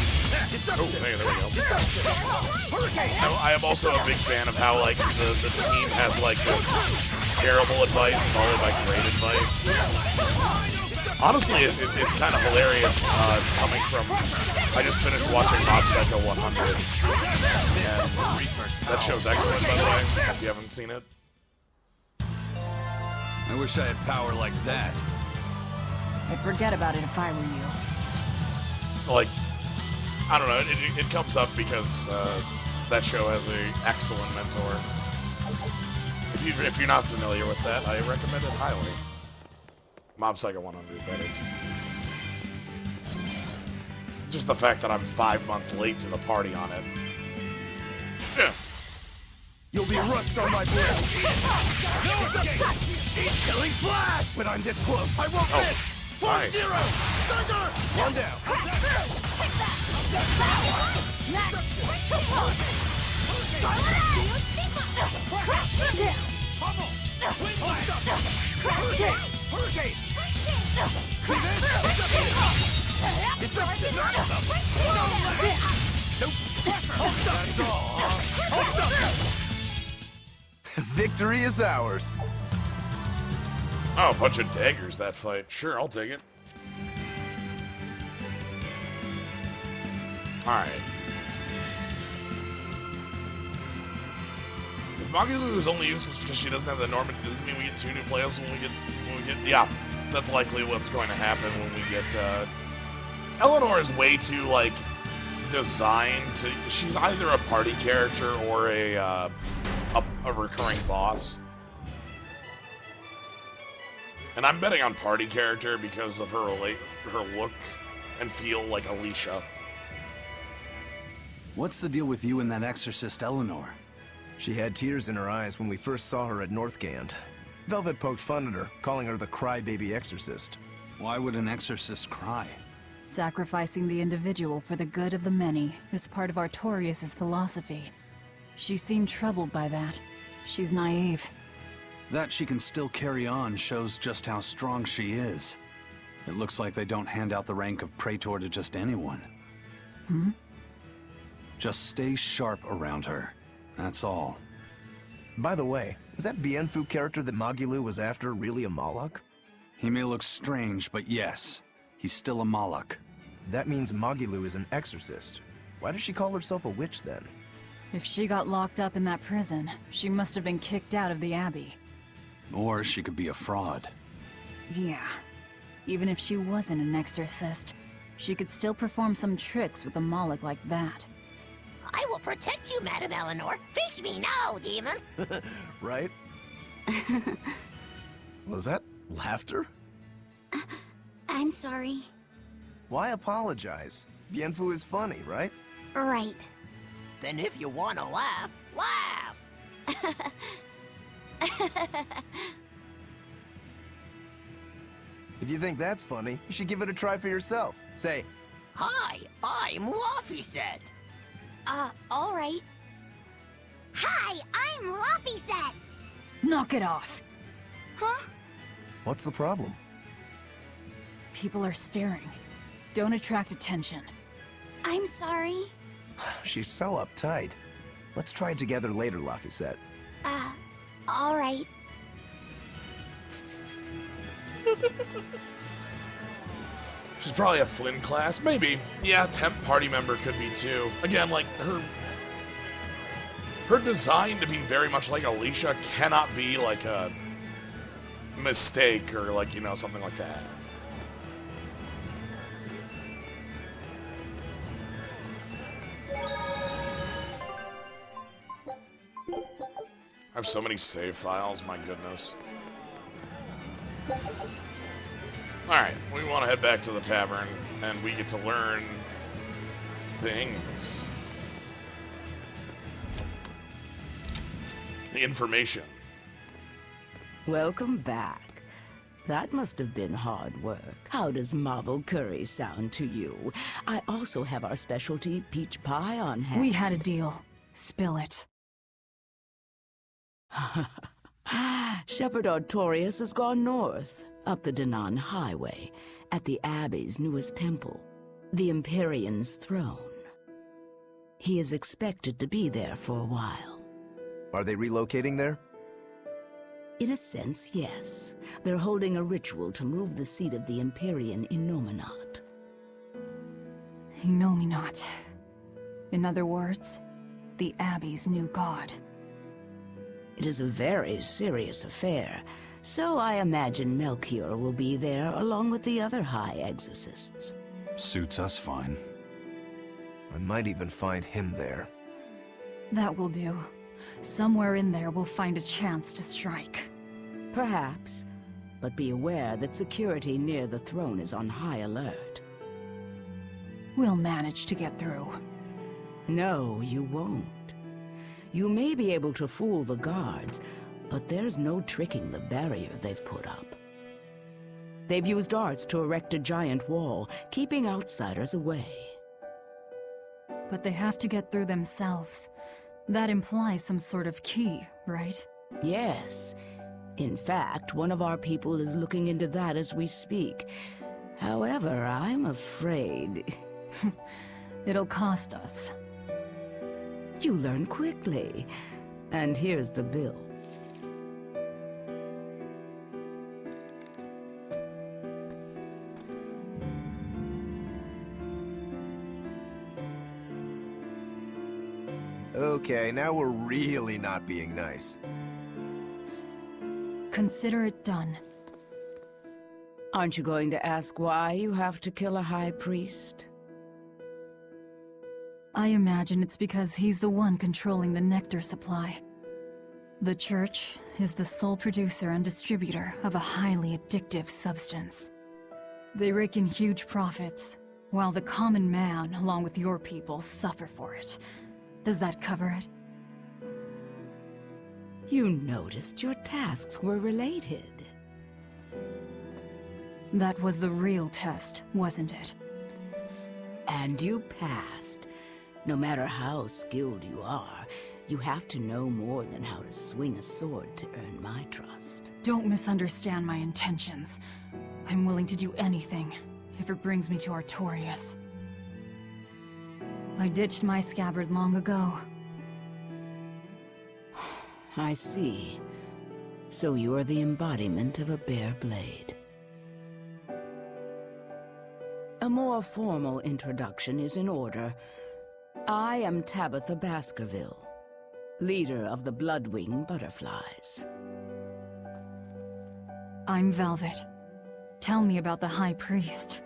Oh, there we go. I am also a big fan of how, like, the team has, like, this terrible advice followed by great advice. Honestly, it's kind of hilarious coming from... I just finished watching Mob Psycho 100. And that show's excellent, by the way, if you haven't seen it.
I wish I had power like that.
I'd forget about it if I were you.
Like, I don't know, it comes up because that show has an excellent mentor. If you're not familiar with that, I recommend it highly. Mob Psycho 100, that is. Just the fact that I'm 5 months late to the party on it. Yeah.
You'll be rust on my blade. No escape! He's killing Flash! When I'm this close, I won't miss! Form
nice.
Zero! Thunder! One down. Hurricane!
Victory is ours.
Oh, a bunch of daggers, that fight. Sure, I'll take it. Alright. If Magilu is only useless because she doesn't have the Norman, does it mean we get 2 new players when we get... Yeah, that's likely what's going to happen when we get... Eleanor is way too, like, designed to... She's either a party character or a recurring boss. And I'm betting on party character because of her look and feel like Alicia.
What's the deal with you and that exorcist Eleanor?
She had tears in her eyes when we first saw her at Northgand. Velvet poked fun at her, calling her the crybaby exorcist.
Why would an exorcist cry?
Sacrificing the individual for the good of the many is part of Artorius' philosophy. She seemed troubled by that. She's naive.
That she can still carry on shows just how strong she is. It looks like they don't hand out the rank of Praetor to just anyone.
Hmm?
Just stay sharp around her. That's all.
By the way, is that Bienfu character that Magilu was after really a Moloch?
He may look strange, but yes, he's still a Moloch.
That means Magilu is an exorcist. Why does she call herself a witch then?
If she got locked up in that prison, she must have been kicked out of the Abbey.
Or she could be a fraud.
Yeah. Even if she wasn't an exorcist, she could still perform some tricks with a Moloch like that.
I will protect you, Madam Eleanor. Face me now, demon.
Right? Was that laughter?
I'm sorry.
Why apologize? Bienfu is funny, right?
Right.
Then if you want to laugh, laugh!
If you think that's funny, you should give it a try for yourself. Say,
Hi, I'm Laffyset.
All right. Hi, I'm Laffyset.
Knock it off.
Huh?
what's the problem?
People are staring. Don't attract attention.
I'm sorry.
She's so uptight. Let's try it together later, Laffyset.
All right.
She's probably a Flynn class. Maybe. Yeah, temp party member could be too. Again, like, her design to be very much like Alicia cannot be like a mistake or like, you know, something like that. I have so many save files, my goodness. Alright, we want to head back to the tavern, and we get to learn things. The information.
Welcome back. That must have been hard work. How does marble curry sound to you? I also have our specialty peach pie on hand.
We had a deal. Spill it.
Shepherd Artorius has gone north, up the Danan Highway, at the Abbey's newest temple, the Empyrean's throne. He is expected to be there for a while.
Are they relocating there?
In a sense, yes. They're holding a ritual to move the seat of the Empyrean in Nominat.
Nominat. In other words, the Abbey's new god.
It is a very serious affair, so I imagine Melchior will be there along with the other high exorcists.
Suits us fine.
I might even find him there.
That will do. Somewhere in there we'll find a chance to strike.
Perhaps, but be aware that security near the throne is on high alert.
We'll manage to get through.
No, you won't. You may be able to fool the guards, but there's no tricking the barrier they've put up. They've used arts to erect a giant wall, keeping outsiders away.
But they have to get through themselves. That implies some sort of key, right?
Yes. In fact, one of our people is looking into that as we speak. However, I'm afraid...
It'll cost us.
You learn quickly. And here's the bill.
Okay, now we're really not being nice.
Consider it done.
Aren't you going to ask why you have to kill a high priest?
I imagine it's because he's the one controlling the nectar supply. The Church is the sole producer and distributor of a highly addictive substance. They rake in huge profits, while the common man, along with your people, suffer for it. Does that cover it?
You noticed your tasks were related.
That was the real test, wasn't it?
And you passed. No matter how skilled you are, you have to know more than how to swing a sword to earn my trust.
Don't misunderstand my intentions. I'm willing to do anything, if it brings me to Artorius. I ditched my scabbard long ago.
I see. So you are the embodiment of a bare blade. A more formal introduction is in order. I am Tabitha Baskerville, leader of the Bloodwing Butterflies.
I'm Velvet. Tell me about the High Priest.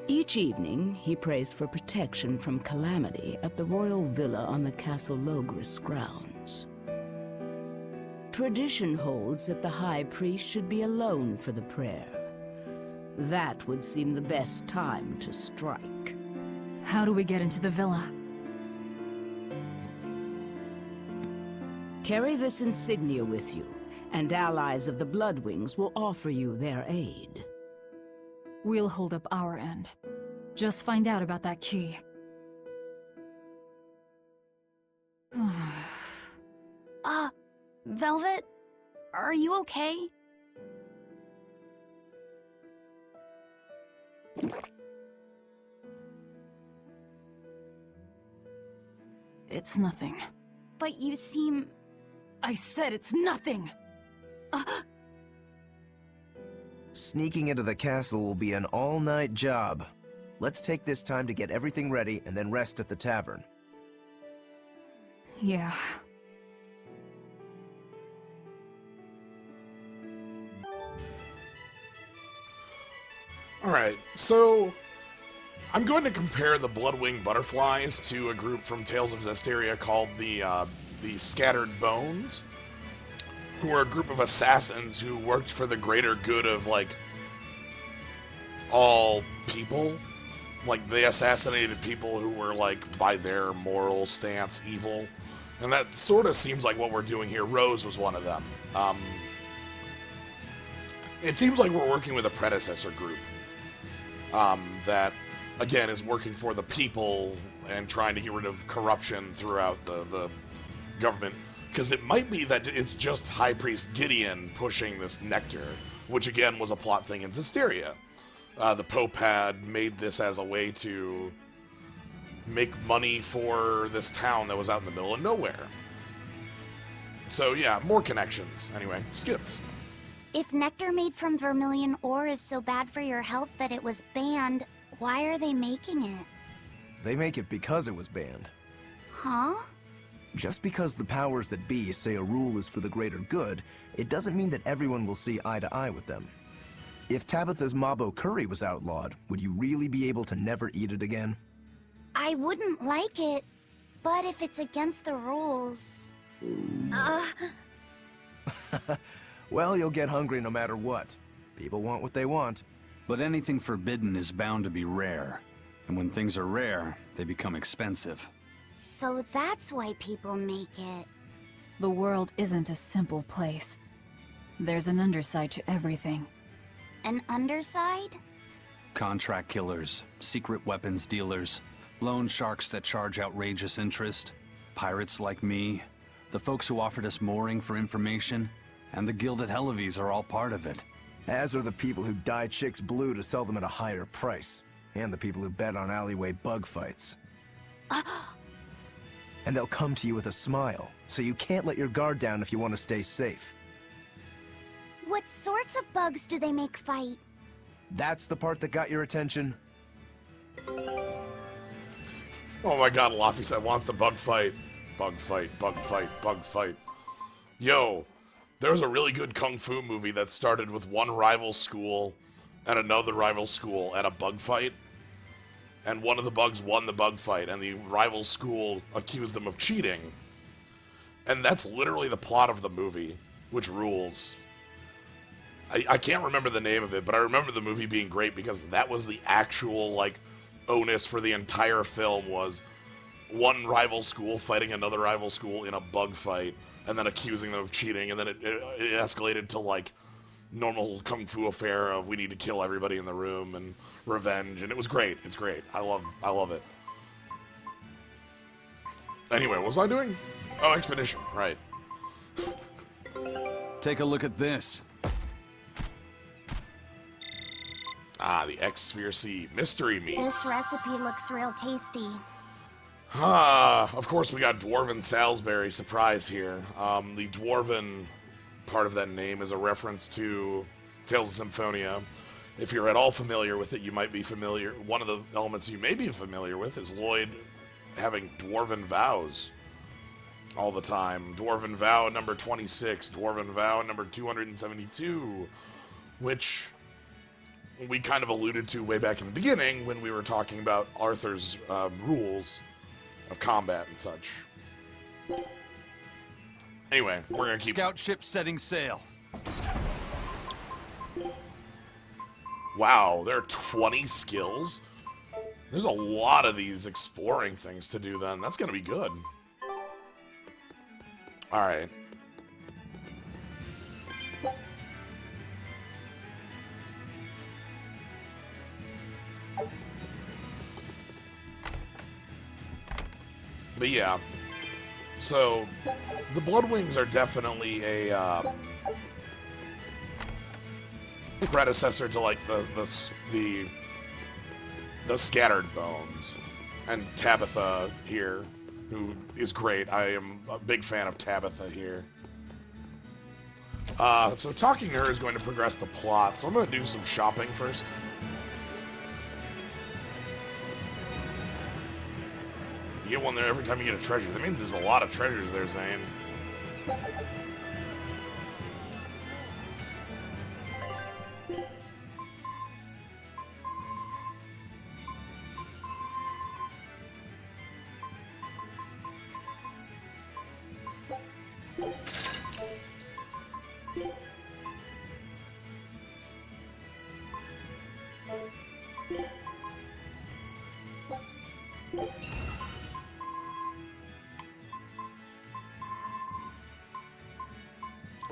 Each evening, he prays for protection from calamity at the royal villa on the Castle Logris grounds. Tradition holds that the High Priest should be alone for the prayer. That would seem the best time to strike.
How do we get into the villa?
Carry this insignia with you, and allies of the Bloodwings will offer you their aid.
We'll hold up our end. Just find out about that key.
Velvet? Are you okay?
It's nothing.
But you seem...
I said it's nothing!
Sneaking into the castle will be an all-night job. Let's take this time to get everything ready and then rest at the tavern.
Yeah.
Alright, so I'm going to compare the Bloodwing Butterflies to a group from Tales of Zestiria called the Scattered Bones, who are a group of assassins who worked for the greater good of, like, all people. Like, they assassinated people who were, like, by their moral stance, evil. And that sort of seems like what we're doing here. Rose was one of them. It seems like we're working with a predecessor group that, again, is working for the people and trying to get rid of corruption throughout the government. Because it might be that it's just High Priest Gideon pushing this nectar, which, again, was a plot thing in Zestiria. The Pope had made this as a way to make money for this town that was out in the middle of nowhere. So, yeah, more connections. Anyway, skits.
If nectar made from vermilion ore is so bad for your health that it was banned, why are they making it?
They make it because it was banned.
Huh?
Just because the powers that be say a rule is for the greater good, it doesn't mean that everyone will see eye to eye with them. If Tabitha's Mabo curry was outlawed, would you really be able to never eat it again?
I wouldn't like it, but if it's against the rules...
Well, you'll get hungry no matter what. People want what they want.
But anything forbidden is bound to be rare. And when things are rare, they become expensive.
So that's why people make it.
The world isn't a simple place. There's an underside to everything.
An underside?
Contract killers, secret weapons dealers, loan sharks that charge outrageous interest, pirates like me, the folks who offered us mooring for information, and the Gilded Hellevys are all part of it.
As are the people who dye chicks blue to sell them at a higher price, and the people who bet on alleyway bug fights. And they'll come to you with a smile, so you can't let your guard down if you want to stay safe.
What sorts of bugs do they make fight?
That's the part that got your attention?
Oh my god, Laffy said wants to bug fight. Bug fight, bug fight, bug fight. Yo, there was a really good kung fu movie that started with one rival school and another rival school at a bug fight. And one of the bugs won the bug fight, and the rival school accused them of cheating. And that's literally the plot of the movie, which rules. I can't remember the name of it, but I remember the movie being great because that was the actual, like, onus for the entire film was one rival school fighting another rival school in a bug fight, and then accusing them of cheating, and then it escalated to, like, normal kung fu affair of we need to kill everybody in the room and revenge, and it was great. It's great. I love it. Anyway, what was I doing? Oh, Expedition, right.
Take a look at this.
Ah, the X-Sphere Sea mystery meat.
This recipe looks real tasty.
Of course we got Dwarven Salisbury surprise here. The Dwarven part of that name is a reference to Tales of Symphonia. If you're at all familiar with it, you might be familiar. One of the elements you may be familiar with is Lloyd having Dwarven vows all the time. Dwarven vow number 26, Dwarven vow number 272, which we kind of alluded to way back in the beginning when we were talking about Arthur's rules of combat and such. Anyway, we're gonna keep...
Scout ship setting sail.
Wow, there are 20 skills? There's a lot of these exploring things to do then. That's gonna be good. Alright. But yeah. So, the Bloodwings are definitely a, predecessor to, like, the Scattered Bones. And Tabitha here, who is great. I am a big fan of Tabitha here. So talking to her is going to progress the plot, so I'm going to do some shopping first. You get one there every time you get a treasure. That means there's a lot of treasures there, Zane.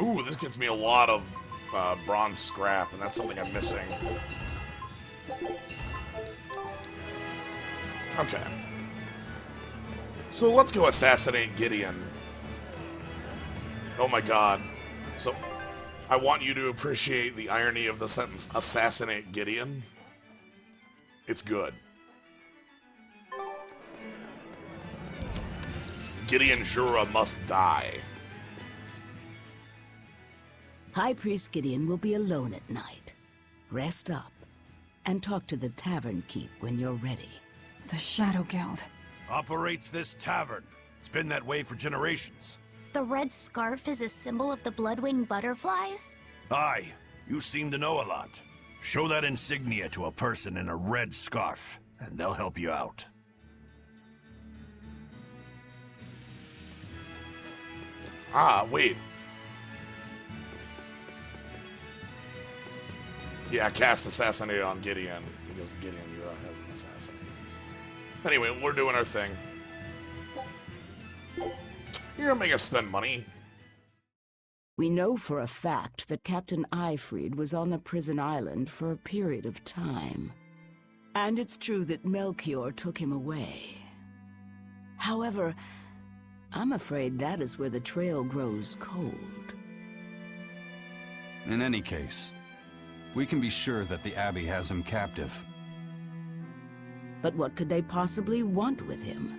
Ooh, this gets me a lot of bronze scrap, and that's something I'm missing. Okay. So let's go assassinate Gideon. Oh my god. So, I want you to appreciate the irony of the sentence, assassinate Gideon. It's good. Gideon Jura must die.
High Priest Gideon will be alone at night. Rest up, and talk to the tavern keep when you're ready.
The Shadow Guild.
Operates this tavern. It's been that way for generations.
The red scarf is a symbol of the Bloodwing butterflies?
Aye, you seem to know a lot. Show that insignia to a person in a red scarf, and they'll help you out.
Ah, wait. Yeah, cast Assassinate on Gideon, because Gideon Jura has an Assassinate. Anyway, we're doing our thing. You're gonna make us spend money.
We know for a fact that Captain Eyfried was on the prison island for a period of time. And it's true that Melchior took him away. However, I'm afraid that is where the trail grows cold.
In any case, we can be sure that the Abbey has him captive.
But what could they possibly want with him?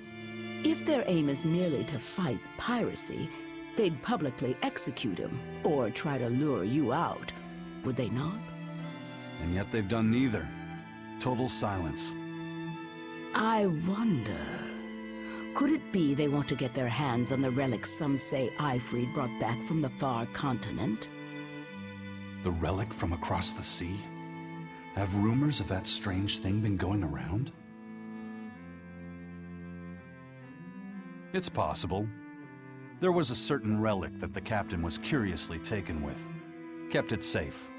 If their aim is merely to fight piracy, they'd publicly execute him, or try to lure you out, would they not?
And yet they've done neither. Total silence.
I wonder... could it be they want to get their hands on the relics some say Eyfried brought back from the far continent?
The relic from across the sea? Have rumors of that strange thing been going around? It's possible. There was a certain relic that the captain was curiously taken with. Kept it safe.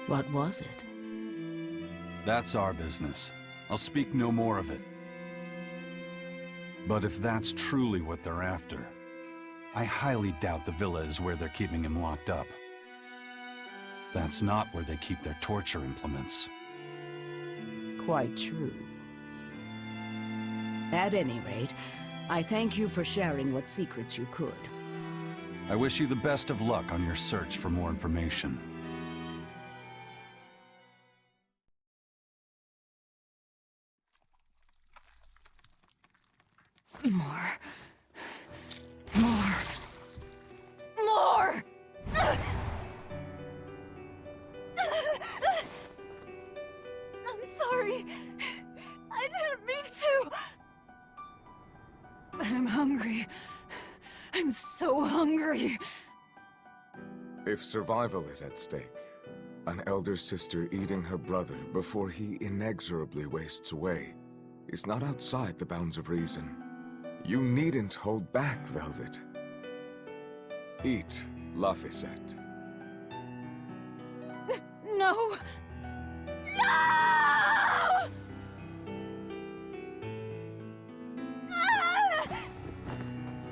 What was it?
That's our business. I'll speak no more of it. But if that's truly what they're after, I highly doubt the villa is where they're keeping him locked up. That's not where they keep their torture implements.
Quite true. At any rate, I thank you for sharing what secrets you could.
I wish you the best of luck on your search for more information.
More. More. More! I'm sorry. I didn't mean to. But I'm hungry. I'm so hungry.
If survival is at stake, an elder sister eating her brother before he inexorably wastes away is not outside the bounds of reason. You needn't hold back, Velvet. Eat Laphicet.
No! No!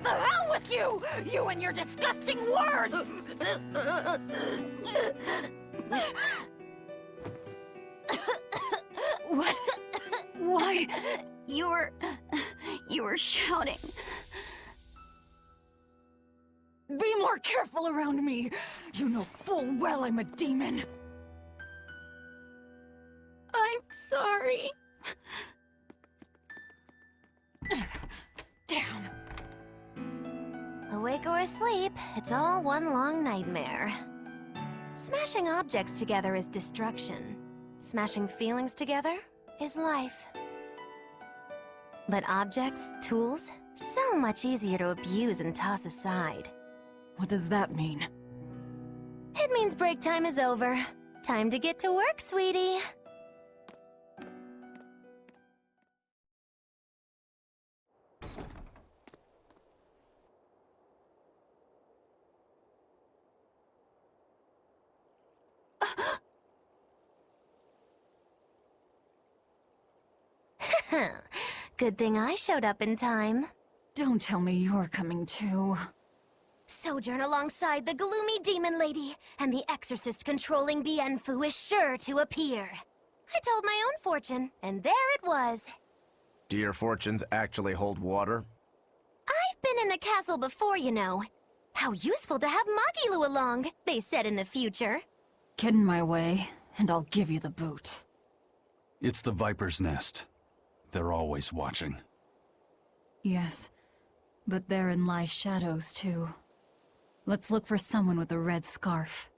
The hell with you! You and your disgusting words! What? Why?
You were shouting.
Be more careful around me! You know full well I'm a demon!
I'm sorry.
Damn.
Awake or asleep, it's all one long nightmare. Smashing objects together is destruction. Smashing feelings together is life. But objects, tools, so much easier to abuse and toss aside.
What does that mean?
It means break time is over. Time to get to work, sweetie. Good thing I showed up in time.
Don't tell me you're coming too.
Sojourn alongside the gloomy demon lady, and the exorcist controlling Bienfu is sure to appear. I told my own fortune, and there it was.
Do your fortunes actually hold water?
I've been in the castle before, you know. How useful to have Magilu along, they said in the future.
Get in my way, and I'll give you the boot.
It's the Viper's Nest. They're always watching.
Yes, but therein lie shadows too. Let's look for someone with a red scarf.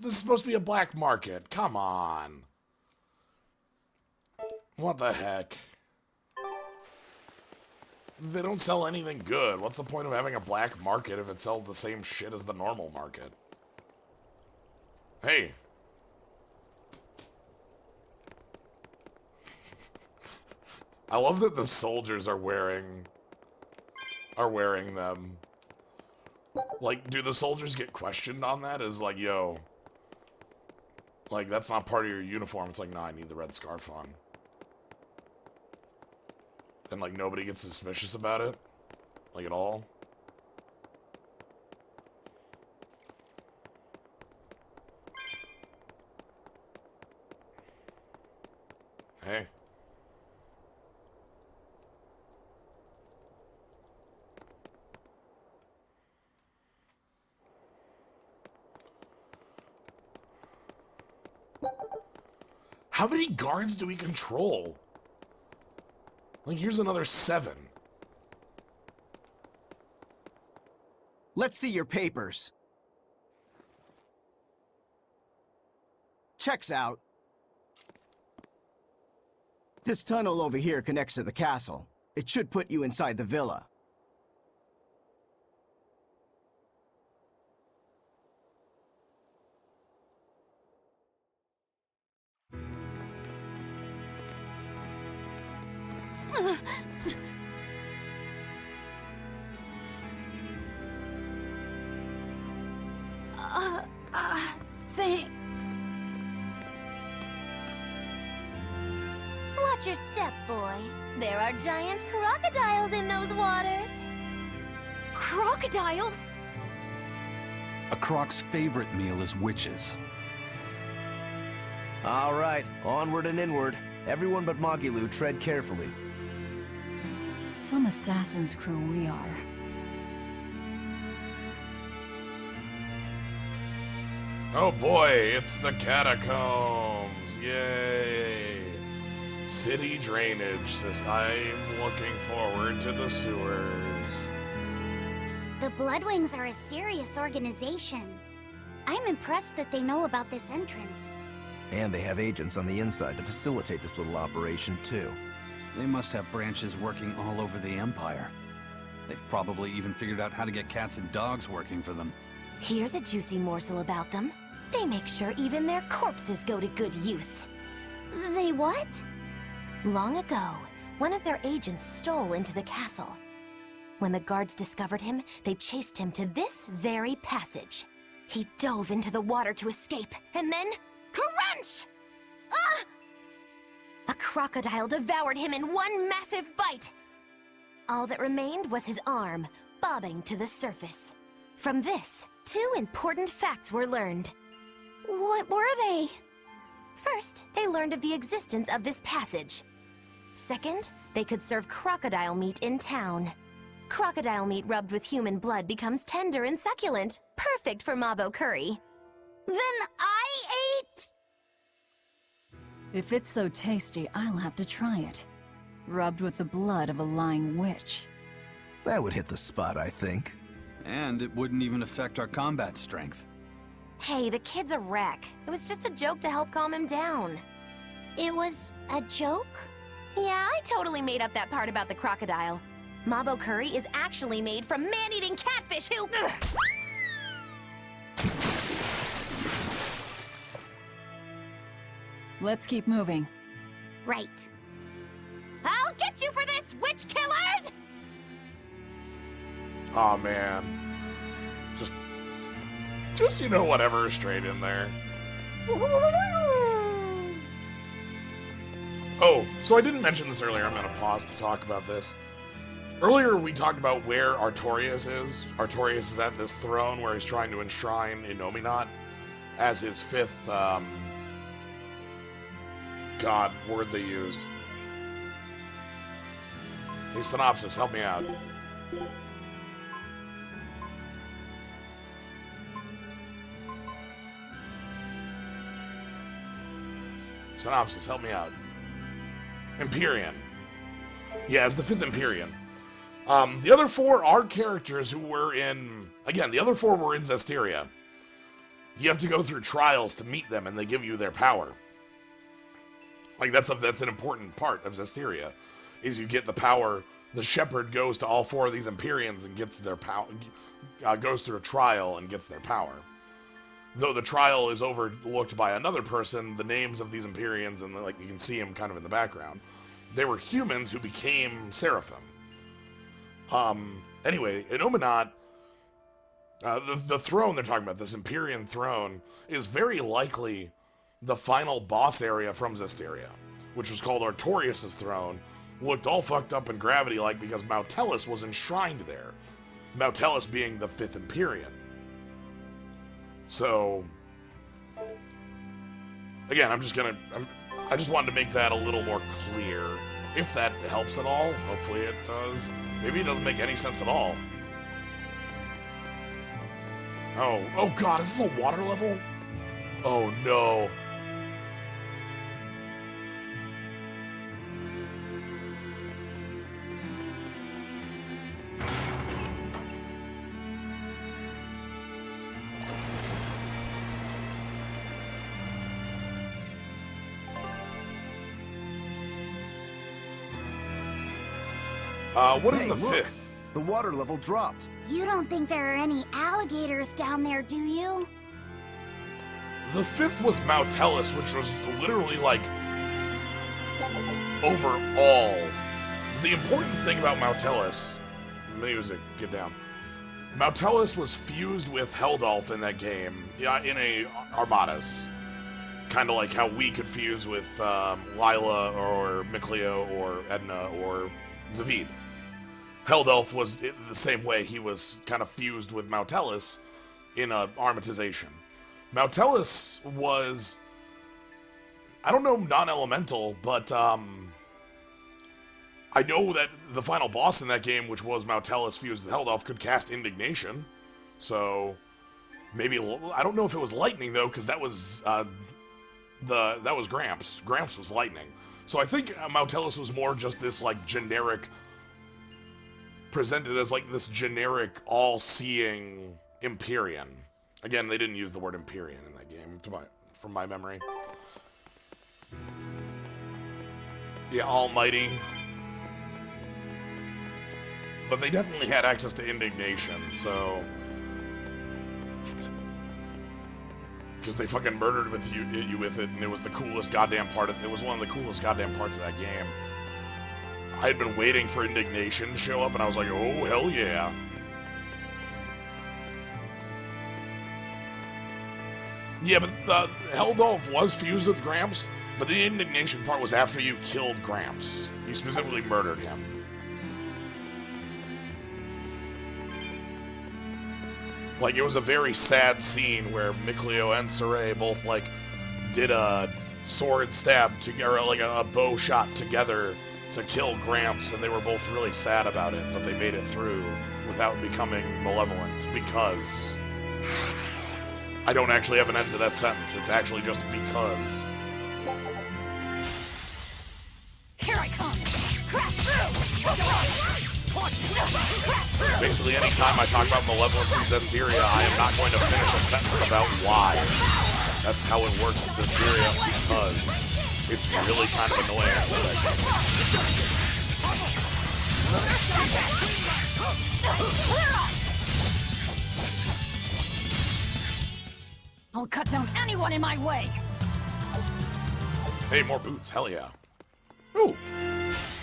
This is supposed to be a black market. Come on. What the heck? They don't sell anything good. What's the point of having a black market if it sells the same shit as the normal market? Hey. I love that the soldiers are wearing them. Like, do the soldiers get questioned on that? Is like, yo, like, that's not part of your uniform. It's like, nah, I need the red scarf on. And, like, nobody gets suspicious about it? Like, at all? Hey. How many guards do we control? Like, here's another 7.
Let's see your papers. Checks out. This tunnel over here connects to the castle. It should put you inside the villa.
Watch your step, boy. There are giant crocodiles in those waters.
Crocodiles?
A croc's favorite meal is witches.
All right, onward and inward. Everyone but Magilu, tread carefully.
Some assassin's crew we are.
Oh boy, it's the catacombs! Yay! City drainage system. I'm looking forward to the sewers.
The Bloodwings are a serious organization. I'm impressed that they know about this entrance.
And they have agents on the inside to facilitate this little operation, too.
They must have branches working all over the Empire. They've probably even figured out how to get cats and dogs working for them.
Here's a juicy morsel about them. They make sure even their corpses go to good use. They what? Long ago, one of their agents stole into the castle. When the guards discovered him, they chased him to this very passage. He dove into the water to escape, and then... crunch! Ah! A crocodile devoured him in one massive bite. All that remained was his arm, bobbing to the surface. From this, 2 important facts were learned. What were they? First, they learned of the existence of this passage. Second, they could serve crocodile meat in town. Crocodile meat rubbed with human blood becomes tender and succulent, perfect for Mabo curry.
Then I ate... If it's so tasty, I'll have to try it. Rubbed with the blood of a lying witch.
That would hit the spot, I think.
And it wouldn't even affect our combat strength.
Hey, the kid's a wreck. It was just a joke to help calm him down.
It was a joke?
Yeah, I totally made up that part about the crocodile. Mabo curry is actually made from man-eating catfish who...
Let's keep moving.
Right.
I'll get you for this, witch killers!
Aw, man. Just, you know, whatever, straight in there. Oh, so I didn't mention this earlier. I'm going to pause to talk about this. Earlier, we talked about where Artorius is. Artorius is at this throne where he's trying to enshrine Innominat as his 5th, God, word they used. Hey, Synopsis, help me out. Synopsis, help me out. Empyrean. Yeah, it's the 5th Empyrean. The other 4 are characters who were in... Again, the other 4 were in Zestiria. You have to go through trials to meet them, and they give you their power. Like, that's an important part of Zestiria, is you get the power. The Shepherd goes to all 4 of these Empyreans and gets their power... goes through a trial and gets their power. Though the trial is overlooked by another person, the names of these Empyreans, and like you can see them kind of in the background, they were humans who became Seraphim. Anyway, Innominat, the throne they're talking about, this Empyrean throne, is very likely the final boss area from Zestiria, which was called Artorius' throne, looked all fucked up and gravity-like because Mautellus was enshrined there. Mautellus being the 5th Empyrean. So, again, I just wanted to make that a little more clear. If that helps at all, hopefully it does. Maybe it doesn't make any sense at all. Oh God, is this a water level? Oh no. What is the
look,
5th?
The water level dropped.
You don't think there are any alligators down there, do you?
The 5th was Mautellus, which was literally like over all. The important thing about Mautellus, music, get down. Mautellus was fused with Heldalf in that game, in a Armadas. Kind of like how we could fuse with Lila or Micleo or Edna or Zavid. Heldalf was the same way. He was kind of fused with Mautellus in a Armatization. Mautellus was, I don't know non-elemental, but I know that the final boss in that game, which was Mautellus fused with Heldalf, could cast Indignation. So maybe, I don't know if it was lightning though, because that was that was Gramps. Gramps was lightning. So I think Mautellus was more just this like generic, presented as like this generic all-seeing Empyrean. Again, they didn't use the word Empyrean in that game, from my memory. Yeah, Almighty. But they definitely had access to indignation, so... Because they fucking murdered you with it, and it was the coolest goddamn part of it. Was one of the coolest goddamn parts of that game. I had been waiting for indignation to show up, and I was like, oh, hell yeah. Yeah, but Heldolf was fused with Gramps, but the indignation part was after you killed Gramps. You specifically murdered him. Like, it was a very sad scene where Mikleo and Saray both, like, did a sword stab together, like a bow shot together to kill Gramps, and they were both really sad about it, but they made it through without becoming malevolent, because... I don't actually have an end to that sentence, it's actually just because.
Here I come! Crash through!
Basically, anytime I talk about malevolence in Zestiria, I am not going to finish a sentence about why. That's how it works in Zestiria, because it's really kind of annoying.
I'll cut down anyone in my way!
Hey, more boots, hell yeah. Ooh,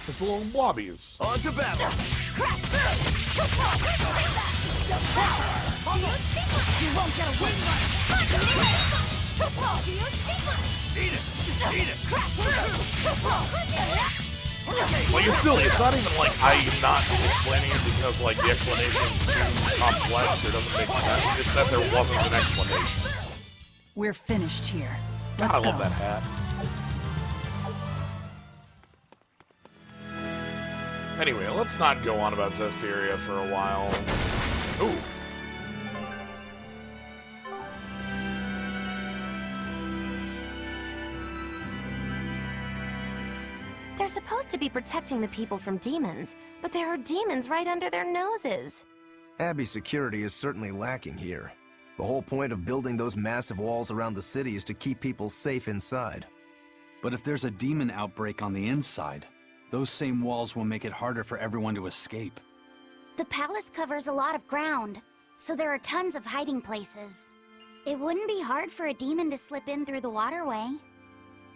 it's little blobbies.
On to battle! Crash through! You won't get away! Eat it! Eat it! Crash through!
Like, it's silly. It's not even like I'm not explaining it because, like, the explanation's too complex or doesn't make sense. It's that there wasn't an explanation.
We're finished here.
God,
Let's
I love
go.
that hat. Anyway, let's not go on about Zestiria for a while. Ooh.
They're supposed to be protecting the people from demons, but there are demons right under their noses.
Abbey security is certainly lacking here. The whole point of building those massive walls around the city is to keep people safe inside.
But if there's a demon outbreak on the inside, those same walls will make it harder for everyone to escape.
The palace covers a lot of ground, so there are tons of hiding places. It wouldn't be hard for a demon to slip in through the waterway.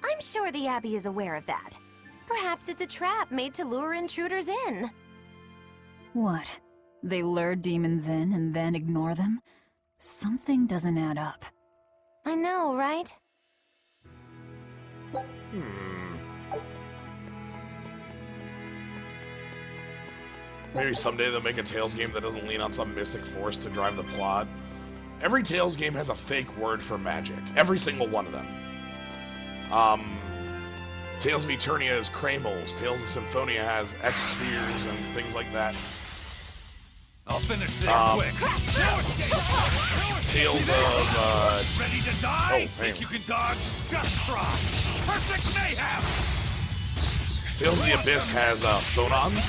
I'm sure the Abbey is aware of that. Perhaps it's a trap made to lure intruders in.
What? They lure demons in and then ignore them? Something doesn't add up.
I know, right?
Maybe someday they'll make a Tales game that doesn't lean on some mystic force to drive the plot. Every Tales game has a fake word for magic. Every single one of them. Tales of Eternia is Kremls. Tales of Symphonia has X-Spheres and things like that.
I'll finish this quick.
Tales of,
Ready to die?
Oh,
Think you can dodge? Just try. Perfect mayhem!
Tales of the Abyss has, phonons.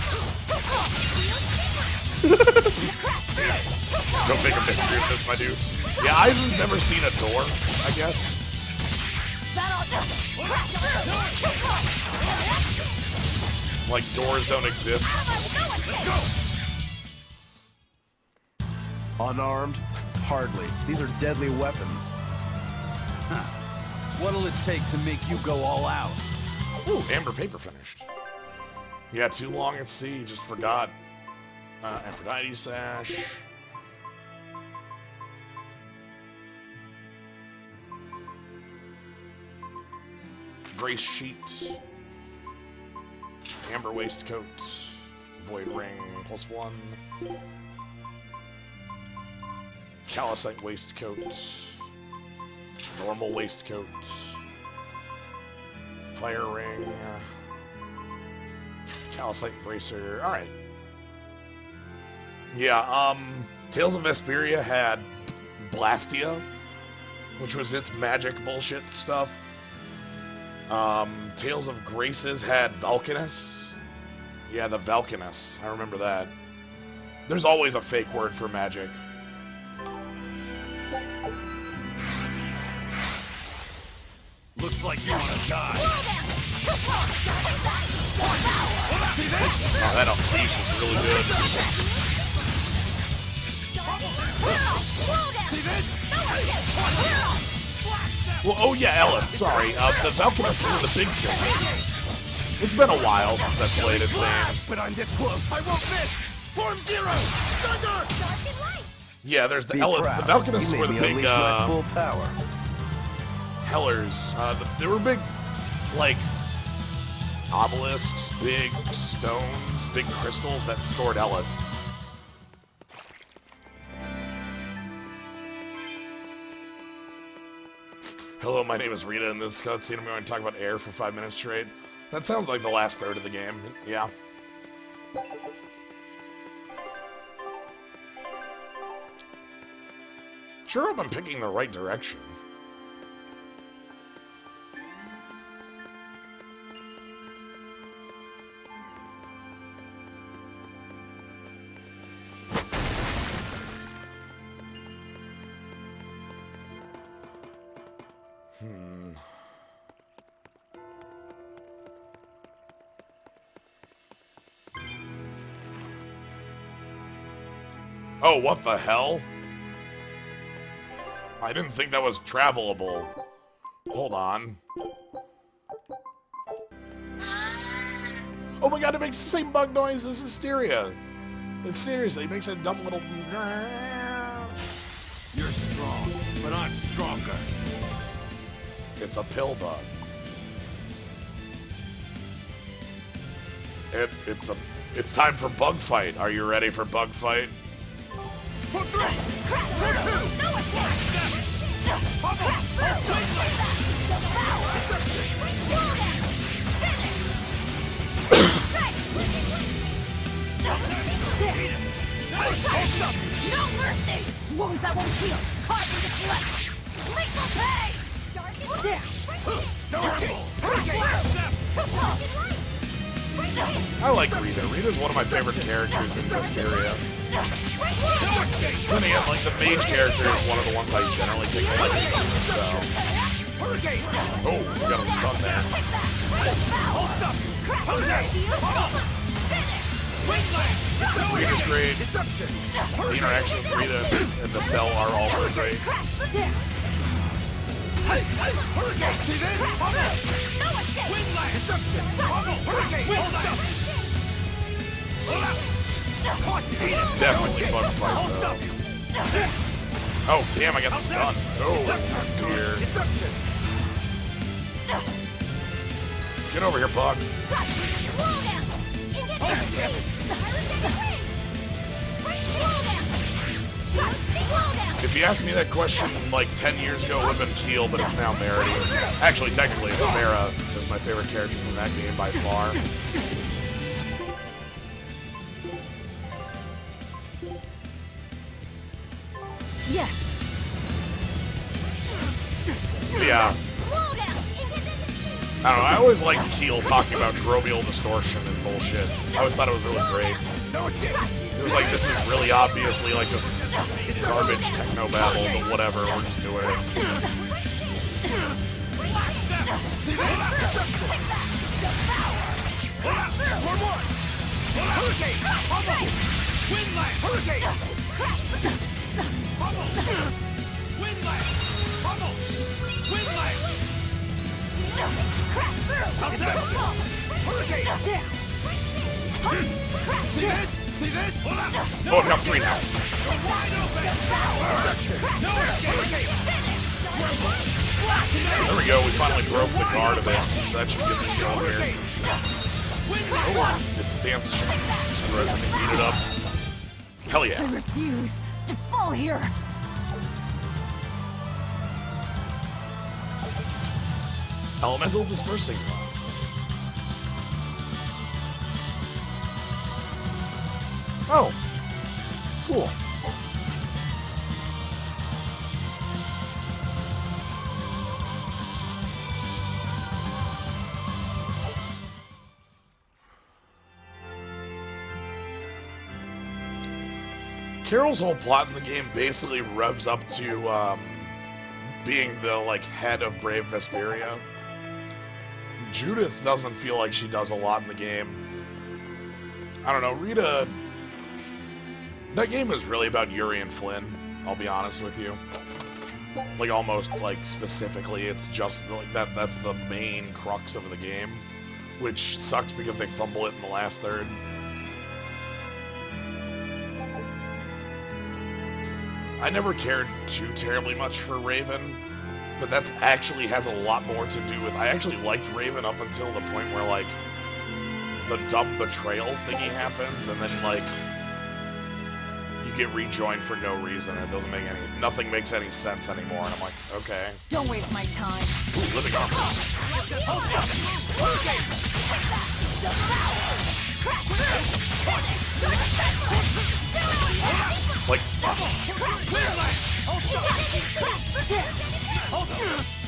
Don't make a mystery of this, my dude. Yeah, Eisen's never seen a door, I guess. Like, doors don't exist.
Unarmed? Hardly. These are deadly weapons.
What'll it take to make you go all out?
Ooh, amber paper finished. Yeah, too long at sea, just forgot. Aphrodite sash. Grace sheet. Amber waistcoat. Void ring +1. Calcite waistcoat. Normal waistcoat. Fire ring. Calcite bracer. Alright. Yeah, Tales of Vesperia had Blastia, which was its magic bullshit stuff. Tales of Graces had Valkanus. Yeah, the Valkanus. I remember that. There's always a fake word for magic.
Looks like you want to die.
Oh, that unleash was really good. Well, oh yeah, Elith, sorry. The Valkyries are the big thing. It's been a while since I've played it, Zane.
But I'm this close. I won't miss. Form 0. Thunder.
Yeah, there's the
Be
Elith.
proud.
The Valkyries
You
were
made
the
me
big,
unleash my full power.
Hellers. They were big, like, obelisks, big stones, big crystals that stored Elith. Hello, my name is Rita. In this cutscene, I'm going to talk about air for 5 minutes straight. That sounds like the last third of the game. Yeah. Sure hope I'm picking the right direction. Oh, what the hell? I didn't think that was travelable. Hold on. Oh my god, it makes the same bug noise as Hysteria. It seriously makes a dumb little...
You're strong, but I'm stronger.
It's a pill bug. It's time for bug fight. Are you ready for bug fight?
No mercy! Wounds that won't heal, causing deflect! Lethal pain!
I like Rita. Rita's one of my favorite characters in Berseria. Then again, like, the mage character is one of the ones I generally take a liking to, so... Oh, we got a stun there. Rita's great. The interaction with Rita and Estelle are also great. This is definitely bug fight, though. Oh, damn, I got stunned. Oh, dear. Get over here, bug. If you asked me that question like 10 years ago, it would have been Keel, but it's now Verity. Actually, technically, it's Farah. Is my favorite character from that game by far.
Yes.
Yeah. I don't know, I always liked Keel talking about grobial distortion and bullshit. I always thought it was really great. It was like, this is really obviously like just garbage techno babble, but whatever, we're just doing it. Oh, I've got 3 now. There we go, we finally broke the guard of it, so that should get the kill here. Oh, its stance should everything beat it up. Hell yeah.
I refuse to fall here.
Elemental dispersing rods. Oh, cool. Carol's whole plot in the game basically revs up to being the like head of Brave Vesperia. Judith doesn't feel like she does a lot in the game. I don't know, Rita... That game is really about Yuri and Flynn, I'll be honest with you. Like, almost, like, specifically, it's just, like, that's the main crux of the game. Which sucks because they fumble it in the last third. I never cared too terribly much for Raven, but that's actually has a lot more to do with... I actually liked Raven up until the point where, like, the dumb betrayal thingy happens, and then, like, you get rejoined for no reason. It doesn't make any... Nothing makes any sense anymore, and I'm like, okay.
Don't waste my time.
Ooh, living arms. Like...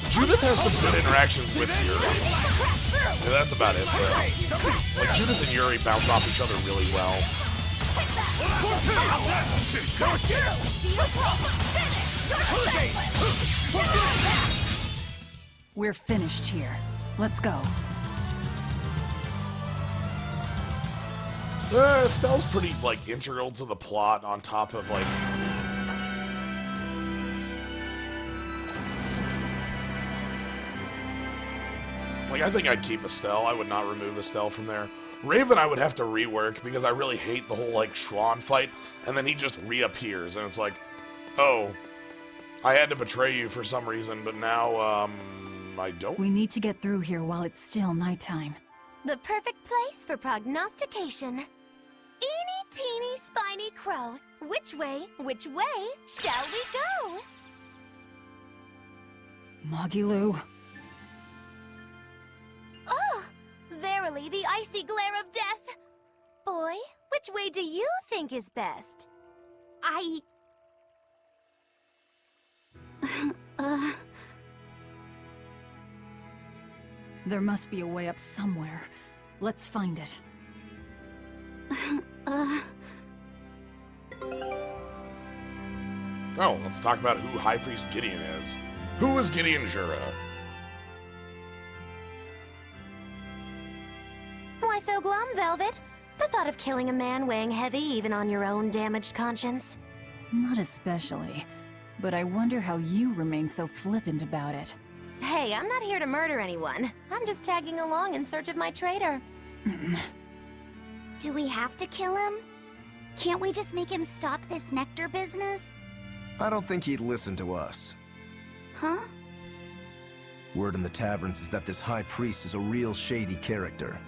Judith has some good interactions with Yuri. Yeah, that's about it, though. Like, Judith and Yuri bounce off each other really well.
We're finished here. Let's go.
Estelle's pretty, like, integral to the plot on top of, like... Like, I think I'd keep Estelle. I would not remove Estelle from there. Raven I would have to rework because I really hate the whole, like, Schwann fight, and then he just reappears, and it's like, oh, I had to betray you for some reason, but now, I don't.
We need to get through here while it's still nighttime.
The perfect place for prognostication. Eeny, teeny, spiny crow. Which way shall we go?
Magilu.
Oh, verily the icy glare of death. Boy, which way do you think is best?
There must be a way up somewhere. Let's find it.
Oh, let's talk about who High Priest Gideon is. Who is Gideon Jura?
Why so glum, Velvet? The thought of killing a man weighing heavy even on your own damaged conscience.
Not especially. But I wonder how you remain so flippant about it.
Hey, I'm not here to murder anyone. I'm just tagging along in search of my traitor.
Do we have to kill him? Can't we just make him stop this nectar business?
I don't think he'd listen to us.
Huh?
Word in the taverns is that this High Priest is a real shady character.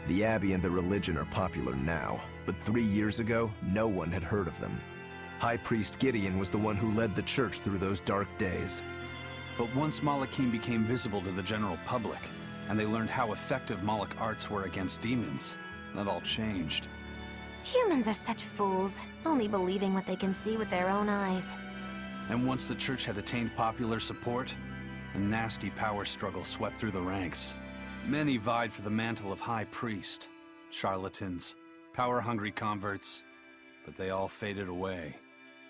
The Abbey and their religion are popular now, but 3 years ago, no one had heard of them. High Priest Gideon was the one who led the church through those dark days.
But once Malachim became visible to the general public, and they learned how effective Moloch arts were against demons, that all changed.
Humans are such fools, only believing what they can see with their own eyes.
And once the church had attained popular support, a nasty power struggle swept through the ranks. Many vied for the mantle of High Priest. Charlatans, power-hungry converts, but they all faded away.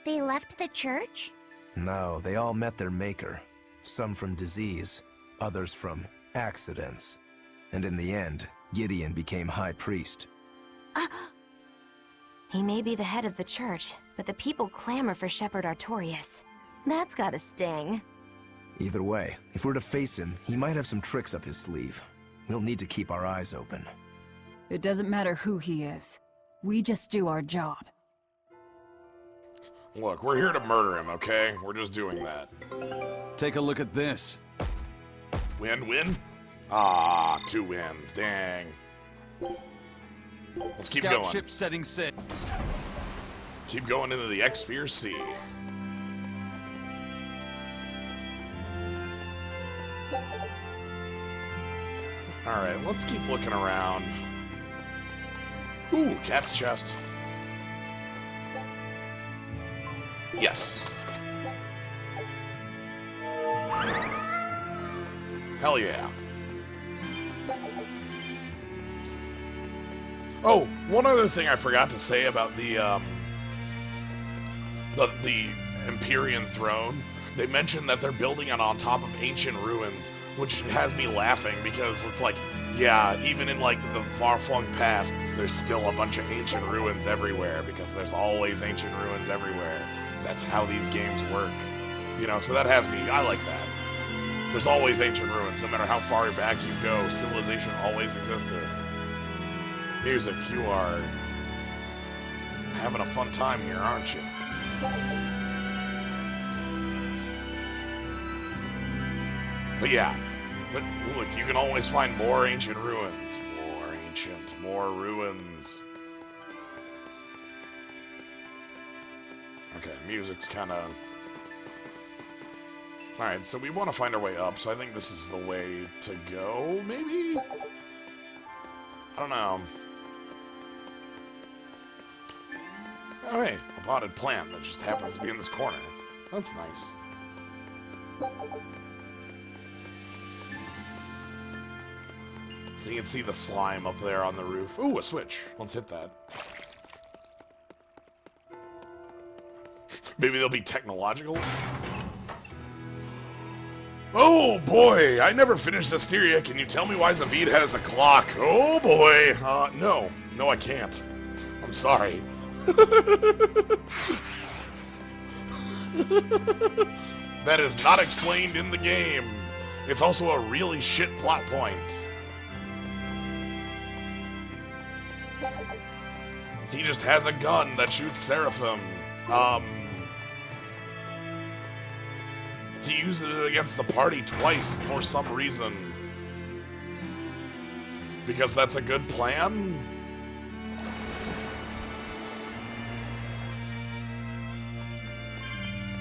They left the church?
No, they all met their maker. Some from disease, others from accidents. And in the end, Gideon became High Priest.
He may be the head of the church, but the people clamor for Shepherd Artorius. That's gotta sting.
Either way, if we're to face him, he might have some tricks up his sleeve. We'll need to keep our eyes open.
It doesn't matter who he is. We just do our job.
Look, we're here to murder him, okay? We're just doing that.
Take a look at this.
Win? Ah, 2 wins, dang. Let's keep
Scout
going.
ship setting sail.
Keep going into the X-Sphere Sea. Alright, let's keep looking around. Ooh, cat's chest. Yes. Hell yeah. Oh, one other thing I forgot to say about the Empyrean throne. They mentioned that they're building it on top of ancient ruins, which has me laughing because it's like, Yeah, even in like the far-flung past, there's still a bunch of ancient ruins everywhere because there's always ancient ruins everywhere. That's how these games work. You know, so that has me, I like that. There's always ancient ruins, no matter how far back you go, civilization always existed. Music, you are having a fun time here, aren't you? But yeah, but look, you can always find more ancient ruins. More ruins. Okay, music's kind of... Alright, so we want to find our way up, so I think this is the way to go, maybe? I don't know. Oh, hey, a potted plant that just happens to be in this corner. That's nice. So you can see the slime up there on the roof. Ooh, a switch. Let's hit that. Maybe they'll be technological? Oh boy, I never finished Berseria. Can you tell me why Zavid has a clock? Oh boy. No. No, I can't. I'm sorry. That is not explained in the game. It's also a really shit plot point. He just has a gun that shoots Seraphim. He uses it against the party twice for some reason. Because that's a good plan?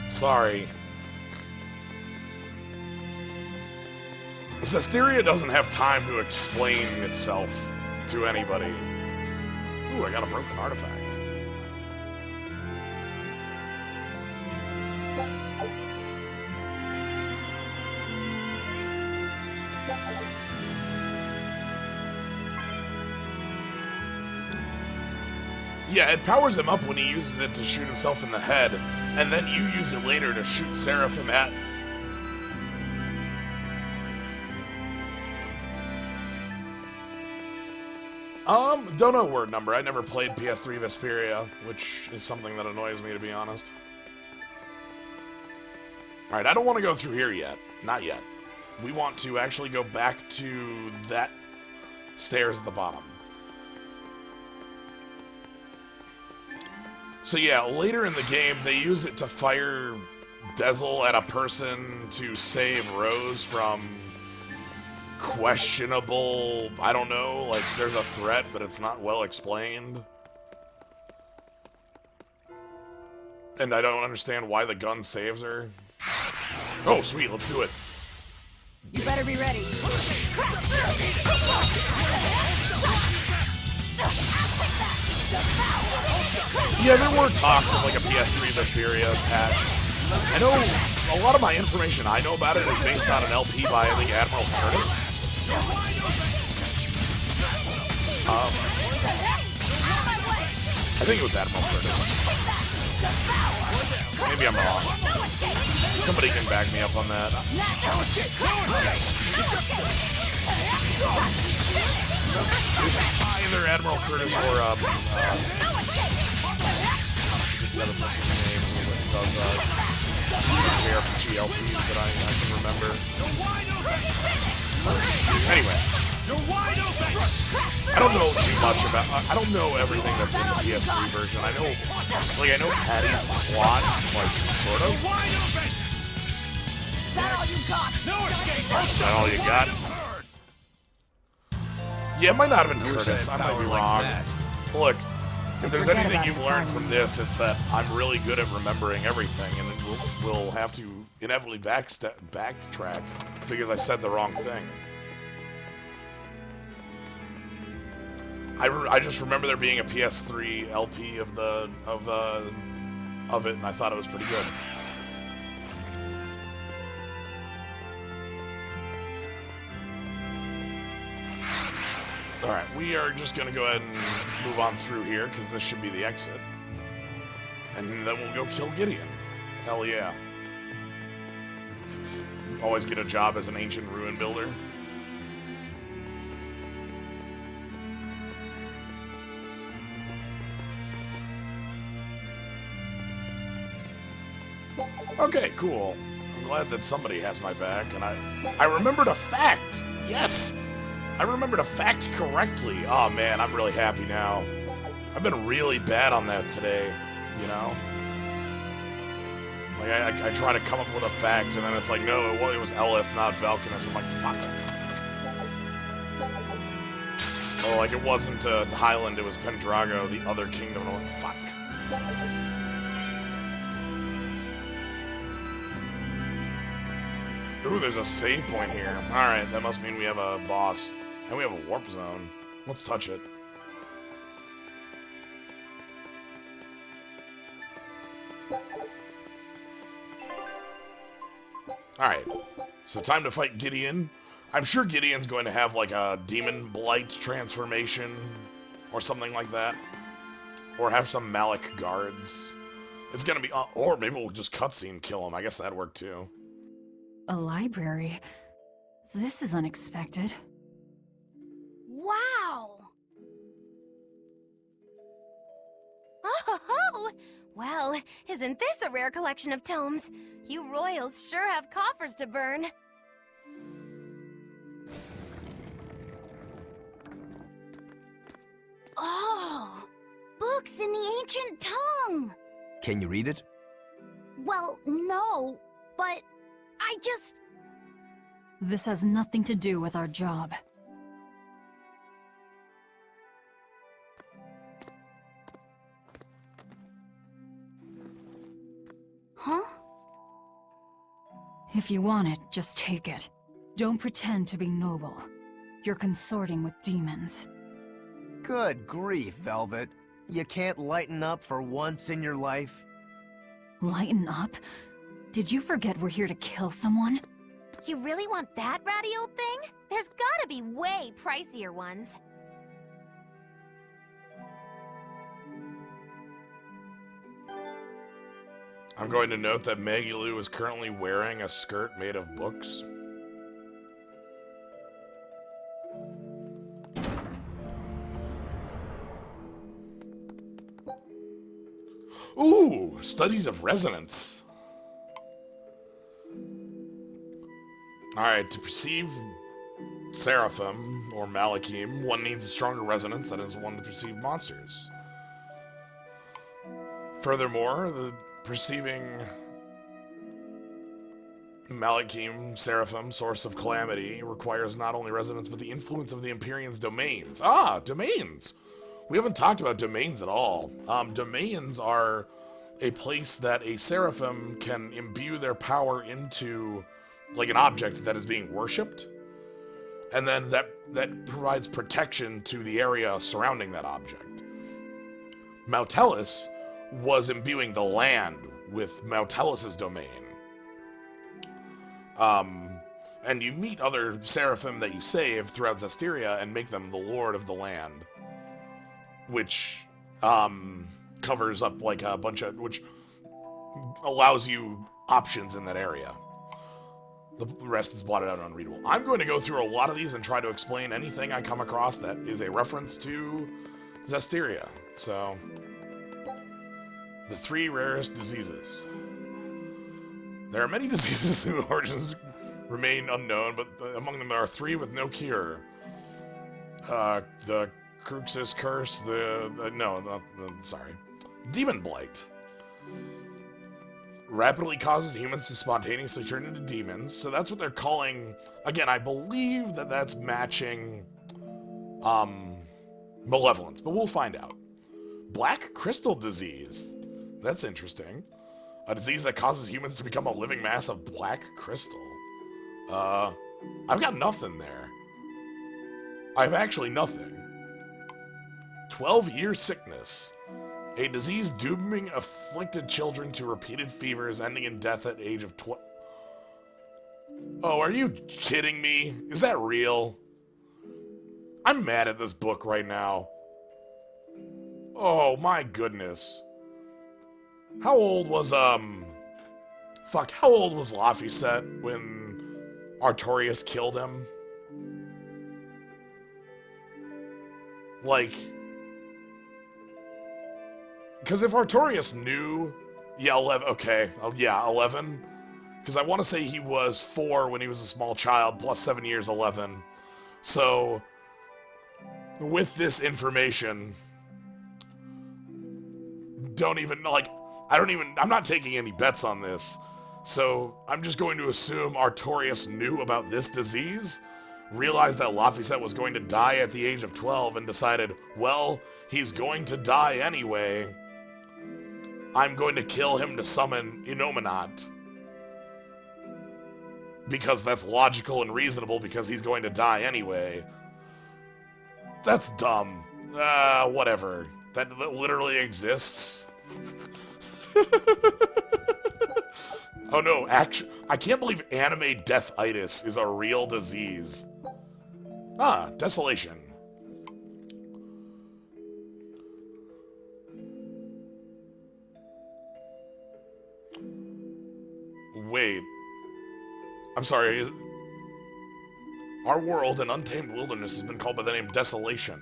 Sorry. Berseria doesn't have time to explain itself to anybody. Ooh, I got a broken artifact. Yeah, it powers him up when he uses it to shoot himself in the head, and then you use it later to shoot Seraphim at... Don't know word number. I never played PS3 Berseria, which is something that annoys me, to be honest. Alright, I don't want to go through here yet. Not yet. We want to actually go back to that stairs at the bottom. So yeah, later in the game, they use it to fire Dezel at a person to save Rose from questionable, I don't know, like there's a threat, but it's not well explained. And I don't understand why the gun saves her. Oh, sweet, let's do it.
You better be ready.
Yeah, there were talks of like a PS3 Berseria patch. I know a lot of my information I know about it is based on an LP by, I think, Admiral Curtis. I think it was Admiral Curtis. Maybe I'm wrong. Somebody can back me up on that. It's either Admiral Curtis or the other person's name who does JRPG LPs that I can remember. Anyway, I don't know too much about. I don't know everything that's in the PS3 version. I know Patty's plot, like sort of. Is that all you got? Yeah, it might not have been Curtis. I might be wrong. Look, if there's anything you've learned from this, it's that I'm really good at remembering everything, and we'll have to inevitably backtrack because I said the wrong thing. I just remember there being a PS3 LP of it, and I thought it was pretty good. Alright, we are just going to go ahead and move on through here, because this should be the exit. And then we'll go kill Gideon. Hell yeah. Always get a job as an ancient ruin builder. Okay, cool. I'm glad that somebody has my back, and I remembered a fact. Yes, I remembered a fact correctly. Oh man, I'm really happy now. I've been really bad on that today, you know? Like, I try to come up with a fact, and then it's like, no, it was Elith, not Valkanus. I'm like, fuck. Or like, it wasn't Highland, it was Pendrago, the other kingdom. I'm like, fuck. Ooh, there's a save point here. Alright, that must mean we have a boss. And we have a warp zone. Let's touch it. Alright, so time to fight Gideon. I'm sure Gideon's going to have like a demon blight transformation or something like that. Or have some Malik guards. It's gonna be, or maybe we'll just cutscene kill him. I guess that'd work too.
A library? This is unexpected.
Wow! Oh, well, isn't this a rare collection of tomes? You royals sure have coffers to burn.
Oh, books in the ancient tongue.
Can you read it?
Well, no, but I just...
This has nothing to do with our job.
Huh?
If you want it, just take it. Don't pretend to be noble. You're consorting with demons.
Good grief, Velvet. You can't lighten up for once in your life?
Lighten up? Did you forget we're here to kill someone?
You really want that ratty old thing? There's gotta be way pricier ones.
I'm going to note that Maggie Lou is currently wearing a skirt made of books. Ooh, studies of resonance. Alright, to perceive Seraphim, or Malachim, one needs a stronger resonance than is one to perceive monsters. Furthermore, the perceiving Malachim, Seraphim, source of calamity, requires not only resonance, but the influence of the Empyrean's domains. Ah, domains! We haven't talked about domains at all. Domains are a place that a Seraphim can imbue their power into, like an object that is being worshipped, and then that provides protection to the area surrounding that object. Mautellus was imbuing the land with Mautellus' domain. And you meet other Seraphim that you save throughout Zestiria and make them the Lord of the Land, which covers up like a bunch of, which allows you options in that area. The rest is blotted out and unreadable. I'm going to go through a lot of these and try to explain anything I come across that is a reference to Zestiria. So, the 3 rarest diseases. There are many diseases whose origins remain unknown, but among them there are 3 with no cure. The Cruxus Curse, Demon Blight. Rapidly causes humans to spontaneously turn into demons, so that's what they're calling... Again, I believe that that's matching malevolence, but we'll find out. Black Crystal Disease. That's interesting. A disease that causes humans to become a living mass of black crystal. I've got nothing there. I've actually nothing. 12-year sickness. A disease dooming afflicted children to repeated fevers ending in death at age of 12. Oh, are you kidding me? Is that real? I'm mad at this book right now. Oh my goodness. How old was, how old was Laphicet when Artorius killed him? Like... Because if Artorius knew Yeah, 11. Okay. Yeah, 11. Because I want to say he was 4 when he was a small child, plus 7 years, 11. So, with this information, I'm not taking any bets on this. So, I'm just going to assume Artorius knew about this disease, realized that Laphicet was going to die at the age of 12, and decided, well, he's going to die anyway. I'm going to kill him to summon Innominat. Because that's logical and reasonable, because he's going to die anyway. That's dumb. Whatever. That literally exists. Oh no, actually, I can't believe anime deathitis is a real disease. Ah, desolation. Wait. I'm sorry. Our world, an untamed wilderness, has been called by the name Desolation.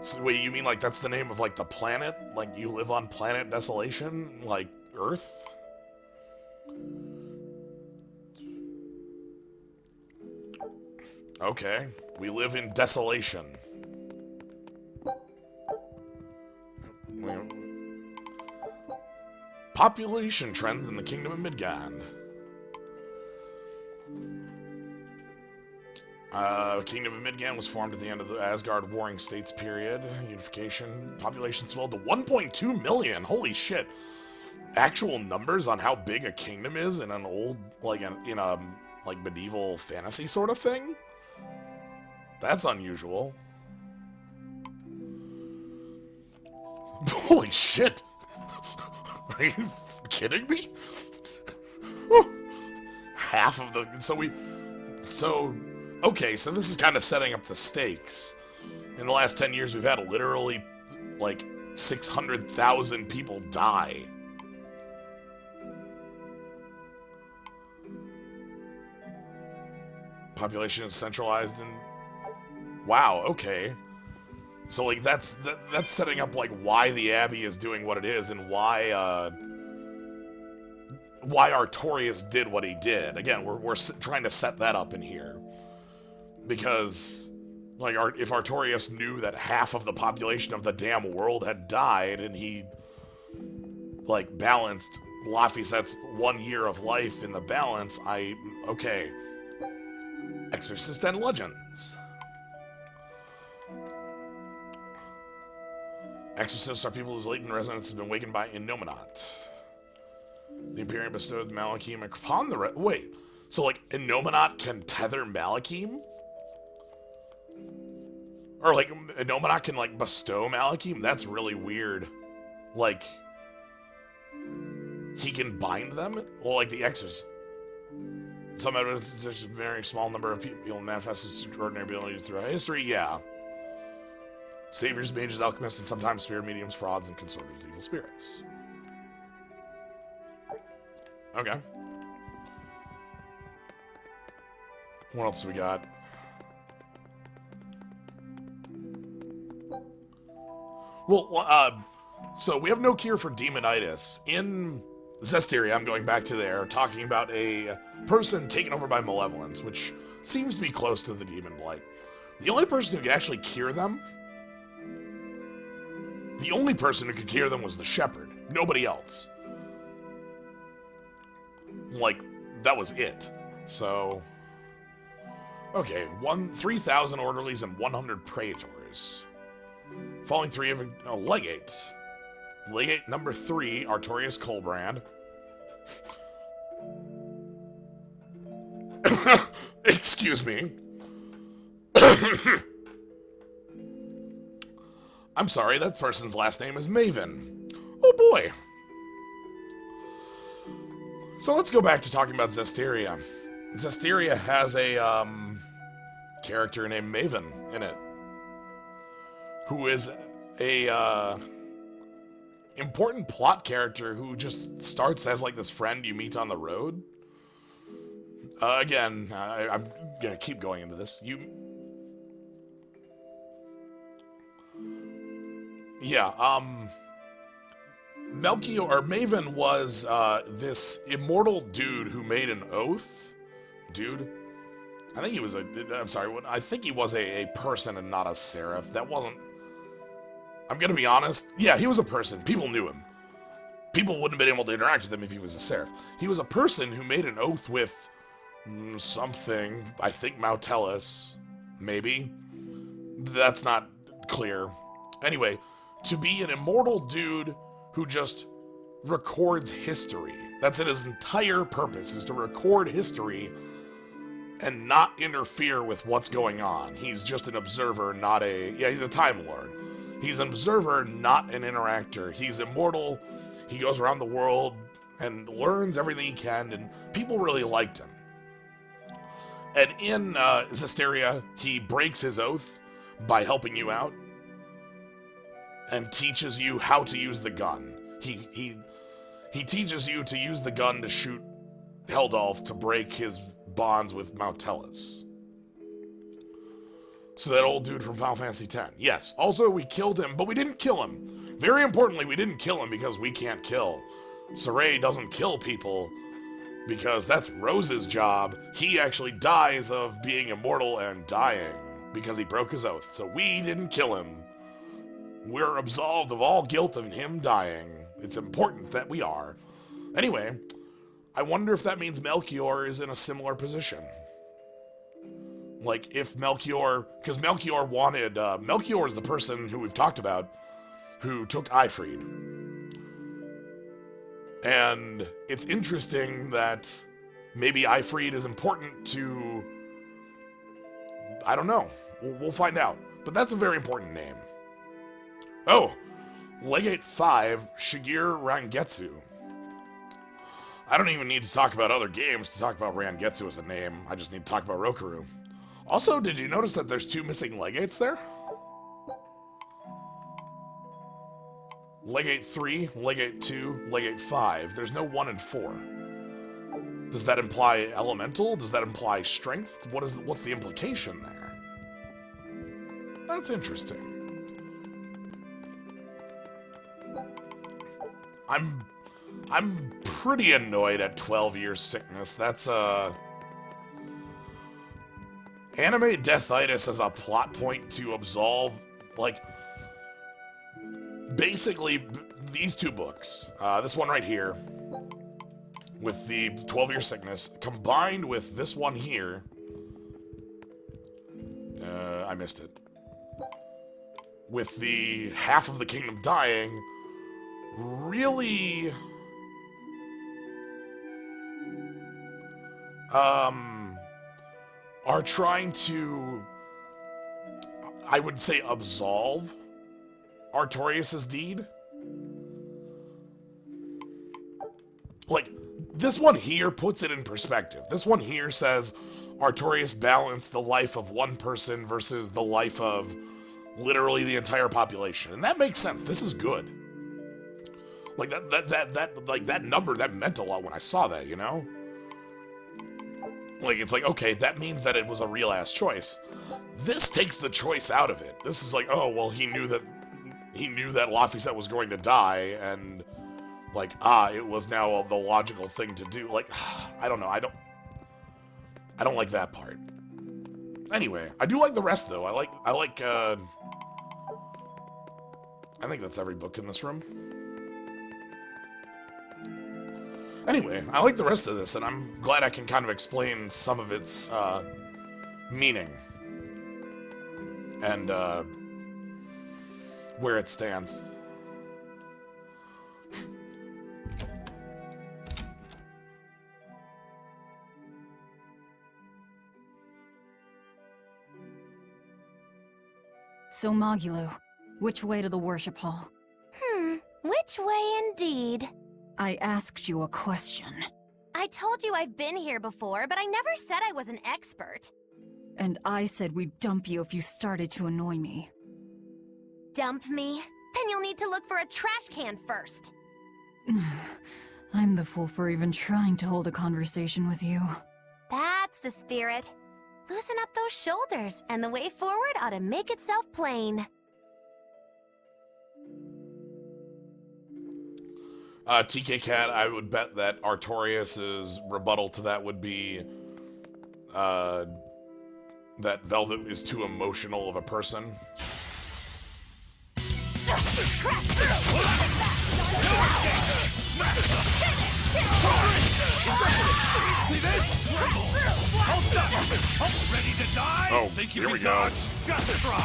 So, wait, you mean like that's the name of like the planet? Like you live on planet Desolation? Like Earth? Okay. We live in Desolation. Population trends in the Kingdom of Midgard. Kingdom of Midgard was formed at the end of the Asgard Warring States period. Unification. Population swelled to 1.2 million. Holy shit. Actual numbers on how big a kingdom is in an old, in a medieval fantasy sort of thing? That's unusual. Holy shit. Are you kidding me? Half of the... Okay, so this is kind of setting up the stakes. In the last 10 years, we've had literally, 600,000 people die. Population is centralized in... Wow, okay. So, that's setting up, why the Abbey is doing what it is and why Artorius did what he did. Again, we're trying to set that up in here. Because, if Artorius knew that half of the population of the damn world had died, and he, balanced Laphicet's 1 year of life in the balance, okay. Exorcist and Legends. Exorcists are people whose latent resonance has been awakened by Innominat. The Imperium bestowed Malachim upon the... Wait, so, Innominat can tether Malachim? Or, Innominat can, bestow Malachim? That's really weird. He can bind them? Well, the Exorcist. Some evidence there's a very small number of people manifest extraordinary abilities throughout history, yeah. Saviors, mages, alchemists, and sometimes spirit mediums, frauds, and consorters with evil spirits. Okay. What else do we got? Well, so we have no cure for demonitis. In Zestiria, I'm going back to there, talking about a person taken over by malevolence, which seems to be close to the demon blight. The only person who could actually cure them... The only person who could cure them was the shepherd. Nobody else. That was it. So... Okay, 3,000 orderlies and 100 praetors. Following 3 of a legate. Legate number 3, Artorius Colbrand. Excuse me. I'm sorry, that person's last name is Maven. Oh boy. So let's go back to talking about Zestiria. Zestiria has a, character named Maven in it. Who is a, important plot character who just starts as, this friend you meet on the road. Again, I'm gonna keep going into this. Maven was this immortal dude who made an oath. Dude? I think he was I think he was a person and not a seraph. That wasn't... I'm gonna be honest. Yeah, he was a person. People knew him. People wouldn't have been able to interact with him if he was a seraph. He was a person who made an oath with something. I think Mautellus. Maybe. That's not clear. Anyway, to be an immortal dude who just records history. That's it, his entire purpose, is to record history and not interfere with what's going on. He's just an observer, not a... Yeah, he's a Time Lord. He's an observer, not an interactor. He's immortal. He goes around the world and learns everything he can, and people really liked him. And in Zestiria, he breaks his oath by helping you out and teaches you how to use the gun. He teaches you to use the gun to shoot Heldolf to break his bonds with Mautellus. So that old dude from Final Fantasy X. Yes. Also, we killed him, but we didn't kill him. Very importantly, we didn't kill him because we can't kill. Saray doesn't kill people because that's Rose's job. He actually dies of being immortal and dying because he broke his oath. So we didn't kill him. We're absolved of all guilt of him dying. It's important that we are. Anyway, I wonder if that means Melchior is in a similar position. Like, if Melchior... Because Melchior wanted... Melchior is the person who we've talked about who took Ifrid. And it's interesting that maybe Ifrid is important to... I don't know. We'll find out. But that's a very important name. Oh! Legate 5, Shigeru Rangetsu. I don't even need to talk about other games to talk about Rangetsu as a name. I just need to talk about Rokaru. Also, did you notice that there's 2 missing legates there? Legate 3, Legate 2, Legate 5. There's no 1 and 4. Does that imply elemental? Does that imply strength? What's the implication there? That's interesting. I'm pretty annoyed at 12 Years Sickness. That's anime deathitis as a plot point to absolve, like, basically these 2 books, this one right here with the 12 Year Sickness combined with this one here, I missed it, with the half of the kingdom dying, really are trying to, I would say, absolve Artorius' deed. Like, this one here puts it in perspective. This one here says Artorius balanced the life of one person versus the life of literally the entire population. And that makes sense. This is good. Like, that number, that meant a lot when I saw that, you know? Like, it's like, okay, that means that it was a real-ass choice. This takes the choice out of it. This is like, oh, well, he knew that Laphicet was going to die, and, like, it was now the logical thing to do. Like, I don't know, I don't like that part. Anyway, I do like the rest, though. I think that's every book in this room. Anyway, I like the rest of this, and I'm glad I can kind of explain some of its meaning and where it stands.
So, Magulu, which way to the worship hall?
Which way indeed?
I asked you a question.
I told you I've been here before, but I never said I was an expert.
And I said we'd dump you if you started to annoy me.
Dump me? Then you'll need to look for a trash can first.
I'm the fool for even trying to hold a conversation with you.
That's the spirit. Loosen up those shoulders, and the way forward ought to make itself plain.
TK Cat, I would bet that Artorius' rebuttal to that would be that Velvet is too emotional of a person.
See this? Hold up! Ready to die?
Oh,
Think you
here
can
we go.
dodge? Just try!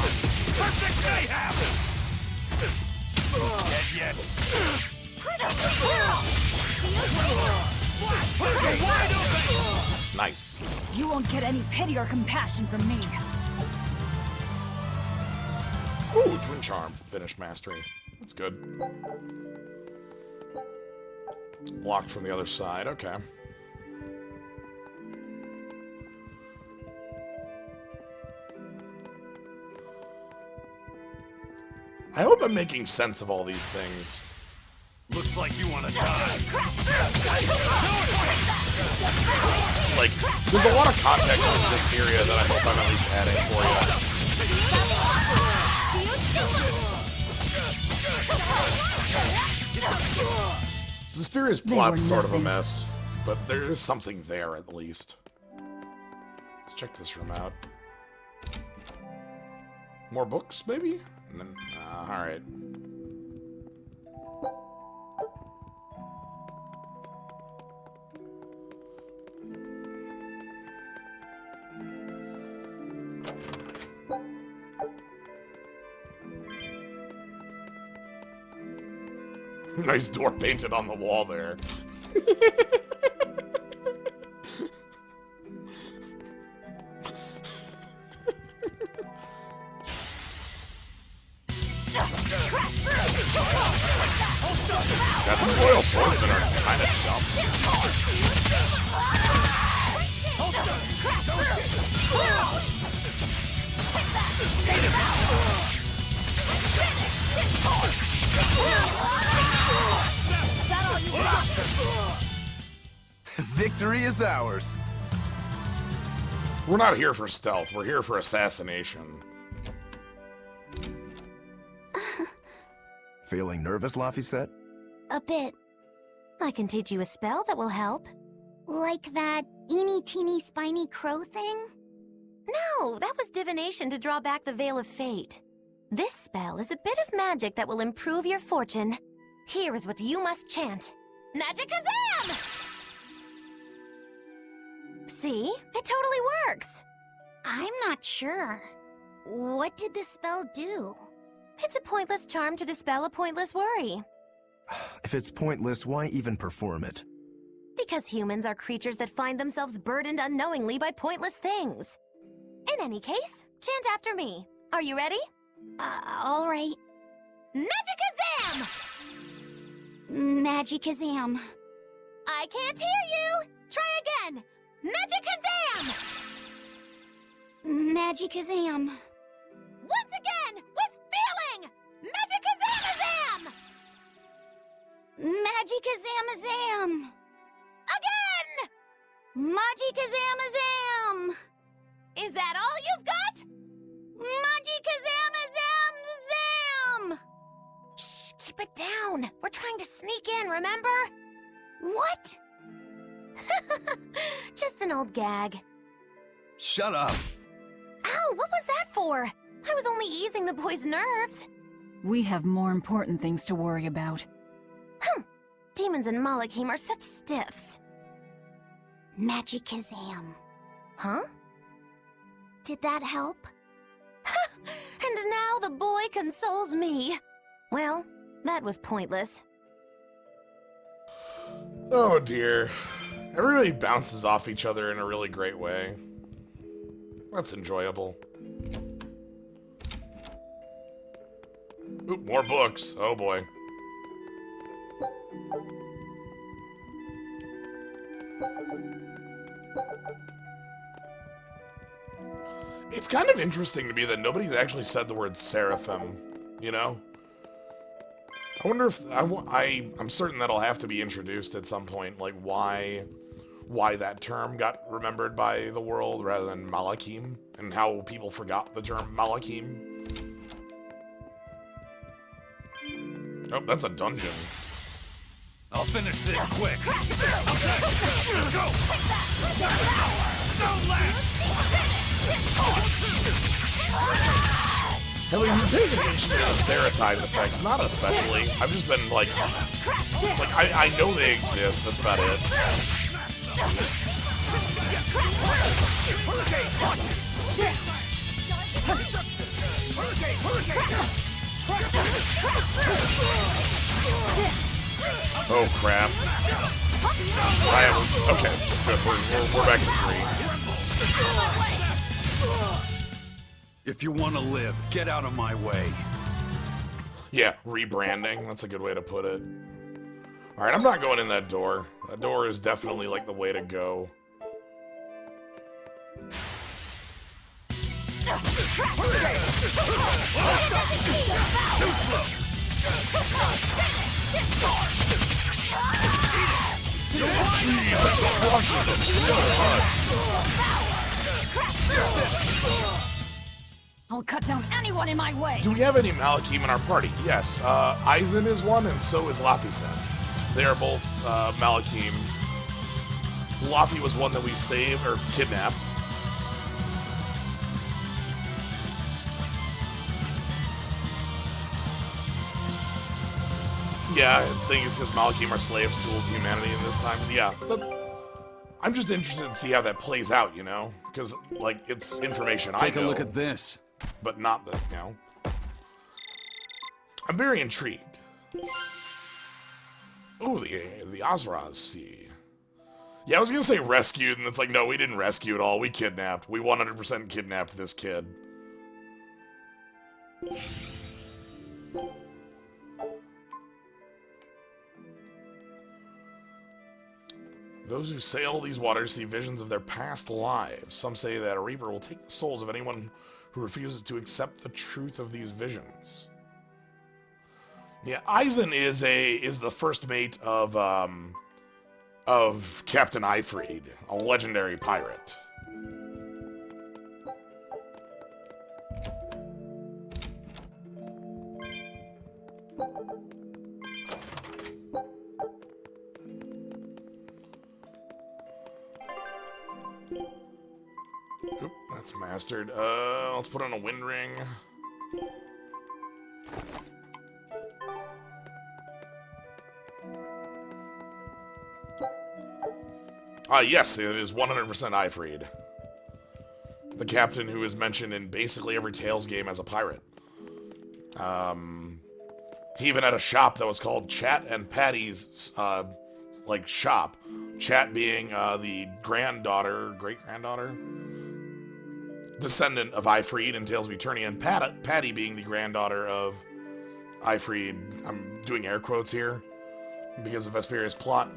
Perfect mayhem! Dead yet? Wide open!
Nice.
You won't get any pity or compassion from me.
Ooh, Twin Charm, finished mastery. That's good. Locked from the other side, okay. I hope I'm making sense of all these things.
Looks like you want to die.
Like, there's a lot of context in this area that I hope I'm at least adding for you. Zesteria's plot's sort of a mess, but there is something there at least. Let's check this room out. More books, maybe? And then, alright. Nice door painted on the wall there. Yeah, the royal swordsmen are kind of chumps.
Victory is ours.
We're not here for stealth, we're here for assassination.
Feeling nervous, Laphicet?
A bit. I can teach you a spell that will help.
Like that eeny-teeny spiny crow thing?
No, that was divination to draw back the Veil of Fate. This spell is a bit of magic that will improve your fortune. Here is what you must chant. Magicazam! See? It totally works.
I'm not sure. What did the spell do?
It's a pointless charm to dispel a pointless worry.
If it's pointless, why even perform it?
Because humans are creatures that find themselves burdened unknowingly by pointless things. In any case, chant after me. Are you ready?
All right.
Magicazam!
Magicazam.
I can't hear you! Try again! Magicazam!
Magicazam.
Once again, with feeling! Magicazamazam!
Magicazamazam.
Again!
Magicazamazam.
Is that all you've got?
Magicazamazam.
Shh, keep it down. We're trying to sneak in, remember?
What?
Just an old gag.
Shut up.
Ow, what was that for? I was only easing the boy's nerves.
We have more important things to worry about.
Demons and Malachim are such stiffs.
Magicazam.
Huh?
Did that help?
And now the boy consoles me. Well, that was pointless.
Oh dear. Everybody bounces off each other in a really great way. That's enjoyable. Ooh, more books. Oh boy. It's kind of interesting to me that nobody's actually said the word seraphim, you know? I wonder if I'm certain that'll have to be introduced at some point, like why that term got remembered by the world rather than Malachim, and how people forgot the term Malachim. Oh, that's a dungeon.
I'll
I'll finish this quick.
Let's go! Don't laugh!
Have you been paying attention to the Theratize effects? Not especially. I've just been like I know they exist, that's about it. Oh crap. Okay, good. We're back to 3.
If you want to live, get out of my way.
Yeah, rebranding. That's a good way to put it. Alright, I'm not going in that door. That door is definitely like the way to go. Jeez, that crushes him so much.
I'll cut down anyone in my way.
Do we have any Malakim in our party? Yes, Aizen is one, and so is Lafi-sen. They are both Malakim. Lafi was one that we saved, or kidnapped. Yeah, I think it's because Malakim are slaves to humanity in this time. Yeah, but I'm just interested to see how that plays out, you know? Because, like, it's information I know.
Take a look at this.
But not the, you know. I'm very intrigued. Oh, the Azraz Sea. Yeah, I was gonna say rescued, and it's like, no, we didn't rescue at all. We kidnapped. We 100% kidnapped this kid. Those who sail these waters see visions of their past lives. Some say that a reaper will take the souls of anyone who refuses to accept the truth of these visions. Yeah, Aizen is the first mate of Captain Eifried, a legendary pirate. Oop, that's mastered. Let's put on a wind ring. Yes, it is 100% Eifried. The captain who is mentioned in basically every Tales game as a pirate. He even had a shop that was called Chat and Patty's, like, shop. Chat being, the great-granddaughter, descendant of Eifried in Tales of Eternia, and Patty being the granddaughter of Eifried. I'm doing air quotes here because of Vesperia's plot,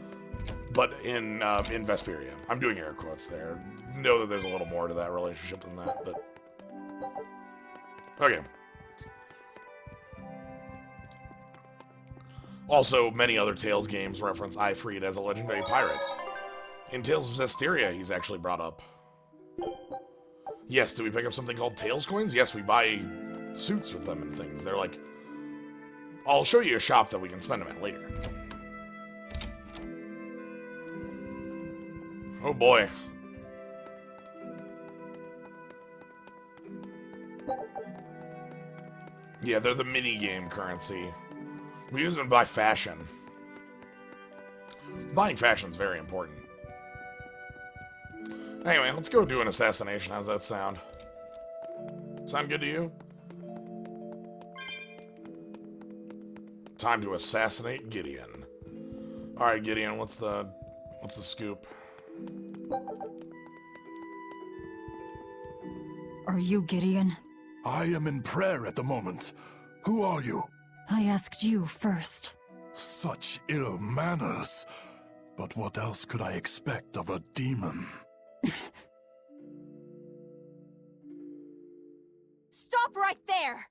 but in Vesperia. I'm doing air quotes there. Know that there's a little more to that relationship than that, but... Okay. Also, many other Tales games reference Eifried as a legendary pirate. In Tales of Zestiria, he's actually brought up. Yes, do we pick up something called Tales coins? Yes, we buy suits with them and things. They're like... I'll show you a shop that we can spend them at later. Oh boy. Yeah, they're the mini-game currency. We use them to buy fashion. Buying fashion's very important. Anyway, let's go do an assassination. How's that sound? Sound good to you? Time to assassinate Gideon. Alright, Gideon, what's the scoop?
Are you Gideon?
I am in prayer at the moment. Who are you?
I asked you first.
Such ill manners. But what else could I expect of a demon?
Stop right there!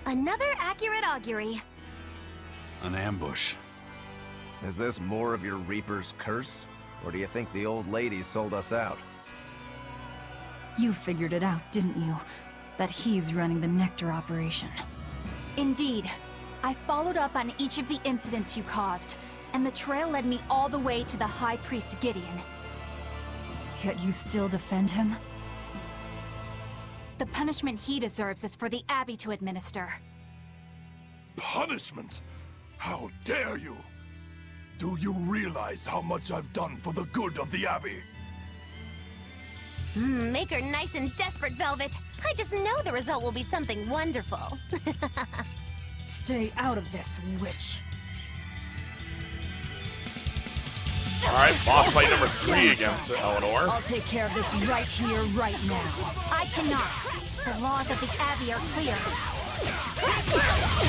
Another accurate augury.
An ambush.
Is this more of your Reaper's curse? Or do you think the old lady sold us out?
You figured it out, didn't you? That he's running the Nectar operation.
Indeed.
I followed up on each of the incidents you caused, and the trail led me all the way to the High Priest Gideon.
Yet you still defend him?
The punishment he deserves is for the Abbey to administer.
Punishment? How dare you? Do you realize how much I've done for the good of the Abbey?
Make her nice and desperate, Velvet. I just know the result will be something wonderful.
Stay out of this, witch.
Alright, boss fight number 3 against Eleanor.
I'll take care of this right here, right now. I cannot. The laws of the Abbey are clear.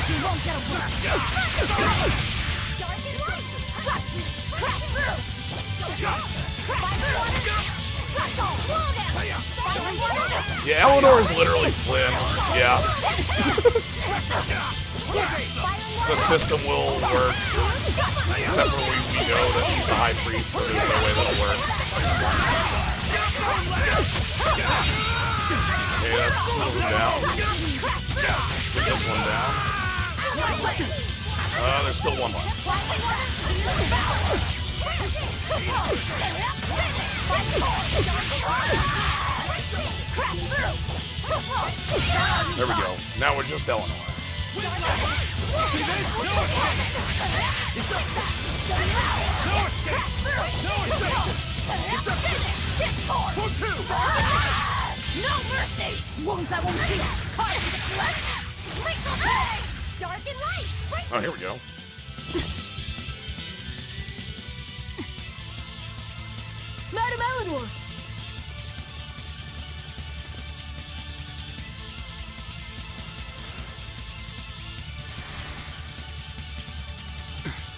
You won't get away. Dark and light! Got you! Crash through! Fire water!
Yeah, Eleanor is literally Flynn. Yeah. The system will work. Except for we know that he's the High Priest, so there's no way that'll work. Okay, that's 2 of them down. Let's get this one down. There's still one left. There we go. Now we're just Eleanor.
No mercy! Wounds I won't heal. Dark and light!
Oh, here we go.
Madam Eleanor!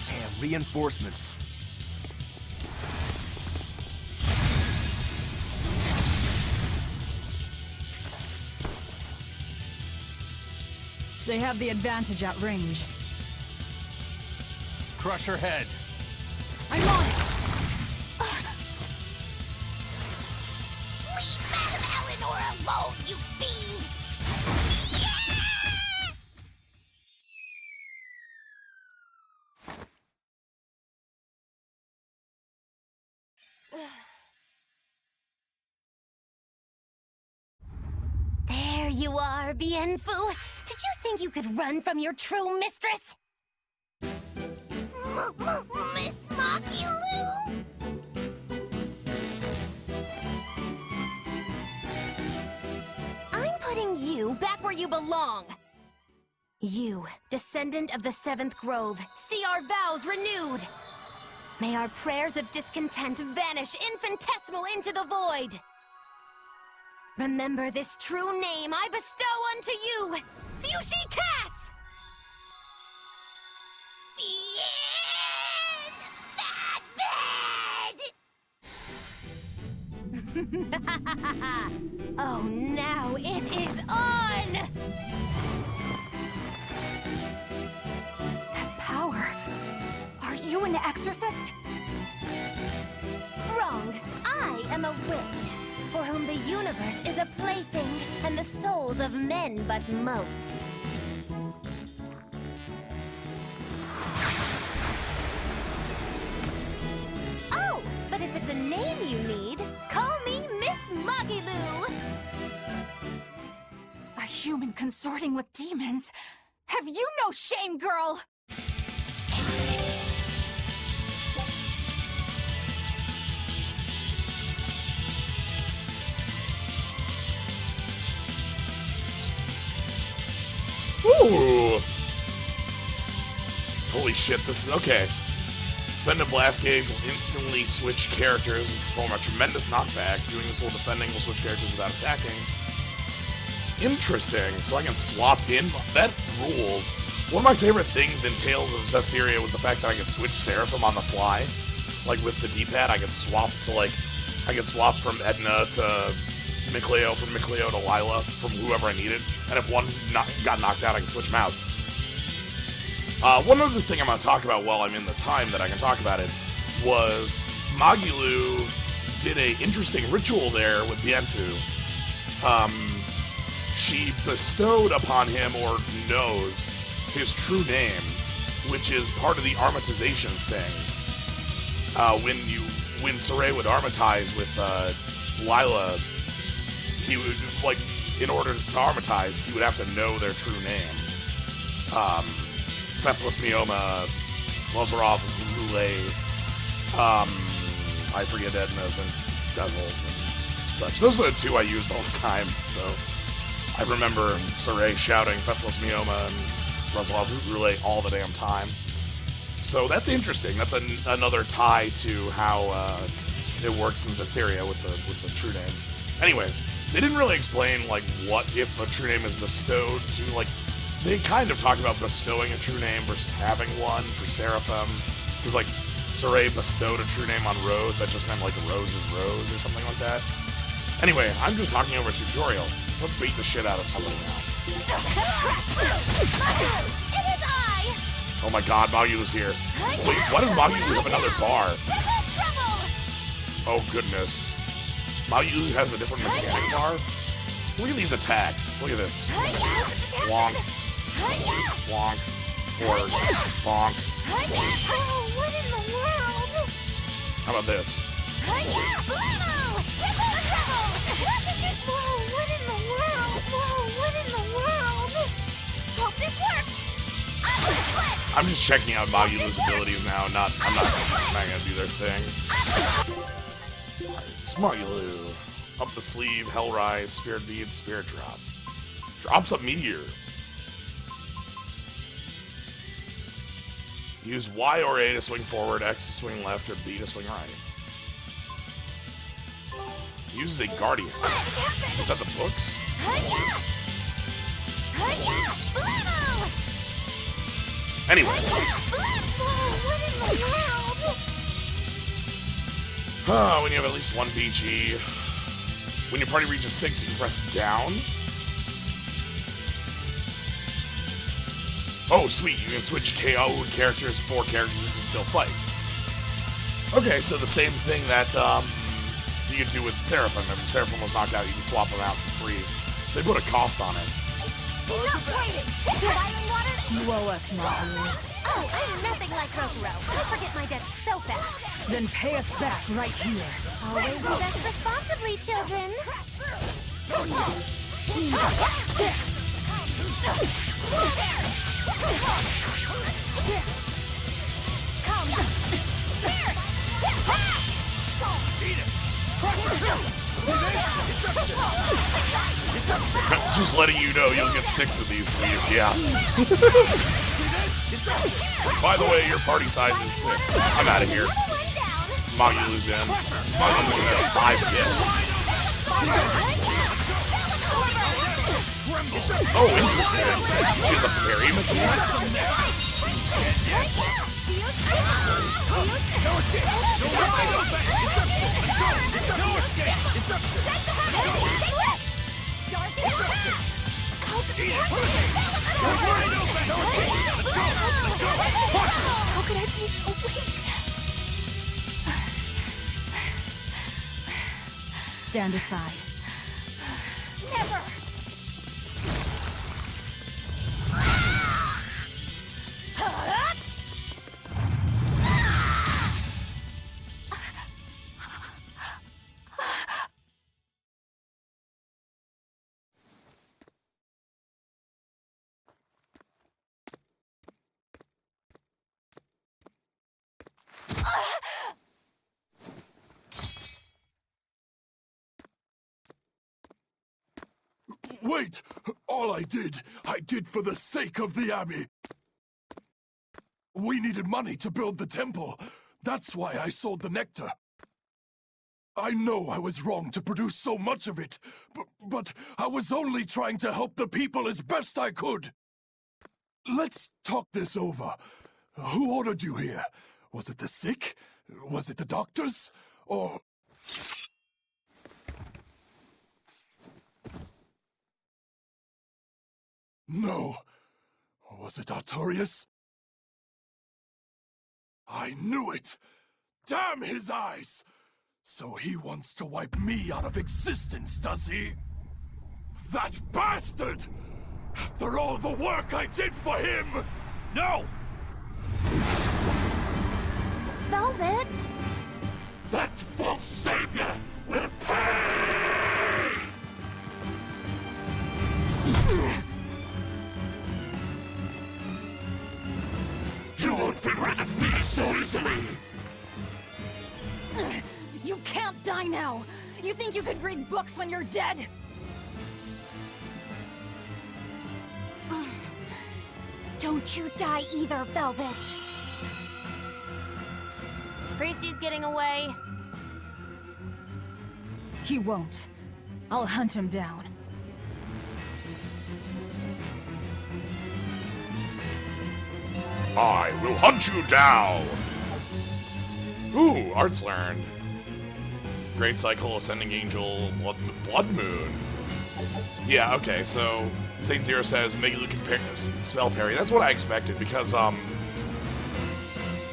Damn, reinforcements.
They have the advantage at range.
Crush her head.
I'm on it!
Leave Madam Eleanor alone, you fiend! There you are, Bienfu. Did you think you could run from your true mistress? Miss Makilu? I'm putting you back where you belong. You, descendant of the 7th Grove, see our vows renewed. May our prayers of discontent vanish infinitesimal into the void. Remember this true name I bestow unto you, Fushi Cass! Oh, now it is on!
That power... Are you an exorcist?
Wrong. I am a witch, for whom the universe is a plaything, and the souls of men but motes. Oh, but if it's a name you need, call me Miss Magilu.
A human consorting with demons? Have you no shame, girl?
Ooh. Holy shit, this is okay. Spend a blast gauge will instantly switch characters and perform a tremendous knockback. Doing this while defending will switch characters without attacking. Interesting. So I can swap in. That rules. One of my favorite things in Tales of Zestiria was the fact that I could switch Seraphim on the fly. Like with the D-pad, I could swap to I could swap from Edna to Mikleo, from Mikleo to Lila, from whoever I needed. And if one got knocked out, I could switch them out. One other thing I'm going to talk about while I'm in the time that I can talk about it was Magilu did a interesting ritual there with Bienfu. She bestowed upon him, or knows, his true name, which is part of the armatization thing. When Saray would armatize with Lila, he would, like, in order to armatize, he would have to know their true name. Fethless Mioma, Lozarov, Roulette, I forget Edna's and Dazzles and such. Those are the two I used all the time, so I remember Saray shouting Fethless Mioma and Lozarov, Roulette all the damn time. So that's interesting. That's another tie to how it works in Zestiria with the true name. Anyway, they didn't really explain, like, what if a true name is bestowed to, like, they kind of talked about bestowing a true name versus having one for Seraphim. Because, like, Saray bestowed a true name on Rose, that just meant, like, Rose is Rose or something like that. Anyway, I'm just talking over a tutorial. Let's beat the shit out of somebody now.
It is I!
Oh my god, Magyu's here. Wait, why does Magyu have another bar? Oh goodness. Magyu has a different mechanic bar? Look at these attacks. Look at this. Wonk. Wonk. Or bonk.
Oh, what in the world?
How about this?
Whoa, what in the world? Whoa, what in the world? Hope this works.
I'm just checking out Magyu's abilities now, I'm not gonna do their thing. Smugulu. Up the sleeve, Hellrise, Spirit Bead, Spirit Drop. Drops a meteor. Use Y or A to swing forward, X to swing left, or B to swing right. Uses a Guardian. Is that the books? Anyway. When you have at least one PG. When your party reaches 6, you can press down. Oh, sweet. You can switch KO characters, 4 characters you can still fight. Okay, so the same thing that you could do with Seraphim. If a Seraphim was knocked out, you can swap them out for free. They put a cost on it.
Enough waiting! Iron water!
Blow us, Maru.
Oh, I'm nothing like Rokuro. I forget my debts so fast.
Then pay us back right here.
Always invest responsibly, children.
Just letting you know, you'll get 6 of these leaves, yeah. By the way, your party size is 6. I'm out of here. Magyu's in. Magyu's has 5 hits. Oh, interesting. She has a parry mechanic?
How could I be so weak?
Stand aside.
Never!
Wait! All I did for the sake of the Abbey. We needed money to build the temple. That's why I sold the nectar. I know I was wrong to produce so much of it, but I was only trying to help the people as best I could. Let's talk this over. Who ordered you here? Was it the sick? Was it the doctors? Or... No. Was it Artorius? I knew it! Damn his eyes! So he wants to wipe me out of existence, does he? That bastard! After all the work I did for him!
No!
Velvet!
That false savior will pay! You won't be rid of me so easily!
You can't die now! You think you could read books when you're dead?
Don't you die either, Velvet.
Priesty's getting away.
He won't. I'll hunt him down.
I will hunt you down! Ooh, arts learned. Great Cycle, Ascending Angel, Blood Moon. Yeah, okay, so Saint Zero says Megalu can spell parry. That's what I expected, because,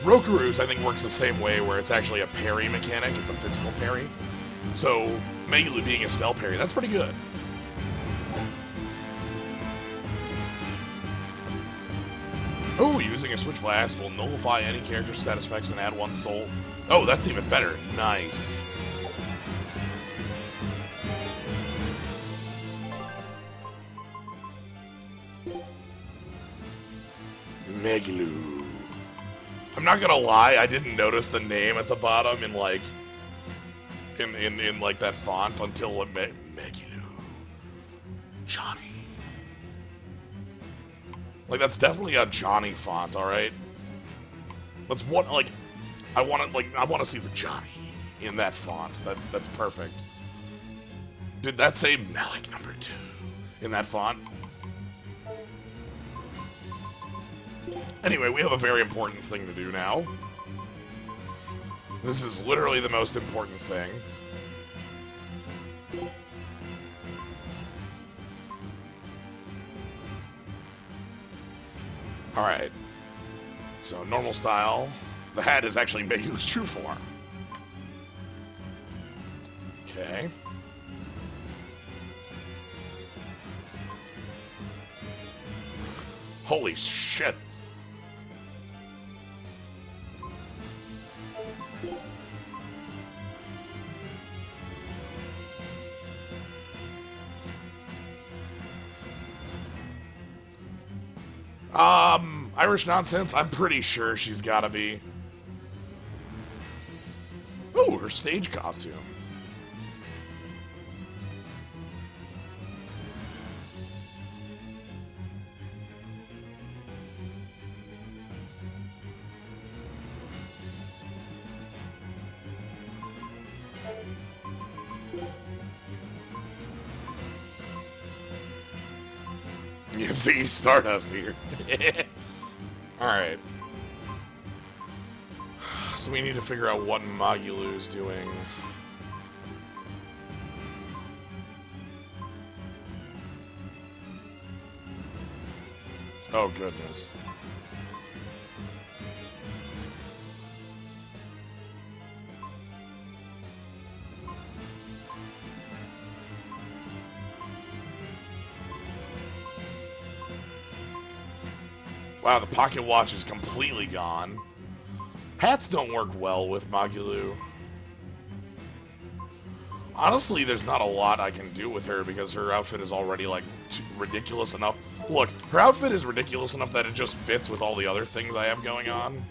Rokuru's, I think, works the same way, where it's actually a parry mechanic. It's a physical parry. So, Megalu being a spell parry, that's pretty good. Oh, using a Switch Blast will nullify any character status effects and add 1 soul. Oh, that's even better. Nice. Megalu. I'm not gonna lie, I didn't notice the name at the bottom in like in like that font until it Megalu. Johnny. Like that's definitely a Johnny font, alright? That's what like I wanna see the Johnny in that font. That's perfect. Did that say Malik #2 in that font? Anyway, we have a very important thing to do now. This is literally the most important thing. Alright. So, normal style. The hat is actually Megalu's true form. Okay. Holy shit. Irish nonsense? I'm pretty sure she's gotta be. Oh, her stage costume. You see Stardust here. Alright. So we need to figure out what Magulu's doing. Oh, goodness. Wow, the pocket watch is completely gone. Hats don't work well with Magulu. Honestly, there's not a lot I can do with her because her outfit is already, like, ridiculous enough. Look, her outfit is ridiculous enough that it just fits with all the other things I have going on.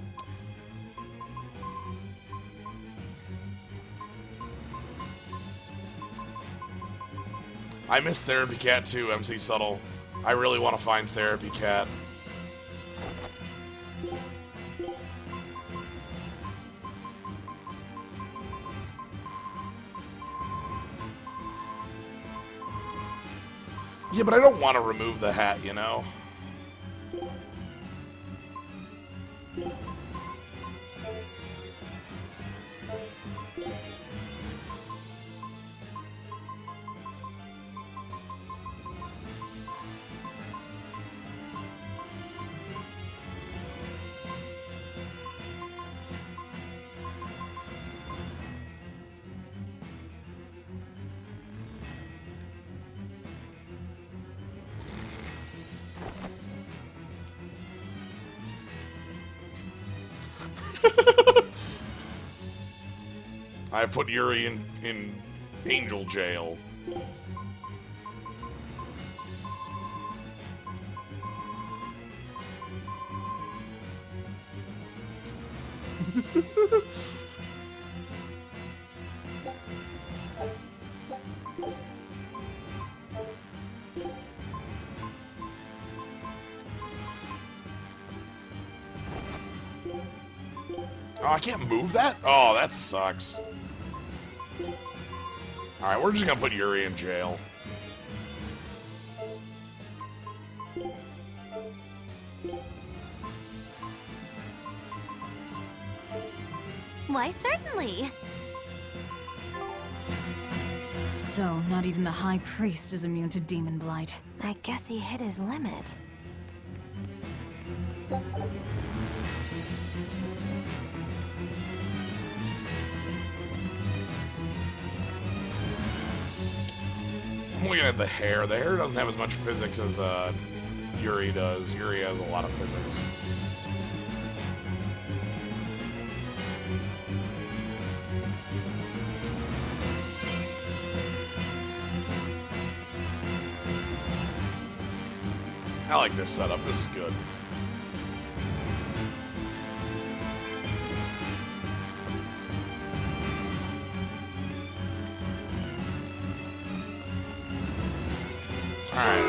I miss Therapy Cat too, MC Subtle. I really want to find Therapy Cat. Yeah, but I don't want to remove the hat, you know? I put Yuri in angel jail. Oh, I can't move that? Oh, that sucks. Alright, we're just gonna put Yuri in jail.
Why, certainly.
So, not even the High Priest is immune to demon blight.
I guess he hit his limit.
I'm looking at the hair. The hair doesn't have as much physics as Yuri does. Yuri has a lot of physics. I like this setup. This is good. Alright.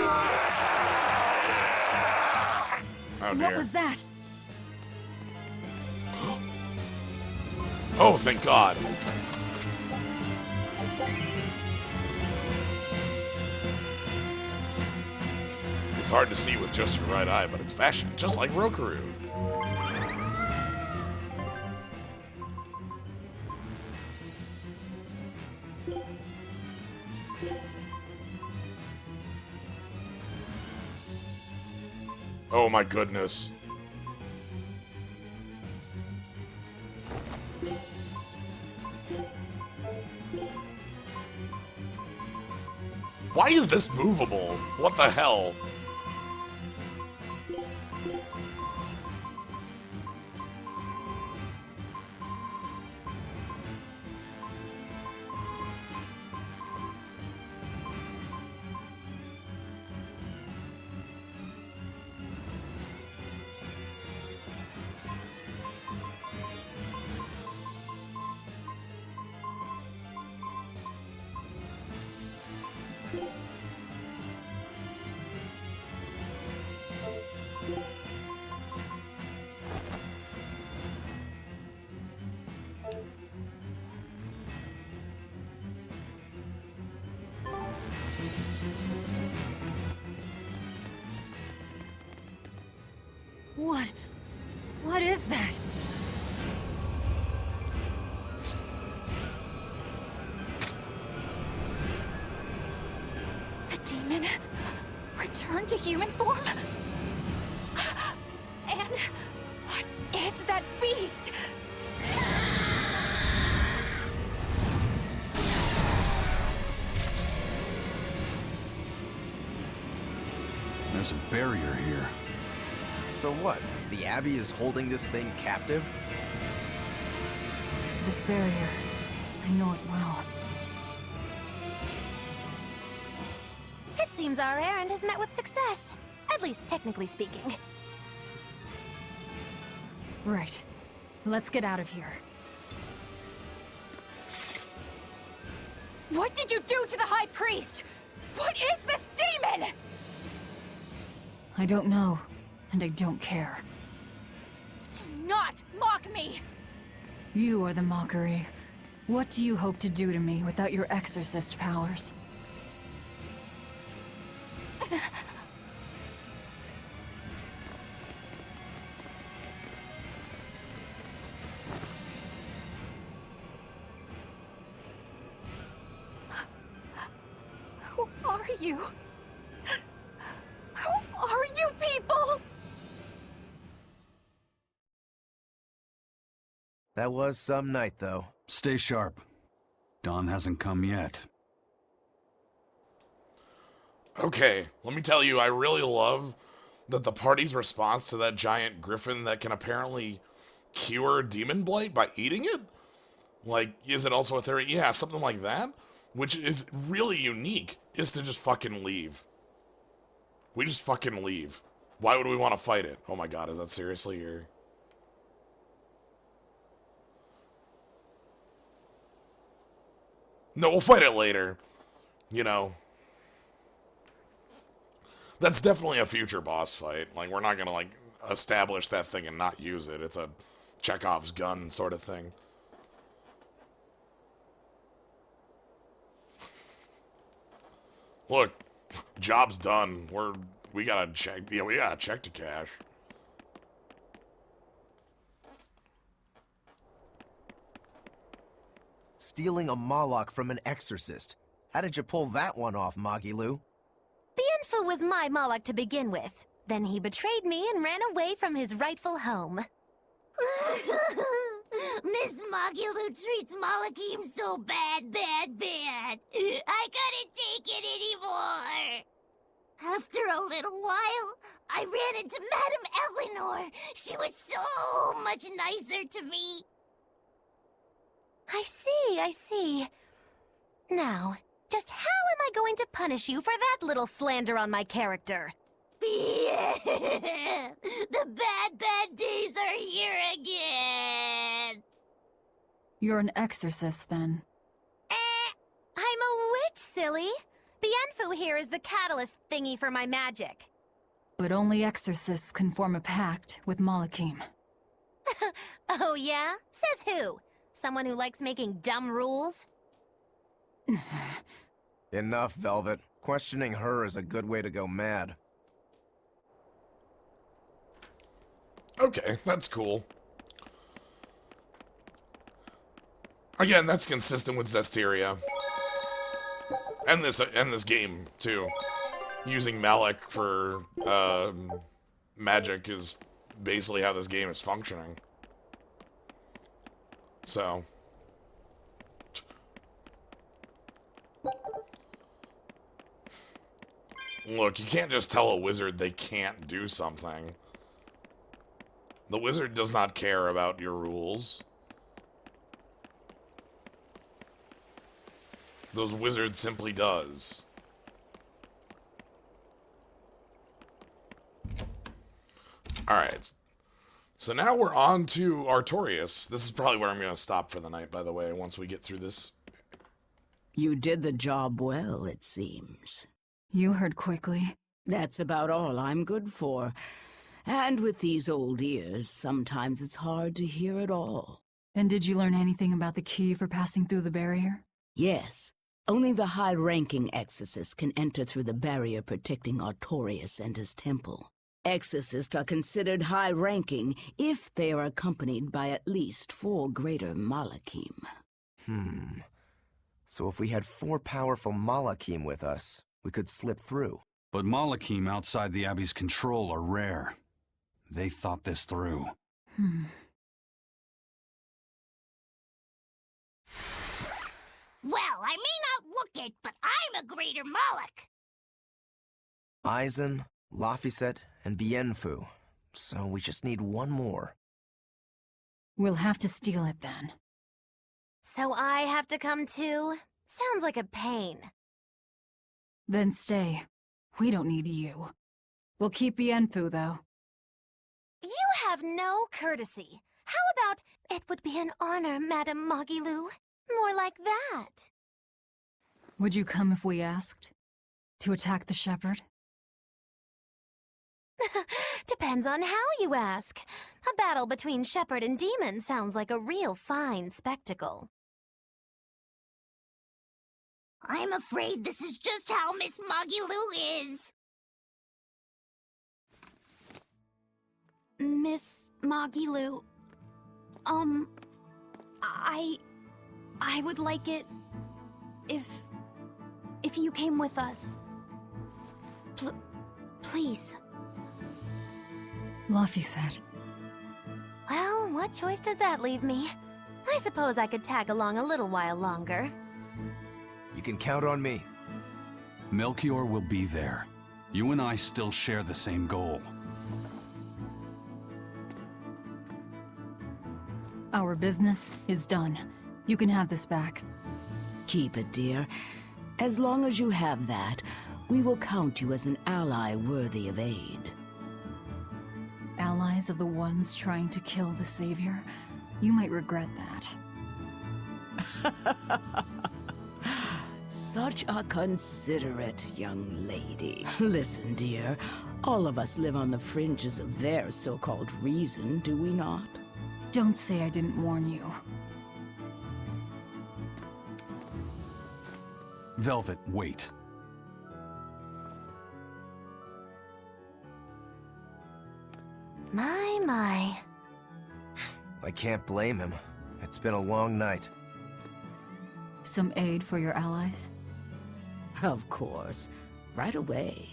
Oh dear.
What was that?
Oh, thank God. It's hard to see with just your right eye, but it's fashioned just like Rokaru. Oh my goodness. Why is this movable? What the hell?
What is that?
The demon returned to human form? And what is that beast?
There's a barrier here.
So what? The Abbey is holding this thing captive?
This barrier. I know it well.
It seems our errand has met with success. At least technically speaking.
Right. Let's get out of here.
What did you do to the High Priest? What is this demon?
I don't know, and I don't care.
Do not mock me!
You are the mockery. What do you hope to do to me without your exorcist powers?
Who are you? Who are you people?
That was some night, though.
Stay sharp. Dawn hasn't come yet.
Okay, let me tell you, I really love that the party's response to that giant griffin that can apparently cure demon blight by eating it? Like, is it also a theory? Yeah, something like that. Which is really unique, is to just fucking leave. We just fucking leave. Why would we want to fight it? Oh my god, is that seriously here? No, we'll fight it later. You know. That's definitely a future boss fight. Like, we're not gonna, like, establish that thing and not use it. It's a Chekhov's gun sort of thing. Look, job's done. We gotta check. Yeah, we gotta check to cash.
Stealing a Moloch from an exorcist. How did you pull that one off, Magilu?
Bienfu was my Moloch to begin with. Then he betrayed me and ran away from his rightful home.
Miss Magilu treats Malakim so bad. I couldn't take it anymore. After a little while, I ran into Madame Eleanor. She was so much nicer to me.
I see. Now, just how am I going to punish you for that little slander on my character?
The bad days are here again.
You're an exorcist, then.
I'm a witch, silly. Bienfu here is the catalyst thingy for my magic.
But only exorcists can form a pact with Malakim.
Oh yeah? Says who? Someone who likes making dumb rules?
Enough, Velvet. Questioning her is a good way to go mad.
Okay, that's cool. Again, that's consistent with Zestiria. And this game, too. Using Malik for magic is basically how this game is functioning. So. Look, you can't just tell a wizard they can't do something. The wizard does not care about your rules. Those wizard simply does. Alright. So now we're on to Artorius. This is probably where I'm going to stop for the night, by the way, once we get through this.
You did the job well, it seems.
You heard quickly.
That's about all I'm good for. And with these old ears, sometimes it's hard to hear it all.
And did you learn anything about the key for passing through the barrier?
Yes. Only the high-ranking exorcists can enter through the barrier protecting Artorius and his temple. Exorcists are considered high-ranking if they are accompanied by at least 4 greater Malakim.
So if we had 4 powerful Malakim with us, we could slip through.
But Malakim outside the Abbey's control are rare. They thought this through.
Well, I may not look it, but I'm a greater Moloch.
Aizen, Laphicet, and Bienfu. So we just need one more.
We'll have to steal it then.
So I have to come too? Sounds like a pain.
Then stay. We don't need you. We'll keep Bienfu, though.
You have no courtesy. How about, it would be an honor, Madame Magilu? More like that.
Would you come if we asked? To attack the shepherd?
Depends on how you ask. A battle between shepherd and demon sounds like a real fine spectacle.
I'm afraid this is just how Miss Magilu is.
Miss Magilu, I would like it if you came with us. Please.
Laphicet.
Well, what choice does that leave me? I suppose I could tag along a little while longer.
You can count on me.
Melchior will be there. You and I still share the same goal.
Our business is done. You can have this back.
Keep it, dear. As long as you have that, we will count you as an ally worthy of aid.
Allies of the ones trying to kill the Savior? You might regret that.
Such a considerate young lady. Listen, dear, all of us live on the fringes of their so-called reason, do we not?
Don't say I didn't warn you.
Velvet, wait.
My.
I can't blame him. It's been a long night.
Some aid for your allies?
Of course. Right away.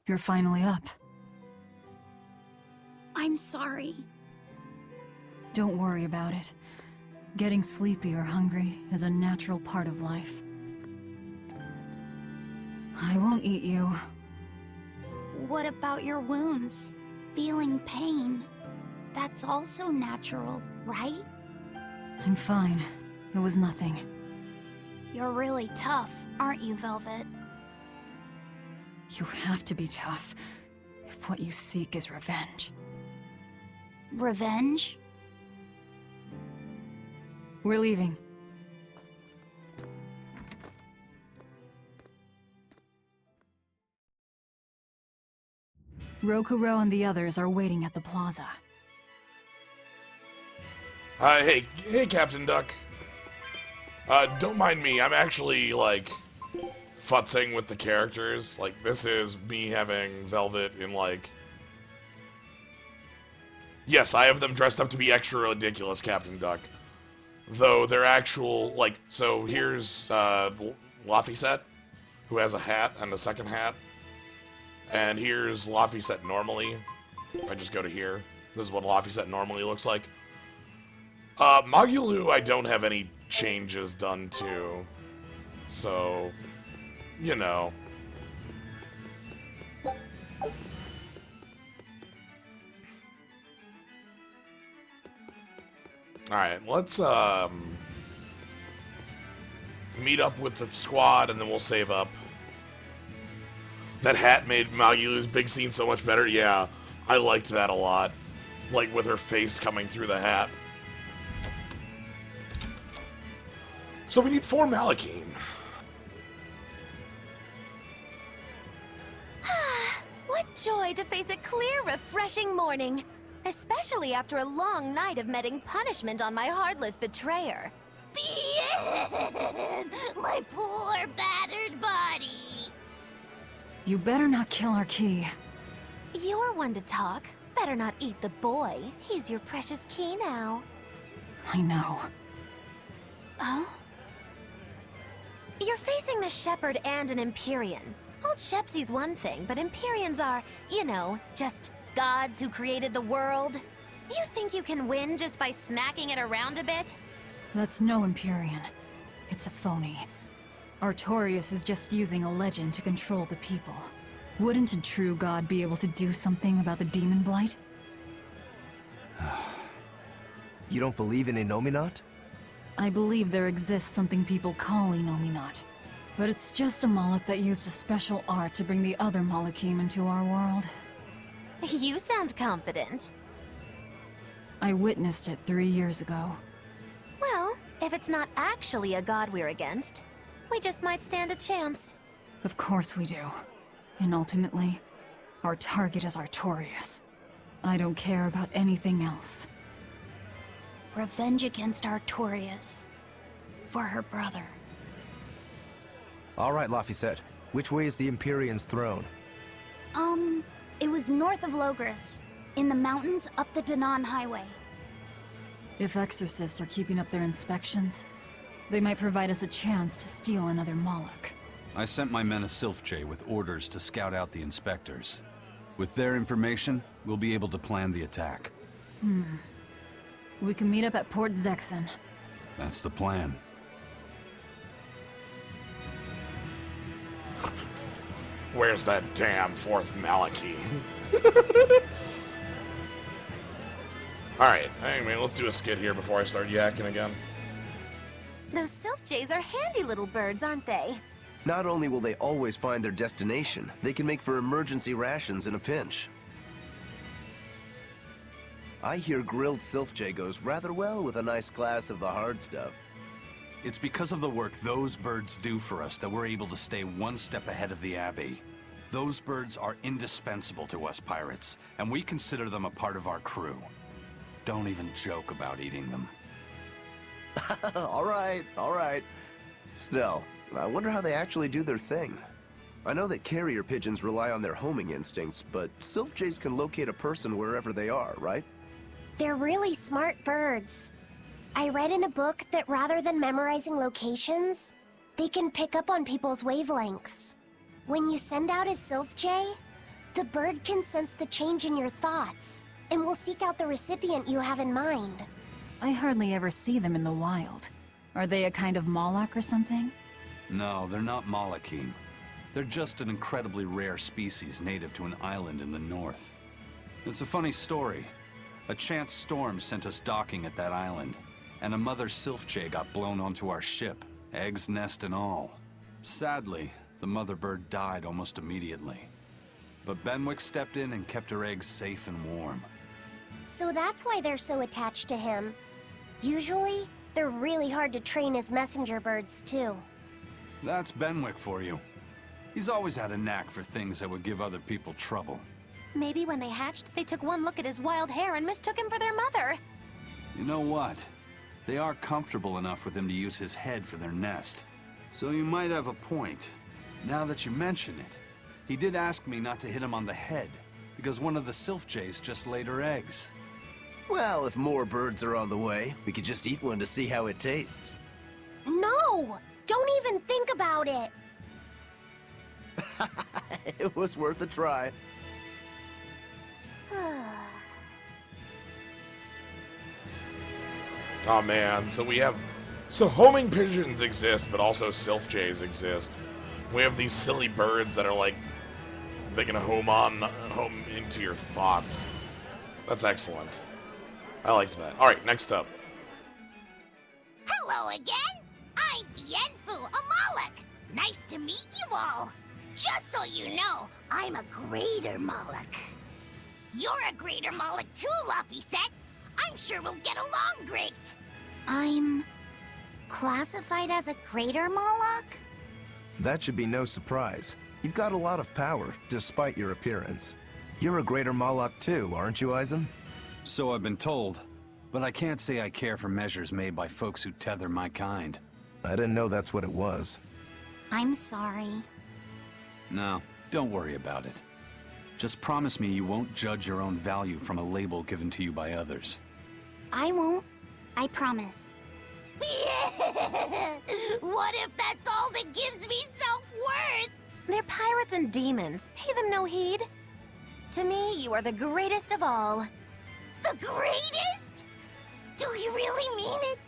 You're finally up.
I'm sorry.
Don't worry about it. Getting sleepy or hungry is a natural part of life. I won't eat you.
What about your wounds? Feeling pain? That's also natural, right?
I'm fine. It was nothing.
You're really tough, aren't you, Velvet?
You have to be tough, if what you seek is revenge.
Revenge?
We're leaving. Rokuro and the others are waiting at the plaza.
Hey, Captain Duck. Don't mind me. I'm actually, like, futzing with the characters. Like, this is me having Velvet in, like... Yes, I have them dressed up to be extra ridiculous, Captain Duck. Though their actual, like... So, here's, Laphicet, who has a hat and a second hat. And here's Laphicet normally. If I just go to here, this is what Laphicet normally looks like. Magulu, I don't have any changes done to. So... You know. Alright, let's, meet up with the squad and then we'll save up. That hat made Magulu's big scene so much better. Yeah, I liked that a lot. Like, with her face coming through the hat. So we need 4 Malachine.
What joy to face a clear, refreshing morning. Especially after a long night of meting punishment on my heartless betrayer.
My poor, battered body.
You better not kill our key.
You're one to talk. Better not eat the boy. He's your precious key now.
I know.
Oh? You're facing the Shepherd and an Empyrean. Old Shepsy's one thing, but Empyreans are, you know, just gods who created the world. You think you can win just by smacking it around a bit?
That's no Empyrean. It's a phony. Artorius is just using a legend to control the people. Wouldn't a true god be able to do something about the demon blight?
You don't believe in Innominat?
I believe there exists something people call Innominat. But it's just a Moloch that used a special art to bring the other Molochim into our world.
You sound confident.
I witnessed it 3 years ago.
Well, if it's not actually a god we're against, we just might stand a chance.
Of course we do. And ultimately, our target is Artorius. I don't care about anything else.
Revenge against Artorius. For her brother.
All right, Laphicet. Which way is the Empyrean's throne?
It was north of Logris. In the mountains up the Danan Highway.
If exorcists are keeping up their inspections, they might provide us a chance to steal another Moloch.
I sent my men a Sylph-J with orders to scout out the inspectors. With their information, we'll be able to plan the attack.
We can meet up at Port Zexon.
That's the plan.
Where's that damn fourth Maliki? Alright, anyway, let's do a skit here before I start yakking again.
Those Sylph-Jays are handy little birds, aren't they?
Not only will they always find their destination, they can make for emergency rations in a pinch. I hear grilled Sylph-J goes rather well with a nice glass of the hard stuff.
It's because of the work those birds do for us that we're able to stay one step ahead of the Abbey. Those birds are indispensable to us pirates, and we consider them a part of our crew. Don't even joke about eating them.
All right. Still, I wonder how they actually do their thing. I know that carrier pigeons rely on their homing instincts, but Sylph-Jays can locate a person wherever they are, right?
They're really smart birds. I read in a book that rather than memorizing locations, they can pick up on people's wavelengths. When you send out a Sylph-J, the bird can sense the change in your thoughts and will seek out the recipient you have in mind.
I hardly ever see them in the wild. Are they a kind of Moloch or something?
No, they're not Malakim. They're just an incredibly rare species native to an island in the north. It's a funny story. A chance storm sent us docking at that island, and a mother Sylph-J got blown onto our ship, eggs, nest, and all. Sadly, the mother bird died almost immediately. But Benwick stepped in and kept her eggs safe and warm.
So that's why they're so attached to him. Usually, they're really hard to train as messenger birds, too.
That's Benwick for you. He's always had a knack for things that would give other people trouble.
Maybe when they hatched, they took one look at his wild hair and mistook him for their mother.
You know what? They are comfortable enough with him to use his head for their nest. So you might have a point. Now that you mention it, he did ask me not to hit him on the head, because one of the Sylph-Jays just laid her eggs.
Well, if more birds are on the way, we could just eat one to see how it tastes.
No! Don't even think about it!
It was worth a try.
Oh man, so homing pigeons exist, but also Sylph-Jays exist. We have these silly birds that are like, they can home into your thoughts. That's excellent. I liked that. Alright, next up.
Hello again! I'm Bienfu, a Moloch! Nice to meet you all! Just so you know, I'm a greater Moloch. You're a greater Moloch too, Laphicet! I'm sure we'll get along great!
I'm classified as a greater Moloch?
That should be no surprise. You've got a lot of power, despite your appearance. You're a greater Moloch too, aren't you, Eisen?
So I've been told, but I can't say I care for measures made by folks who tether my kind.
I didn't know that's what it was.
I'm sorry.
No, don't worry about it. Just promise me you won't judge your own value from a label given to you by others.
I won't. I promise.
What if that's all that gives me self-worth?
They're pirates and demons. Pay them no heed. To me, you are the greatest of all.
The greatest? Do you really mean it?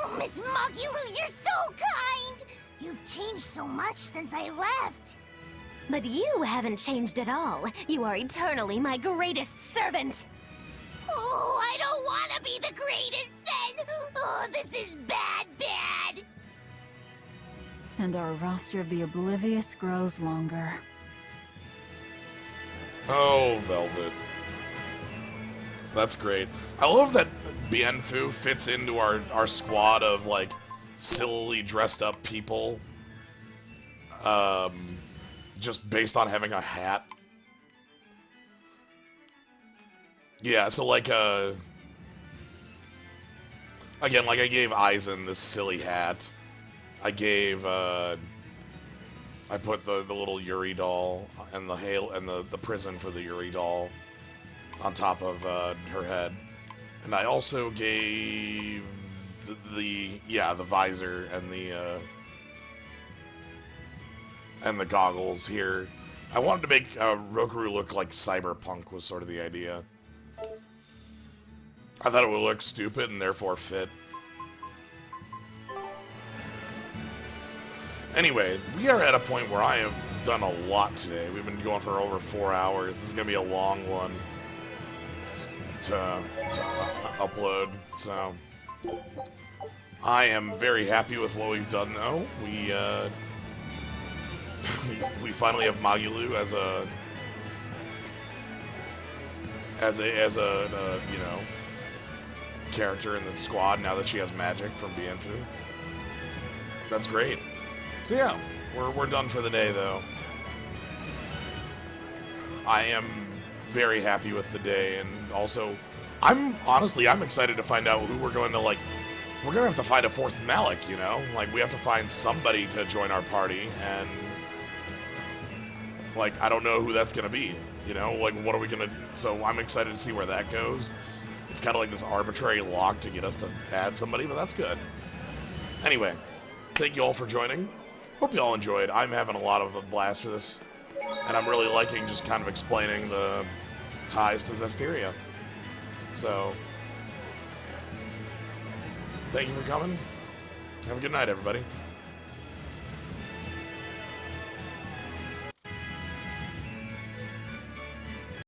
Oh, Miss Magulu, you're so kind! You've changed so much since I left.
But you haven't changed at all. You are eternally my greatest servant.
Oh, I don't want to be the greatest then! Oh, this is bad.
And our roster of the oblivious grows longer.
Oh, Velvet. That's great. I love that Bienfu fits into our squad of, like, sillily dressed up people. Just based on having a hat. Yeah, so like, again, like I gave Eisen this silly hat. I gave, I put the little Yuri doll and the prison for the Yuri doll on top of her head. And I also gave the visor and and the goggles here. I wanted to make Rokaru look like cyberpunk was sort of the idea. I thought it would look stupid and therefore fit. Anyway, we are at a point where I have done a lot today. We've been going for over 4 hours. This is going to be a long one to upload, so I am very happy with what we've done, though. We finally have Magulu as a you know, character in the squad now that she has magic from Bienfu. That's great. So yeah, we're done for the day, though. I am very happy with the day, and also, I'm excited to find out who we're going to, like, we're going to have to find a fourth Malik, you know? Like, we have to find somebody to join our party, and, like, I don't know who that's going to be, you know? Like, what are we going to, so I'm excited to see where that goes. It's kind of like this arbitrary lock to get us to add somebody, but that's good. Anyway, thank you all for joining. Hope you all enjoyed. I'm having a lot of a blast for this, and I'm really liking just kind of explaining the ties to Zestiria. So, thank you for coming. Have a good night, everybody.